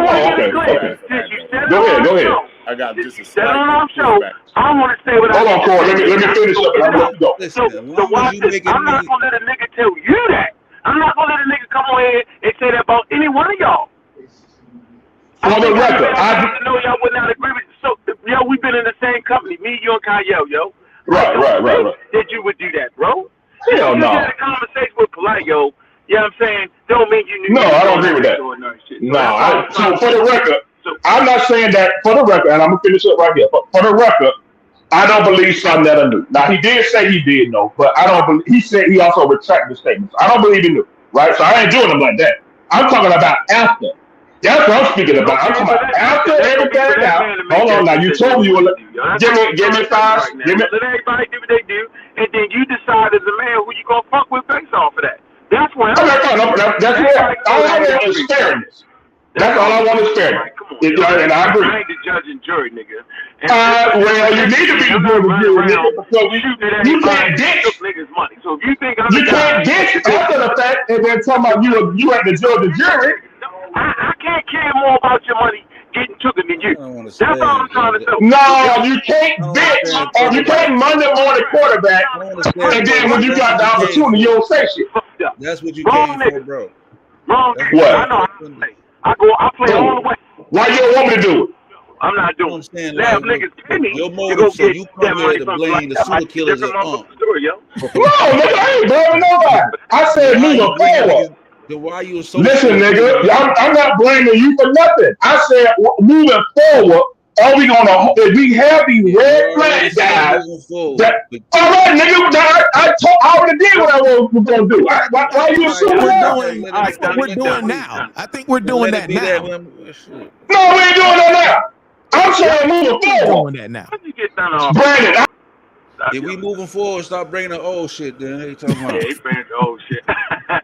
want to get it clear. Since you said Go ahead. I got just a slight show. I want to say what Hold on, Corey. Let me finish up and I'll let you go. So watch this. I'm not going to let a nigga tell you that. I'm not going to let a nigga come on here and say that about any one of y'all. On the record, I know y'all would not agree with. So, yo, we've been in the same company, me, you, and Kyle, yo. Right. That you would do that, bro. Hell no. You had a conversation with Polite, yo. You know what I'm saying? Don't mean you knew. No, I don't agree with that. No, so for the record, I'm not saying that for the record, and I'm gonna finish up right here. But for the record, I don't believe Sarnetta knew. Now he did say he did know, but I don't believe. He said he also retracted the statements. I don't believe he knew. Right? So I ain't doing them like that. I'm talking about after. That's what I'm speaking about. I'm talking about after everything out. Hold on, now you told me you were. Give me 5. Give me. Let everybody do what they do, and then you decide as a man who you gonna fuck with based off of that. That's what I'm that's it. All I want is fairness. That's all I want is fairness. And I agree. I ain't the judge and jury, nigga. Well, you need to be the judge and jury, nigga, because you can't ditch niggas' money. So if you think I'm you can't ditch after the fact and then talk about you at the judge and jury. I can't care more about your money getting taken than you. That's all I'm trying to say. No, you can't bitch or you can't Monday morning quarterback, and then when you got the opportunity, you don't say shit. That's what you came for, bro. Wrong. What? I know how to play. I play all the way. Why you don't want me to do it? I'm not doing it. Now, niggas pay me your to motive, go so get you that come money here to from blame the Pseudo killers at story, yo. No, nigga, I ain't blaming nobody. I said moving forward. Then why you so Listen, nigga, I'm not blaming you for nothing. I said moving forward, are we gonna? If we have these red flag guys, all right, nigga. I already did what I was gonna do. Why you assuming that? We're doing now. I think we're doing that now. No, we ain't doing that now. I'm saying moving forward. Doing that now. Brandon, if we moving forward, stop bringing the old shit. Then hey, talking about. Yeah, he bringing the old shit.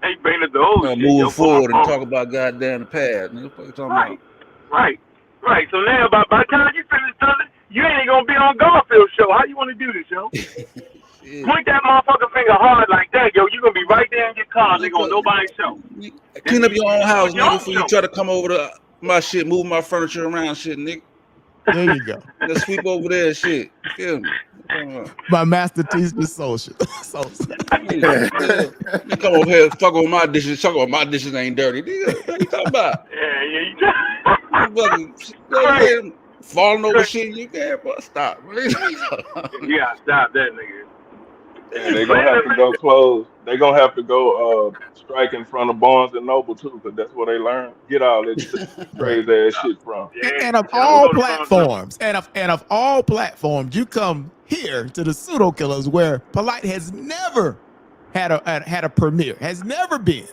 He bringing the old shit. Moving forward and talk about goddamn the past. What you talking about? Right. So now, by the time you finish done it, you ain't gonna be on Garfield's show. How you want to do this, yo? Point that motherfucking finger hard like that, yo. You gonna be right there in your car. They gonna nobody's show. Clean up your own house, nigga, before you try to come over to my shit, move my furniture around, shit, nigga. There you go. Let's sweep over there, shit. Feel me? My master teaches me social. You come over here, fuck with my dishes. Talk about my dishes ain't dirty. Nigga, what you talking about? You fucking falling over shit. You can't, but stop. You gotta stop that, nigga. And they're gonna have to go close. They're gonna have to go strike in front of Barnes and Noble too, because that's where they learn get all that Right. crazy ass shit from. And of Don't all go to Barnes Noble. platforms, and of all platforms, you come here to the Pseudo Killers, where Polite has never had a premiere, has never been,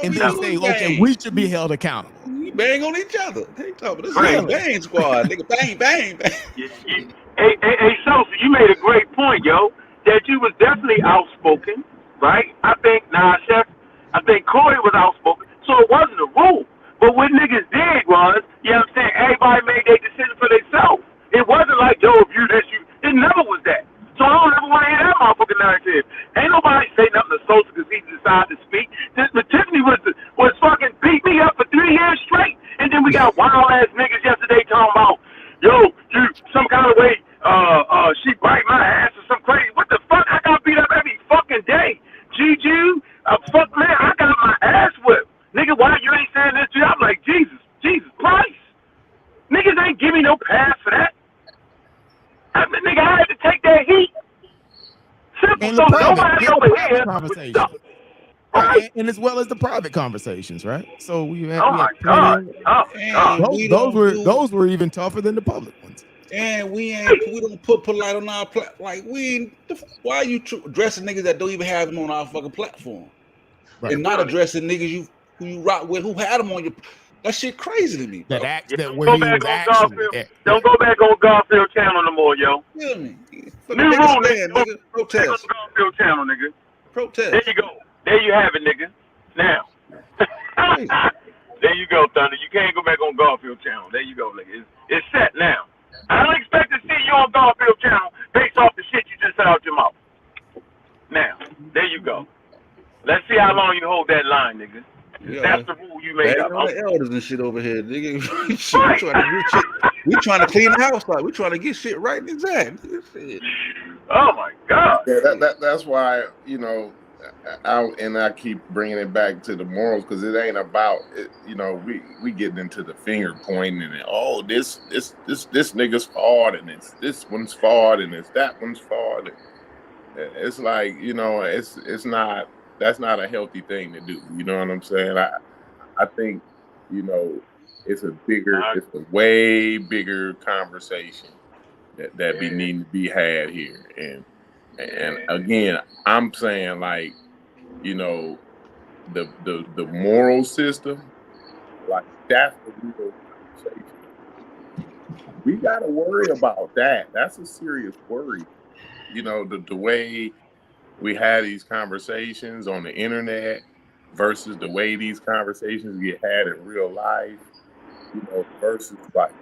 and then say, okay, we should be held accountable. We bang on each other. They talking this Right. is bang squad, nigga. Bang, bang, bang. Hey, Sosa, you made a great point, yo. That you was definitely outspoken, right? I think Chef. I think Corey was outspoken, so it wasn't a rule. But what niggas did was, you know what I'm saying? Everybody made their decision for themselves. It wasn't like, yo, if you this, you. It never was that. So I don't ever want to hear that motherfucking narrative. Ain't nobody say nothing to Sosa because he decided to speak. But Tiffany was fucking beat me up for 3 years straight, and then we got wild ass niggas yesterday talking about, yo, you some kind of way, she bite my ass or some crazy. What the fuck? I got beat up every fucking day. Juju, fuck man, I got my ass whipped. Nigga, why you ain't saying this to you? I'm like, Jesus Christ. Niggas ain't give me no pass for that. I mean, nigga, I had to take that heat. Simple. And So the nobody over here. conversation. Right. And as well as the private conversations, right? So we had, Oh we my had plenty God. And those were even tougher than the public ones. And we don't put Polite on our like we ain't. Why are you addressing niggas that don't even have them on our fucking platform, Right. and not addressing niggas who you rock with who had them on your? That shit crazy to me, bro. That where he was actually Don't go back on Garfield Channel no more, yo. Feel me? New rule, stand, nigga. nigga. Protest. Garfield Channel, nigga. Protest. There you go. There you have it, nigga. Now. There you go, Thunder. You can't go back on Garfield Channel. There you go, nigga. It's set now. I don't expect to see you on Garfield Channel based off the shit you just said out your mouth. Now, there you go. Let's see how long you hold that line, nigga. That's the rule you made up. All the elders and shit over here, nigga. we trying to clean the house out. We trying to get shit right. Exactly. Oh my God. Yeah, that's why, you know, I keep bringing it back to the morals, because it ain't about it, you know, we getting into the finger pointing and this nigga's fault, and it's this one's fault, and it's that one's fault. It's like, you know, it's not, that's not a healthy thing to do. You know what I'm saying? I think, you know, it's a way bigger conversation that we need to be had here. And again, I'm saying, like, you know, the moral system, like, that's the real conversation. We got to worry about that. That's a serious worry. You know, the way we have these conversations on the internet versus the way these conversations get had in real life, you know, versus like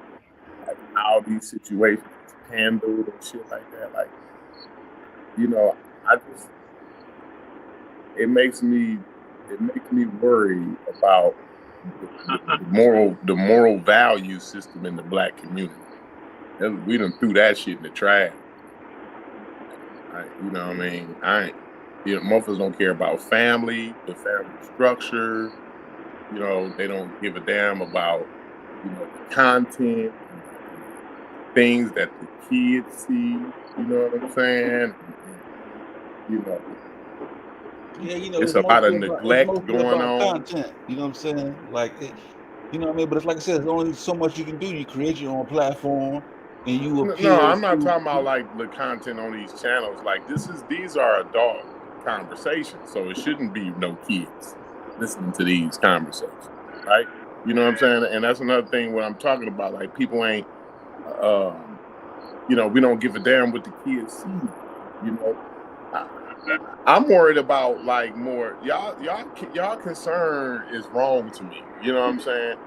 how these situations are handled and shit like that. Like, you know, it makes me worry about the moral value system in the Black community. We done threw that shit in the trash. You know what I mean? Motherfuckers don't care about family, the family structure. You know, they don't give a damn about, you know, the content, things that the kids see. You know what I'm saying? You know. Yeah, you know, it's a lot of neglect going on. Content, you know what I'm saying? Like, you know what I mean? But it's like I said, there's only so much you can do. You create your own platform, and you appeal. No, I'm not talking about like the content on these channels. Like, these are adult conversations, so it shouldn't be no kids listening to these conversations, right? You know what I'm saying? And that's another thing what I'm talking about. Like, people ain't, you know, we don't give a damn what the kids see. You know, I'm worried about, like, more y'all concern is wrong to me. You know what I'm saying?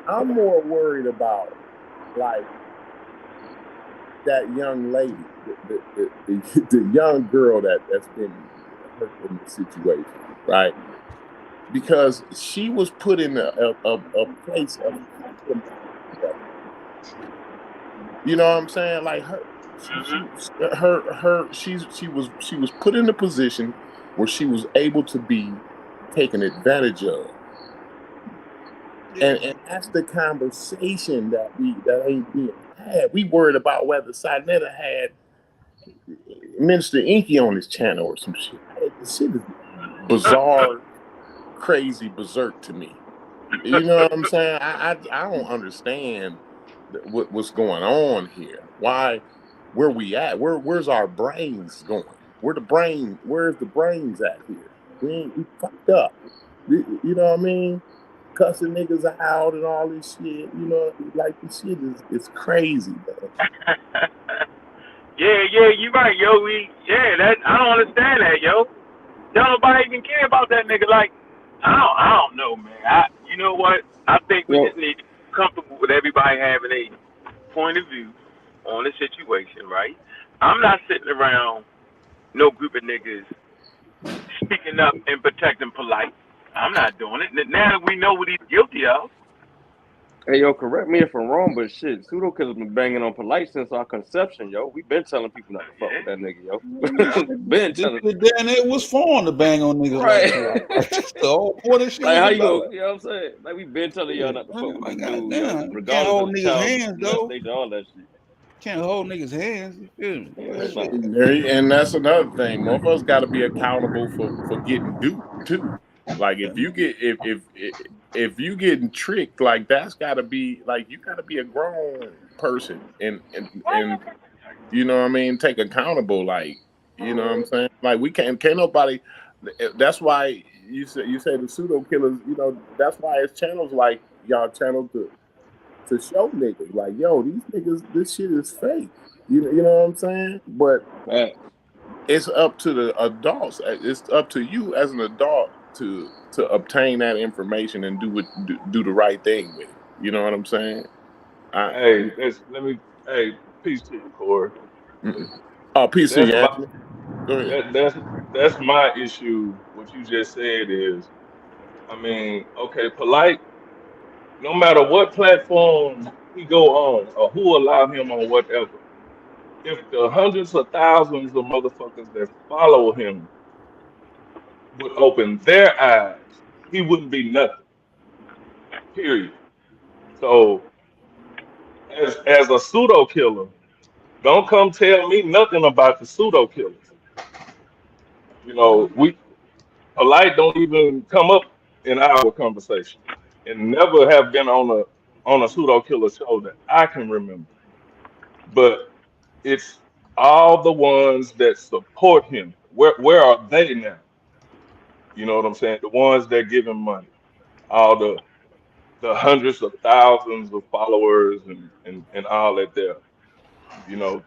I'm more worried about, like, that young lady, the young girl that's been hurt in the situation, right? Because she was put in a place of, you know what I'm saying? Like, she was put in a position where she was able to be taken advantage of. And that's the conversation that ain't being had. We worried about whether Sinetta Minister Inky on his channel or some shit. This shit is bizarre, crazy, berserk to me. You know what I'm saying? I don't understand what's going on here. Why? Where we at? Where's our brains going? Where's the brains at here? We fucked up. You know what I mean? Cussing niggas out and all this shit. You know, like this shit is crazy, man. Yeah, you right, yo. I don't understand that, yo. Don't nobody even care about that nigga. Like, I don't know, man. You know what? I think we just need to be comfortable with everybody having a point of view on the situation, right? I'm not sitting around no group of niggas speaking up and protecting Polite. I'm not doing it. Now that we know what he's guilty of. Hey, yo, correct me if I'm wrong, but shit, Pseudo Killer's been banging on Polite since our conception, yo. We been telling people not to fuck with that nigga, yo. Been telling people. Damn, it was fun to bang on niggas right. like that's the whole point of shit. Like, how you about. go, you know what I'm saying? Like, we been telling y'all not to fuck with this dude, yo. Can't Regardless hold of the niggas' child hands, though. molestation, all that shit. Can't hold niggas' hands. You feel me? And that's another thing. Motherfuckers got to be accountable for getting duped too. Like if you getting tricked, like that's got to be like you got to be a grown person and you know what I mean, take accountable. Like you know what I'm saying. Like we can't nobody. That's why you say the Pseudo Killers. You know that's why it's channels like y'all channel to show niggas like yo these niggas this shit is fake. You know what I'm saying? But it's up to the adults. It's up to you as an adult to obtain that information and do the right thing with it. You know what I'm saying? Hey, peace to you, Corey. Oh, peace to you, Anthony. Go ahead. That's my issue. What you just said is, I mean, okay, Polite. No matter what platform he go on or who allow him on whatever, if the hundreds of thousands of motherfuckers that follow him would open their eyes, he wouldn't be nothing. Period. So, as a pseudo killer, don't come tell me nothing about the pseudo killers. You know, Polite don't even come up in our conversation, and never have been on a pseudo killer show that I can remember. But it's all the ones that support him. Where are they now? You know what I'm saying? The ones that give him money, all the hundreds of thousands of followers and all that there. You know,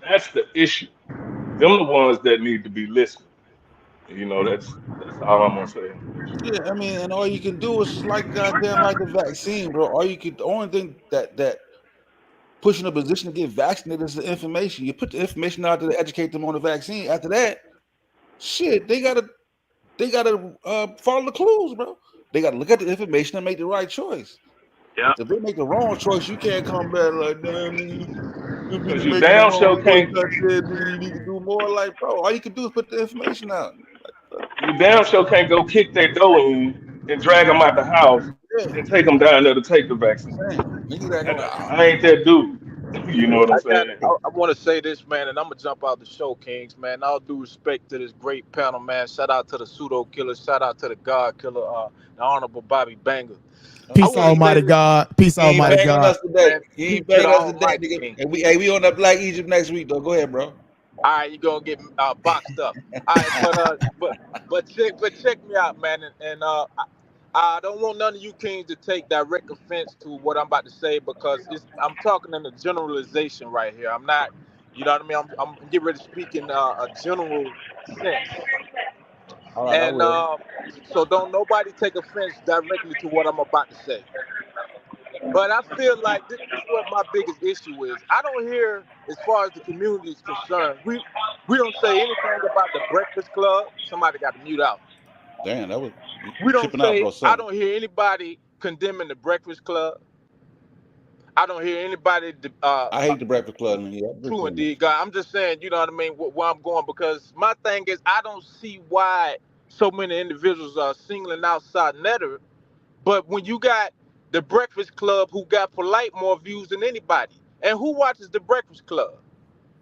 that's the issue. Them the ones that need to be listening. You know, that's all I'm gonna say. Yeah, I mean, and all you can do is like goddamn like the vaccine, bro. The only thing that pushing a position to get vaccinated is the information. You put the information out there to educate them on the vaccine. After that, shit, they gotta follow the clues, bro. They gotta look at the information and make the right choice. Yeah. If they make the wrong choice, you can't come back like, damn, because you damn sure can't. You need to do more. Like, bro, all you can do is put the information out. You damn sure can't go kick their door in and drag them out the house and take them down there to take the vaccine. I ain't that dude. You know what I'm saying? I want to say this, man, and I'm gonna jump out the show, Kings, man. All due respect to this great panel, man. Shout out to the Pseudo Killer. Shout out to the God Killer, the Honorable Bobby Banger. Peace, Almighty God. Peace, Almighty God. He ain't banging us today, nigga. And we on that Black Egypt next week, though. Go ahead, bro. All right, you gonna get boxed up. All right, but check me out, man, and I don't want none of you kings to take direct offense to what I'm about to say because I'm talking in a generalization right here. I'm not, you know what I mean. I'm getting ready to speak in a general sense. All right, and so don't nobody take offense directly to what I'm about to say. But I feel like this is what my biggest issue is. I don't hear, as far as the community is concerned, we don't say anything about the Breakfast Club. Somebody got to mute out. Damn, that was. We don't say. I don't hear anybody condemning the Breakfast Club. I don't hear anybody. I hate the Breakfast Club. True indeed, God. I'm just saying, you know what I mean, where I'm going, because my thing is, I don't see why so many individuals are singling out Netter, but when you got the Breakfast Club, who got Polite more views than anybody, and who watches the Breakfast Club?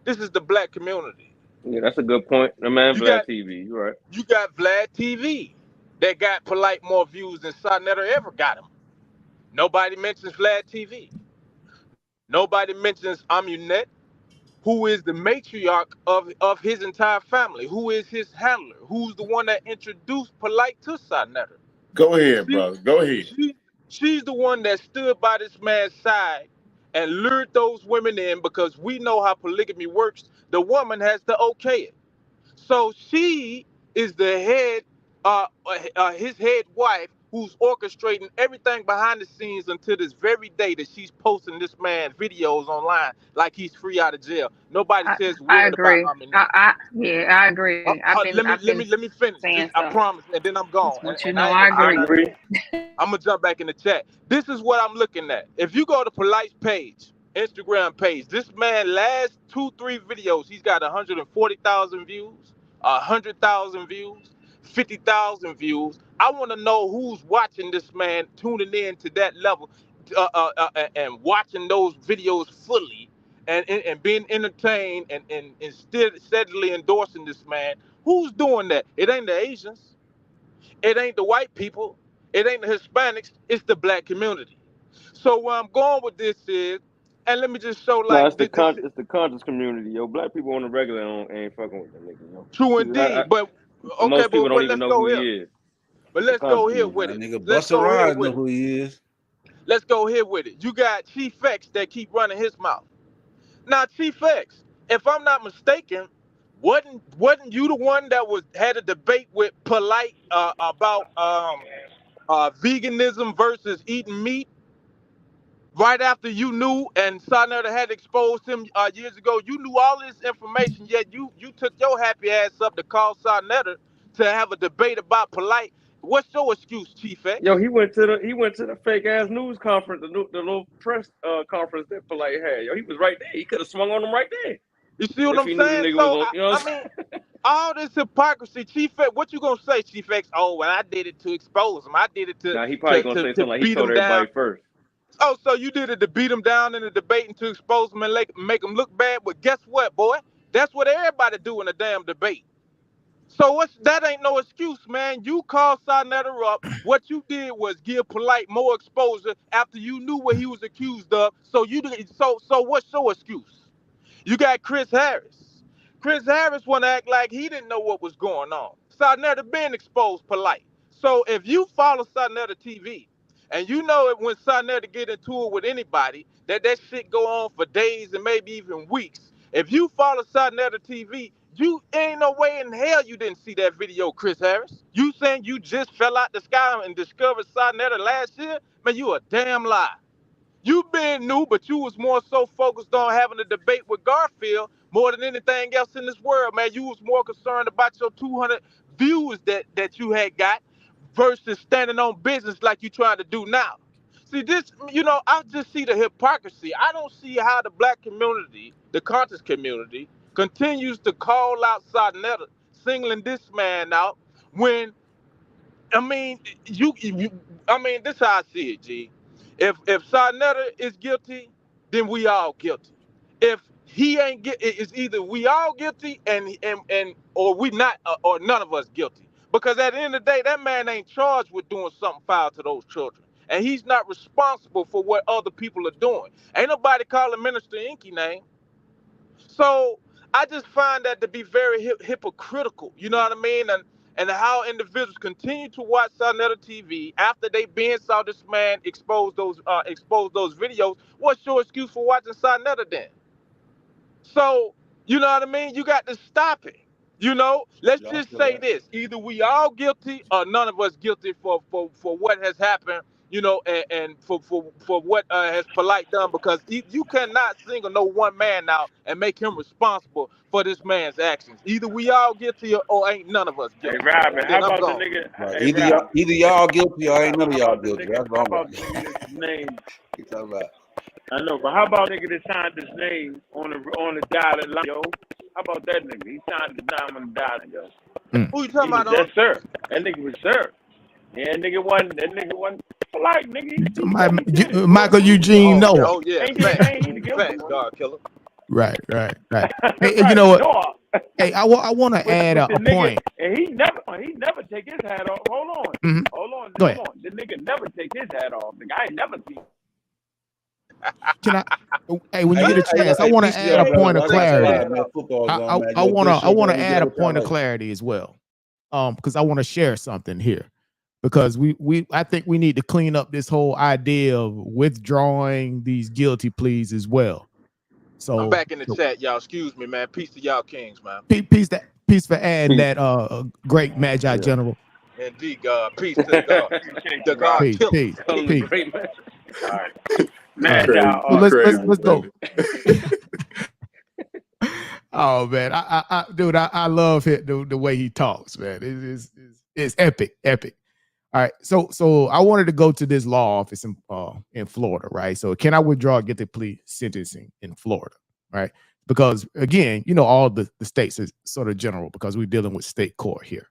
This is the black community. Yeah, that's a good point. The man You Vlad got TV. You're right. you got Vlad TV that got Polite more views than Sonetta ever got him. Nobody mentions Vlad TV. Nobody mentions Amunet, who is the matriarch of his entire family, who is his handler, who's the one that introduced Polite to Sonetta. Go ahead, She, brother. Go ahead. she's the one that stood by this man's side and lured those women in because we know how polygamy works. The woman has to okay it. So she is the head, his head wife, who's orchestrating everything behind the scenes until this very day that she's posting this man videos online like he's free out of jail. Nobody says a I word about agree. Aminet. I agree. Let me finish. saying I stuff. promise, and then I'm gone. Just want you And to know I ain't I gonna say agree. nothing more. I'm gonna jump back in the chat. This is what I'm looking at. If you go to Polite's page, Instagram page, this man last 2-3 videos, he's got 140,000 views, 100,000 views, 50,000 views. I want to know who's watching this man, tuning in to that level, and watching those videos fully, and being entertained, and still steadily endorsing this man. Who's doing that? It ain't the Asians. It ain't the white people. It ain't the Hispanics. It's the black community. So where I'm going with this is, and let me just show No, like this. it's the conscious community, yo. Black people on the regular ain't fucking with that nigga, yo. True indeed, but okay, Most people don't but even let's know go who here. he is. But It's the let's go conscious here community. with it. Nigga, Let's Busta go here Rhymes know with it. who he is. Let's go here with it. You got Chief X that keep running his mouth. Now, Chief X, if I'm not mistaken, wasn't you the one that had a debate with Polite about veganism versus eating meat? Right after you knew and Sonetta had exposed him years ago, you knew all this information, yet you took your happy ass up to call Sonetta to have a debate about Polite. What's your excuse, Chief X? Yo, he went to the fake ass news conference, the little press conference that Polite had. Yo, he was right there. He could have swung on him right there. You see what If I'm he knew the saying? nigga was So on, you know what I'm I saying? mean, all this hypocrisy, Chief X. What you gonna say, Chief X? Oh, well, I did it to expose him. I did it Now he probably gonna say to something like he beat told him down. everybody first. Oh, so you did it to beat him down in the debate and to expose him and make him look bad? But guess what, boy? That's what everybody do in a damn debate. So that ain't no excuse, man. You called Sonetta up. What you did was give Polite more exposure after you knew what he was accused of. So what's your excuse? You got Chris Harris. Chris Harris want to act like he didn't know what was going on. Sonetta been exposed Polite. So if you follow Sonetta TV and you know it when Sonetta get into it with anybody, that shit go on for days and maybe even weeks. If you follow Sonetta TV, you ain't no way in hell you didn't see that video, Chris Harris. You saying you just fell out the sky and discovered Sonetta last year? Man, you a damn lie. You been new, but you was more so focused on having a debate with Garfield more than anything else in this world, man. You was more concerned about your 200 views that you had got versus standing on business like you trying to do now. See, this, I just see the hypocrisy. I don't see how the black community, the conscious community, continues to call out Sonetta, singling this man out when I mean, this is how I see it, G. If Sonetta is guilty, then we all guilty. If he ain't it's either we all guilty and or we not or none of us guilty. Because at the end of the day, that man ain't charged with doing something foul to those children, and he's not responsible for what other people are doing. Ain't nobody calling Minister Inky name. So I just find that to be very hypocritical. You know what I mean? And how individuals continue to watch Sonetta TV after they saw this man expose those videos. What's your excuse for watching Sonetta then? So you know what I mean? You got to stop it. Let's just say this: either we all guilty or none of us guilty for what has happened. And for what has Polite done, because you cannot single no one man out and make him responsible for this man's actions. Either we all guilty or ain't none of us Hey, guilty. Robin, And then how I'm about gone. the nigga? Right. Hey, Either y'all guilty or ain't none of y'all guilty. That's how what about the nigga that's name? you talking about. I know, but how about nigga that signed his name on the dotted line, yo? How about that nigga? He signed his name on the dotted, yo. Who you talking about? Yes, sir. That nigga was sir. Yeah, that nigga wasn't polite, nigga. Michael Eugene Noah. Oh yeah, Ain't he the guilty facts, one? God killer. Right. Hey, you know what? Noah. Hey, I want to add But a the nigga, point. and he never take his hat off. Hold on. Mhm. Hold Go ahead. on. The nigga never take his hat off. The guy ain't never seen. Can I? Hey, when you Hey, get a hey, chance, I hey, want peace to to add y'all, a brothers. point of I got to clarity. slide, man. Football's on, man. I Yo, want good to show, man. We add deal a with y'all point of later. clarity as well. Because I want to share something here. Because I think we need to clean up this whole idea of withdrawing these guilty pleas as well. So I'm back in the chat, y'all. Excuse me, man. Peace to y'all kings, man. Peace for adding that great Magi General. Indeed, God. Peace to God. The God Peace, killer. peace, peace. Great man. All right. Man, Man, so let's go. brother. Oh man, dude, I love it the way he talks, man. It's epic. All right, so I wanted to go to this law office in Florida, right? So can I withdraw guilty plea sentencing in Florida, right? Because again, all the states is sort of general because we're dealing with state court here.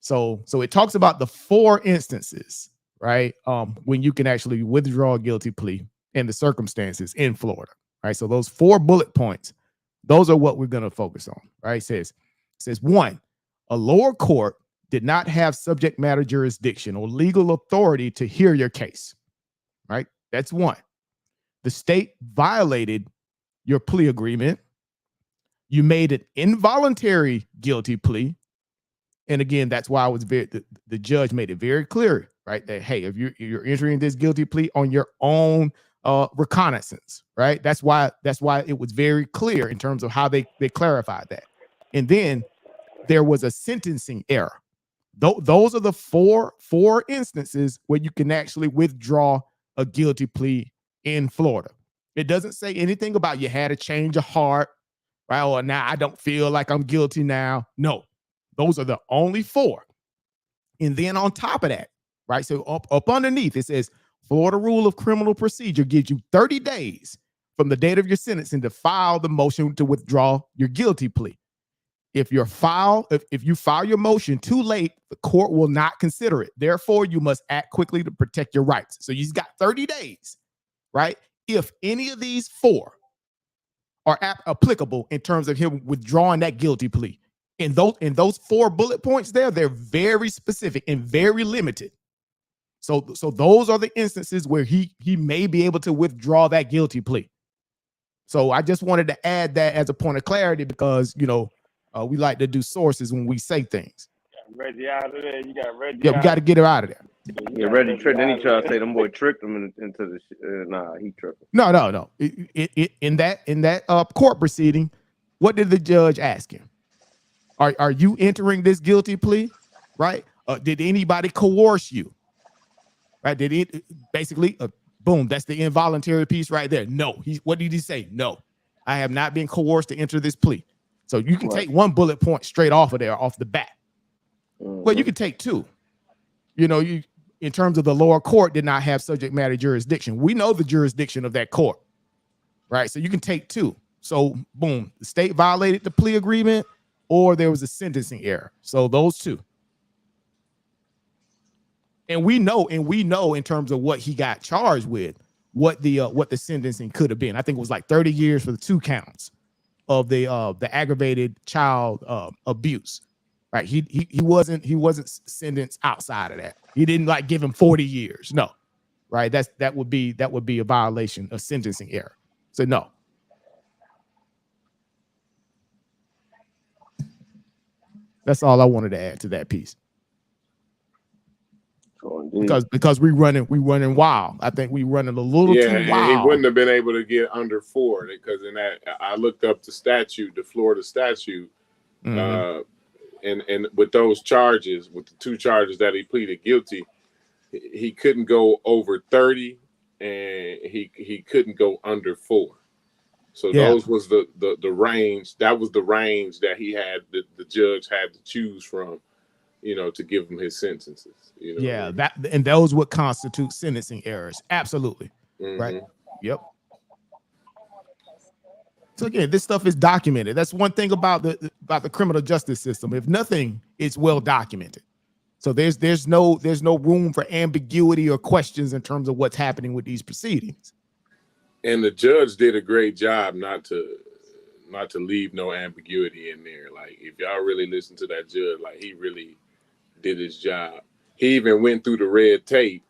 So it talks about the 4 instances, right? When you can actually withdraw a guilty plea and the circumstances in Florida, right? So those 4 bullet points, those are what we're going to focus on, right? It says 1, a lower court did not have subject matter jurisdiction or legal authority to hear your case, right? That's 1. The state violated your plea agreement. You made an involuntary guilty plea. And again, that's why the judge made it very clear, right? That, hey, if you're entering this guilty plea on your own reconnaissance, right? That's why it was very clear in terms of how they clarified that. And then there was a sentencing error. Those are the four instances where you can actually withdraw a guilty plea in Florida. It doesn't say anything about you had a change of heart, right? Or now I don't feel like I'm guilty now. No, those are the only 4. And then on top of that, right? So up underneath, it says Florida Rule of Criminal Procedure gives you 30 days from the date of your sentencing to file the motion to withdraw your guilty plea. If you file your motion too late, the court will not consider it. Therefore, you must act quickly to protect your rights. So you've got 30 days, right? If any of these 4 are applicable in terms of him withdrawing that guilty plea, in those 4 bullet points there, they're very specific and very limited. So those are the instances where he may be able to withdraw that guilty plea. So I just wanted to add that as a point of clarity because we like to do sources when we say things. Reggie out of there. You got Reggie. Yeah, we got to get her out of there. Yeah, Reggie tricked. Then he tried to say them boy tricked him into the. Nah, he tripping. No. In that court proceeding, what did the judge ask him? Are you entering this guilty plea? Right? Did anybody coerce you? Right? Did it basically? Boom. That's the involuntary piece right there. No. What did he say? No, I have not been coerced to enter this plea. So you can take 1 bullet point straight off of there, off the bat. Well, you can take 2. You in terms of the lower court did not have subject matter jurisdiction. We know the jurisdiction of that court, right? So you can take 2. So boom, the state violated the plea agreement, or there was a sentencing error. So those 2. And we know in terms of what he got charged with, what the sentencing could have been. I think it was like 30 years for the 2 counts of the aggravated child abuse. Right? He wasn't sentenced outside of that. He didn't like give him 40 years. No. Right? That would be a violation of sentencing error. So no. That's all I wanted to add to that piece. Because we running wild. I think we running a little too wild. He wouldn't have been able to get under 4 because in that I looked up the Florida statute, and with those charges, with the 2 charges that he pleaded guilty, he couldn't go over 30, and he couldn't go under 4. So those was the range. That was the range that he had. The judge had to choose from. To give him his sentences. And those would constitute sentencing errors. Absolutely. Right. Yep. So again, this stuff is documented. That's one thing about the criminal justice system. If nothing, it's well documented. So there's no room for ambiguity or questions in terms of what's happening with these proceedings. And the judge did a great job not to not to leave no ambiguity in there. Like, if y'all really listen to that judge, like, he really did his job. He even went through the red tape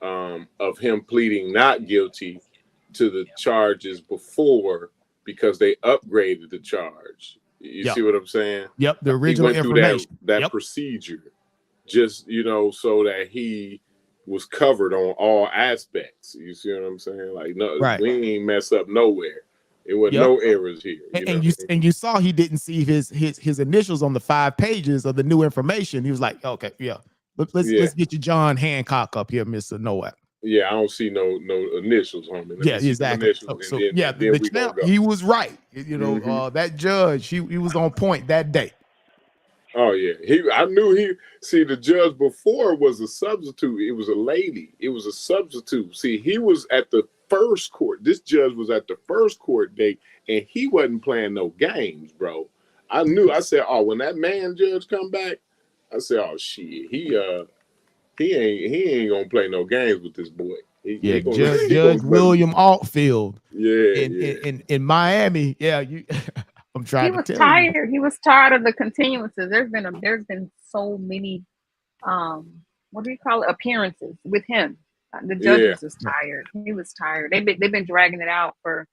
of him pleading not guilty to the charges before, because they upgraded the charge. You see what I'm saying? Yep, the He original went through information. that procedure, just, you know, so that he was covered on all aspects. You see what I'm saying? Like, no, we ain't mess up nowhere. It was no errors here. You saw he didn't see his initials on the 5 pages of the new information. He was like, okay, let's get you John Hancock up here, Mr. Nowak. Yeah, I don't see no initials on me. Exactly. He was right. You know, that judge, he was on point that day. Oh yeah, I knew the judge before was a substitute. It was a lady. It was a substitute. See, he was at the first court. This judge was at the first court date, and he wasn't playing no games, bro. I knew. I said, oh, when that man judge come back, I said, oh shit, he ain't gonna play no games with this boy. Judge William Altfield. In Miami. Yeah, I'm trying to tell you. He was tired of the continuances. There's been so many what do you call it, appearances with him. The judge was tired. He was tired. They've been dragging it out for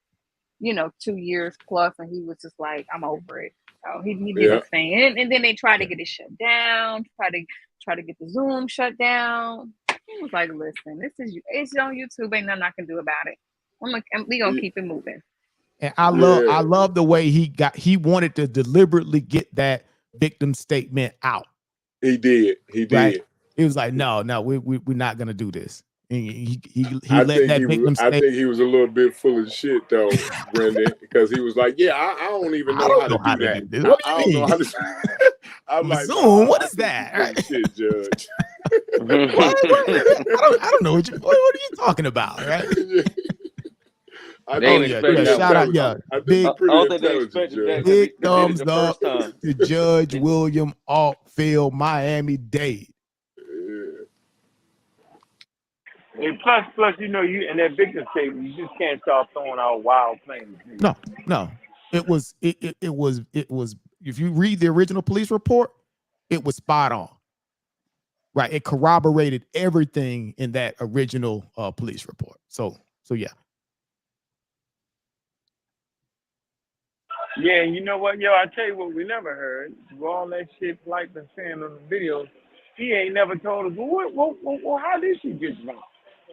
2 years plus, and he was just like, I'm over it. So he did his thing, and then they tried to get it shut down. Try to get the Zoom shut down. He was like, listen, it's on YouTube. Ain't nothing I can do about it. We gonna keep it moving. And I love the way he wanted to deliberately get that victim statement out. He did. Right? He was like, no, we're not gonna do this. He let that victim statement. I think he was a little bit full of shit though, Brendan, because he was like, I don't even know how to do that. What do you mean? Know how to. I'm like, Zoom, what is that? Right? Shit, Judge. I don't know what are you talking about, right? Shout out, big thumbs up to Judge William Altfield, Miami-Dade. And plus, you in that victim statement, you just can't start throwing out wild claims. No. It was. If you read the original police report, it was spot on. Right, it corroborated everything in that original police report. So yeah. Yeah, and you know what, yo? I tell you what, we never heard. For all that shit Flight been saying on the videos, he ain't never told us. Well, how did she get drunk?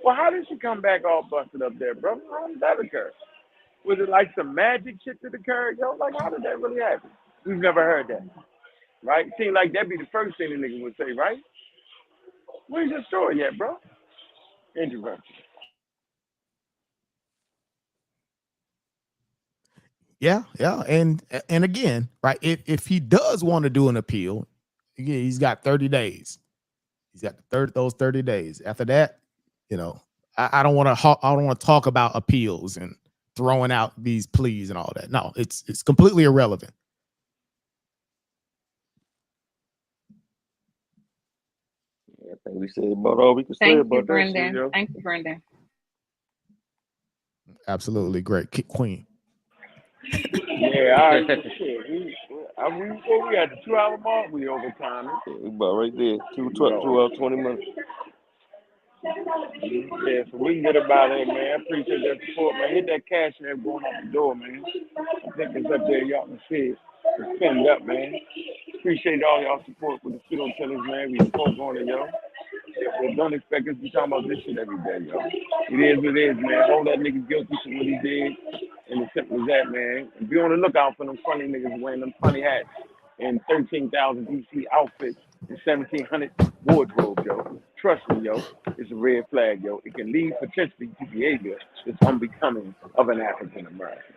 Well, how did she come back all busted up there, bro? How did that occur? Was it like some magic shit that occurred, yo? Like, how did that really happen? We've never heard that, right? Seemed like that'd be the first thing the nigga would say, right? Where's your story yet, bro? Interruption. Yeah, and again, right? If he does want to do an appeal, again, he's got 30 days. He's got those 30 days. After that, I don't want to talk about appeals and throwing out these pleas and all that. No, it's completely irrelevant. I think we said about all we could say about that shit, yo. Thank you, Brendan. Absolutely great, Queen. Yeah, all right. Shit. We at the 2 hour mark. We overtime. We about right there. 2 hours, 20 minutes. Yeah, so we can get about it, man. I appreciate that support, man. Hit that cash app going out the door, man. I think it's up there. Y'all can see it. It's pinned up, man. Appreciate all y'all support with the Pseudo Killers, man. We support going to y'all. Yeah, don't expect us to be talking about this shit every day, yo. It is what it is, man. Hold that nigga guilty for what he did. And as simple as that, man. And be on the lookout for them funny niggas wearing them funny hats and 13,000 DC outfits and 1,700 wardrobe, yo. Trust me, yo. It's a red flag, yo. It can lead potentially to behavior that's unbecoming of an African American.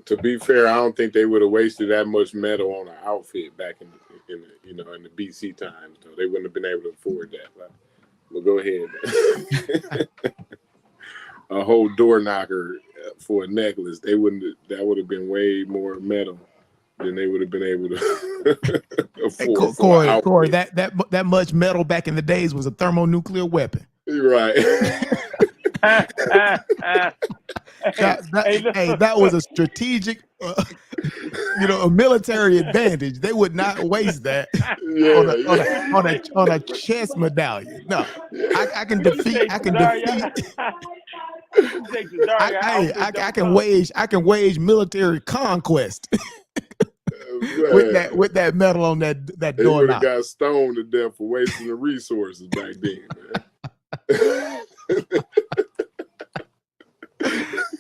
To be fair, I don't think they would have wasted that much metal on an outfit back in the BC times. Though they wouldn't have been able to afford that. But go ahead. A whole door knocker for a necklace. That would have been way more metal than they would have been able to afford. Hey, Corey, that much metal back in the days was a thermonuclear weapon. Right. That was a strategic, a military advantage. They would not waste that on a chess medallion. No, I can defeat. I can wage military conquest with that medal on that They door. would have got stoned to death for wasting the resources back then, man.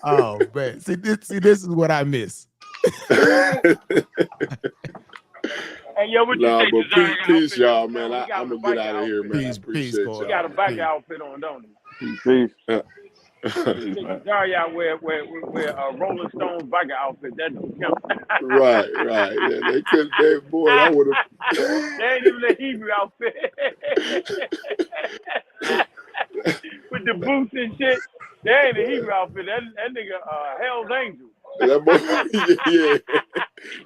Oh man, see this is what I miss. Hey, yo, what you say, but peace, y'all, man. I'm gonna get out of here, man. Peace, Appreciate you y'all. got a biker outfit on, don't you? Peace. Sorry, y'all wear a Rolling Stones biker outfit. That don't count. Right. Yeah, they couldn't. I would have. They ain't even a Hebrew outfit. With the boots and shit. They ain't a Hebrew outfit. That nigga Hell's Angel. That boy, yeah.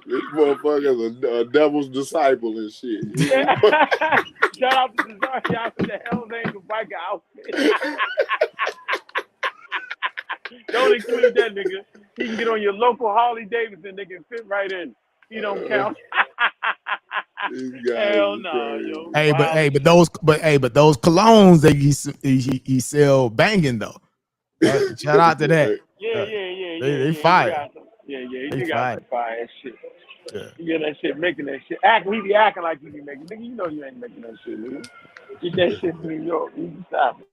This motherfucker's a devil's disciple and shit. Yeah. Shout out to Cesario for the Hell's Angel biker outfit. Don't include that nigga. He can get on your local Harley Davidson. They can fit right in. He don't count. Hell no, yo. But those colognes that he sell banging though. Shout out to that. Yeah. They fire. You got some fire shit. Yeah. You get that shit, making that shit. He be acting like he be making. Nigga, you know you ain't making that shit, nigga. Get that shit from New York. You can stop it.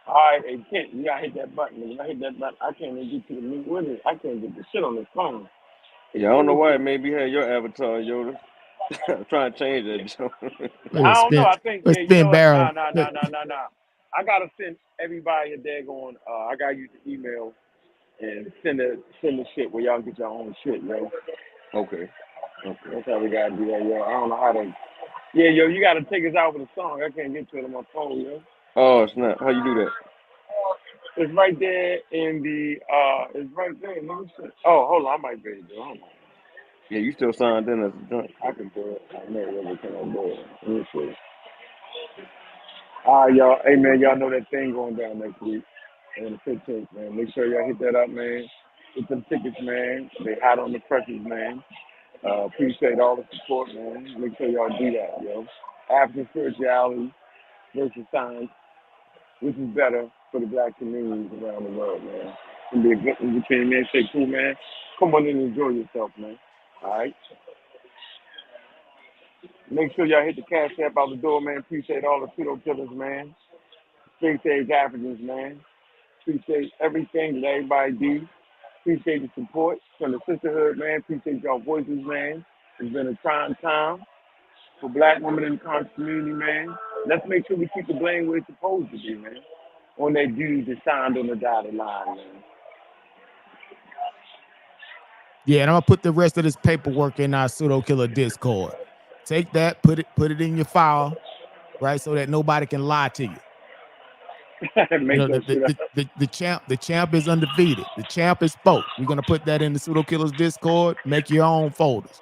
All right, hey, Kent, you gotta hit that button, nigga. I hit that button. I can't even get to the meet with it. I can't get the shit on the phone. Yeah, I don't know why it made me have your avatar, Yoda. I'm trying to change that. I don't know. I think No. I gotta send everybody a daggone. I gotta use the email and send the shit where y'all get your own shit, yo. Okay. That's how we gotta do that, yo. I don't know how to. Yeah, yo, you gotta take us out with a song. I can't get to it on my phone, yo. Oh, it's not. How you do that? It's right there in the. It's right there. Let me see. Oh, hold on. I might be able to do it. Hold on. Yeah, you still signed in as a junk. I can do it. I know everything I do it. Let me see. All right, y'all. Hey, man, y'all know that thing going down next week on the 15th, man. Make sure y'all hit that up, man. Get them tickets, man. They hot on the presses, man. Appreciate all the support, man. Make sure y'all do that, yo. African spirituality versus science, which is better for the black communities around the world, man. It's gonna be a good one between men. Say, cool, man. Come on in and enjoy yourself, man. All right. Make sure y'all hit the cash app out the door, man. Appreciate all the pseudo killers, man. Appreciate Africans, man. Appreciate everything that everybody do. Appreciate the support from the sisterhood, man. Appreciate y'all voices, man. It's been a trying time for black women in the conscious community, man. Let's make sure we keep the blame where it's supposed to be, man. On that dude that signed on the dotted line, man. Yeah, and I'm gonna put the rest of this paperwork in our pseudo killer Discord. Take that, put it in your file, right, so that nobody can lie to you. The champ is undefeated. The champ is spoke. We're gonna put that in the pseudo killers Discord. Make your own folders.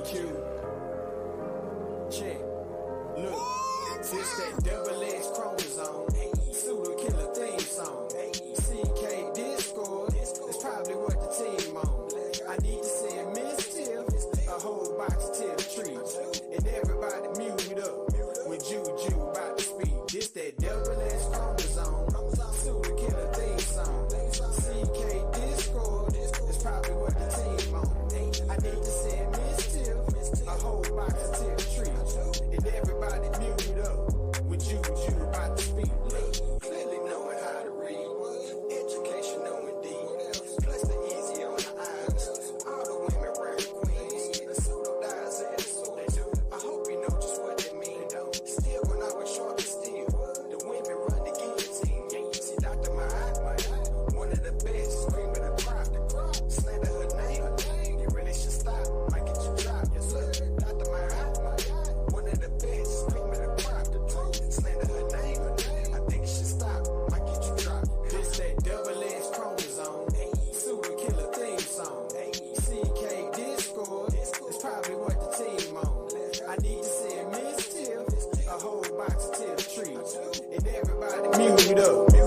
Check. Look, this that double-edged chromosome. Pseudo killer theme song. CK Discord. That's probably what the team on. I need to send Miss Tiff a whole box of Tiff trees. And everybody mute up when Juju about to speak. This that double-edged chromosome. Pseudo killer theme song. CK Discord. That's probably what the team on. I need to send Miss Tiff a whole box of Tiff trees. And everybody mute up when Juju about to speak. Clearly knowing how to read. Educational indeed. Plus the easy on the eyes. All the women wearing queens. The pseudo dies and I hope you know just what that means. Still when I was short and still, the women run the guillotine. See Dr. Mahatma, one of the best, cream of the crop. Slander her name. You really should stop. Might get you dropped. Yes, sir. Dr. Mahatma, one of the best, cream of the crop. Slander her name. I think you should stop. Might get you dropped. This that double-edged chromosome. Pseudo killer theme song. CK Discord. That's probably what the team on. I need to send Miss Tiff a whole box of Tiff trees. And everybody mute up.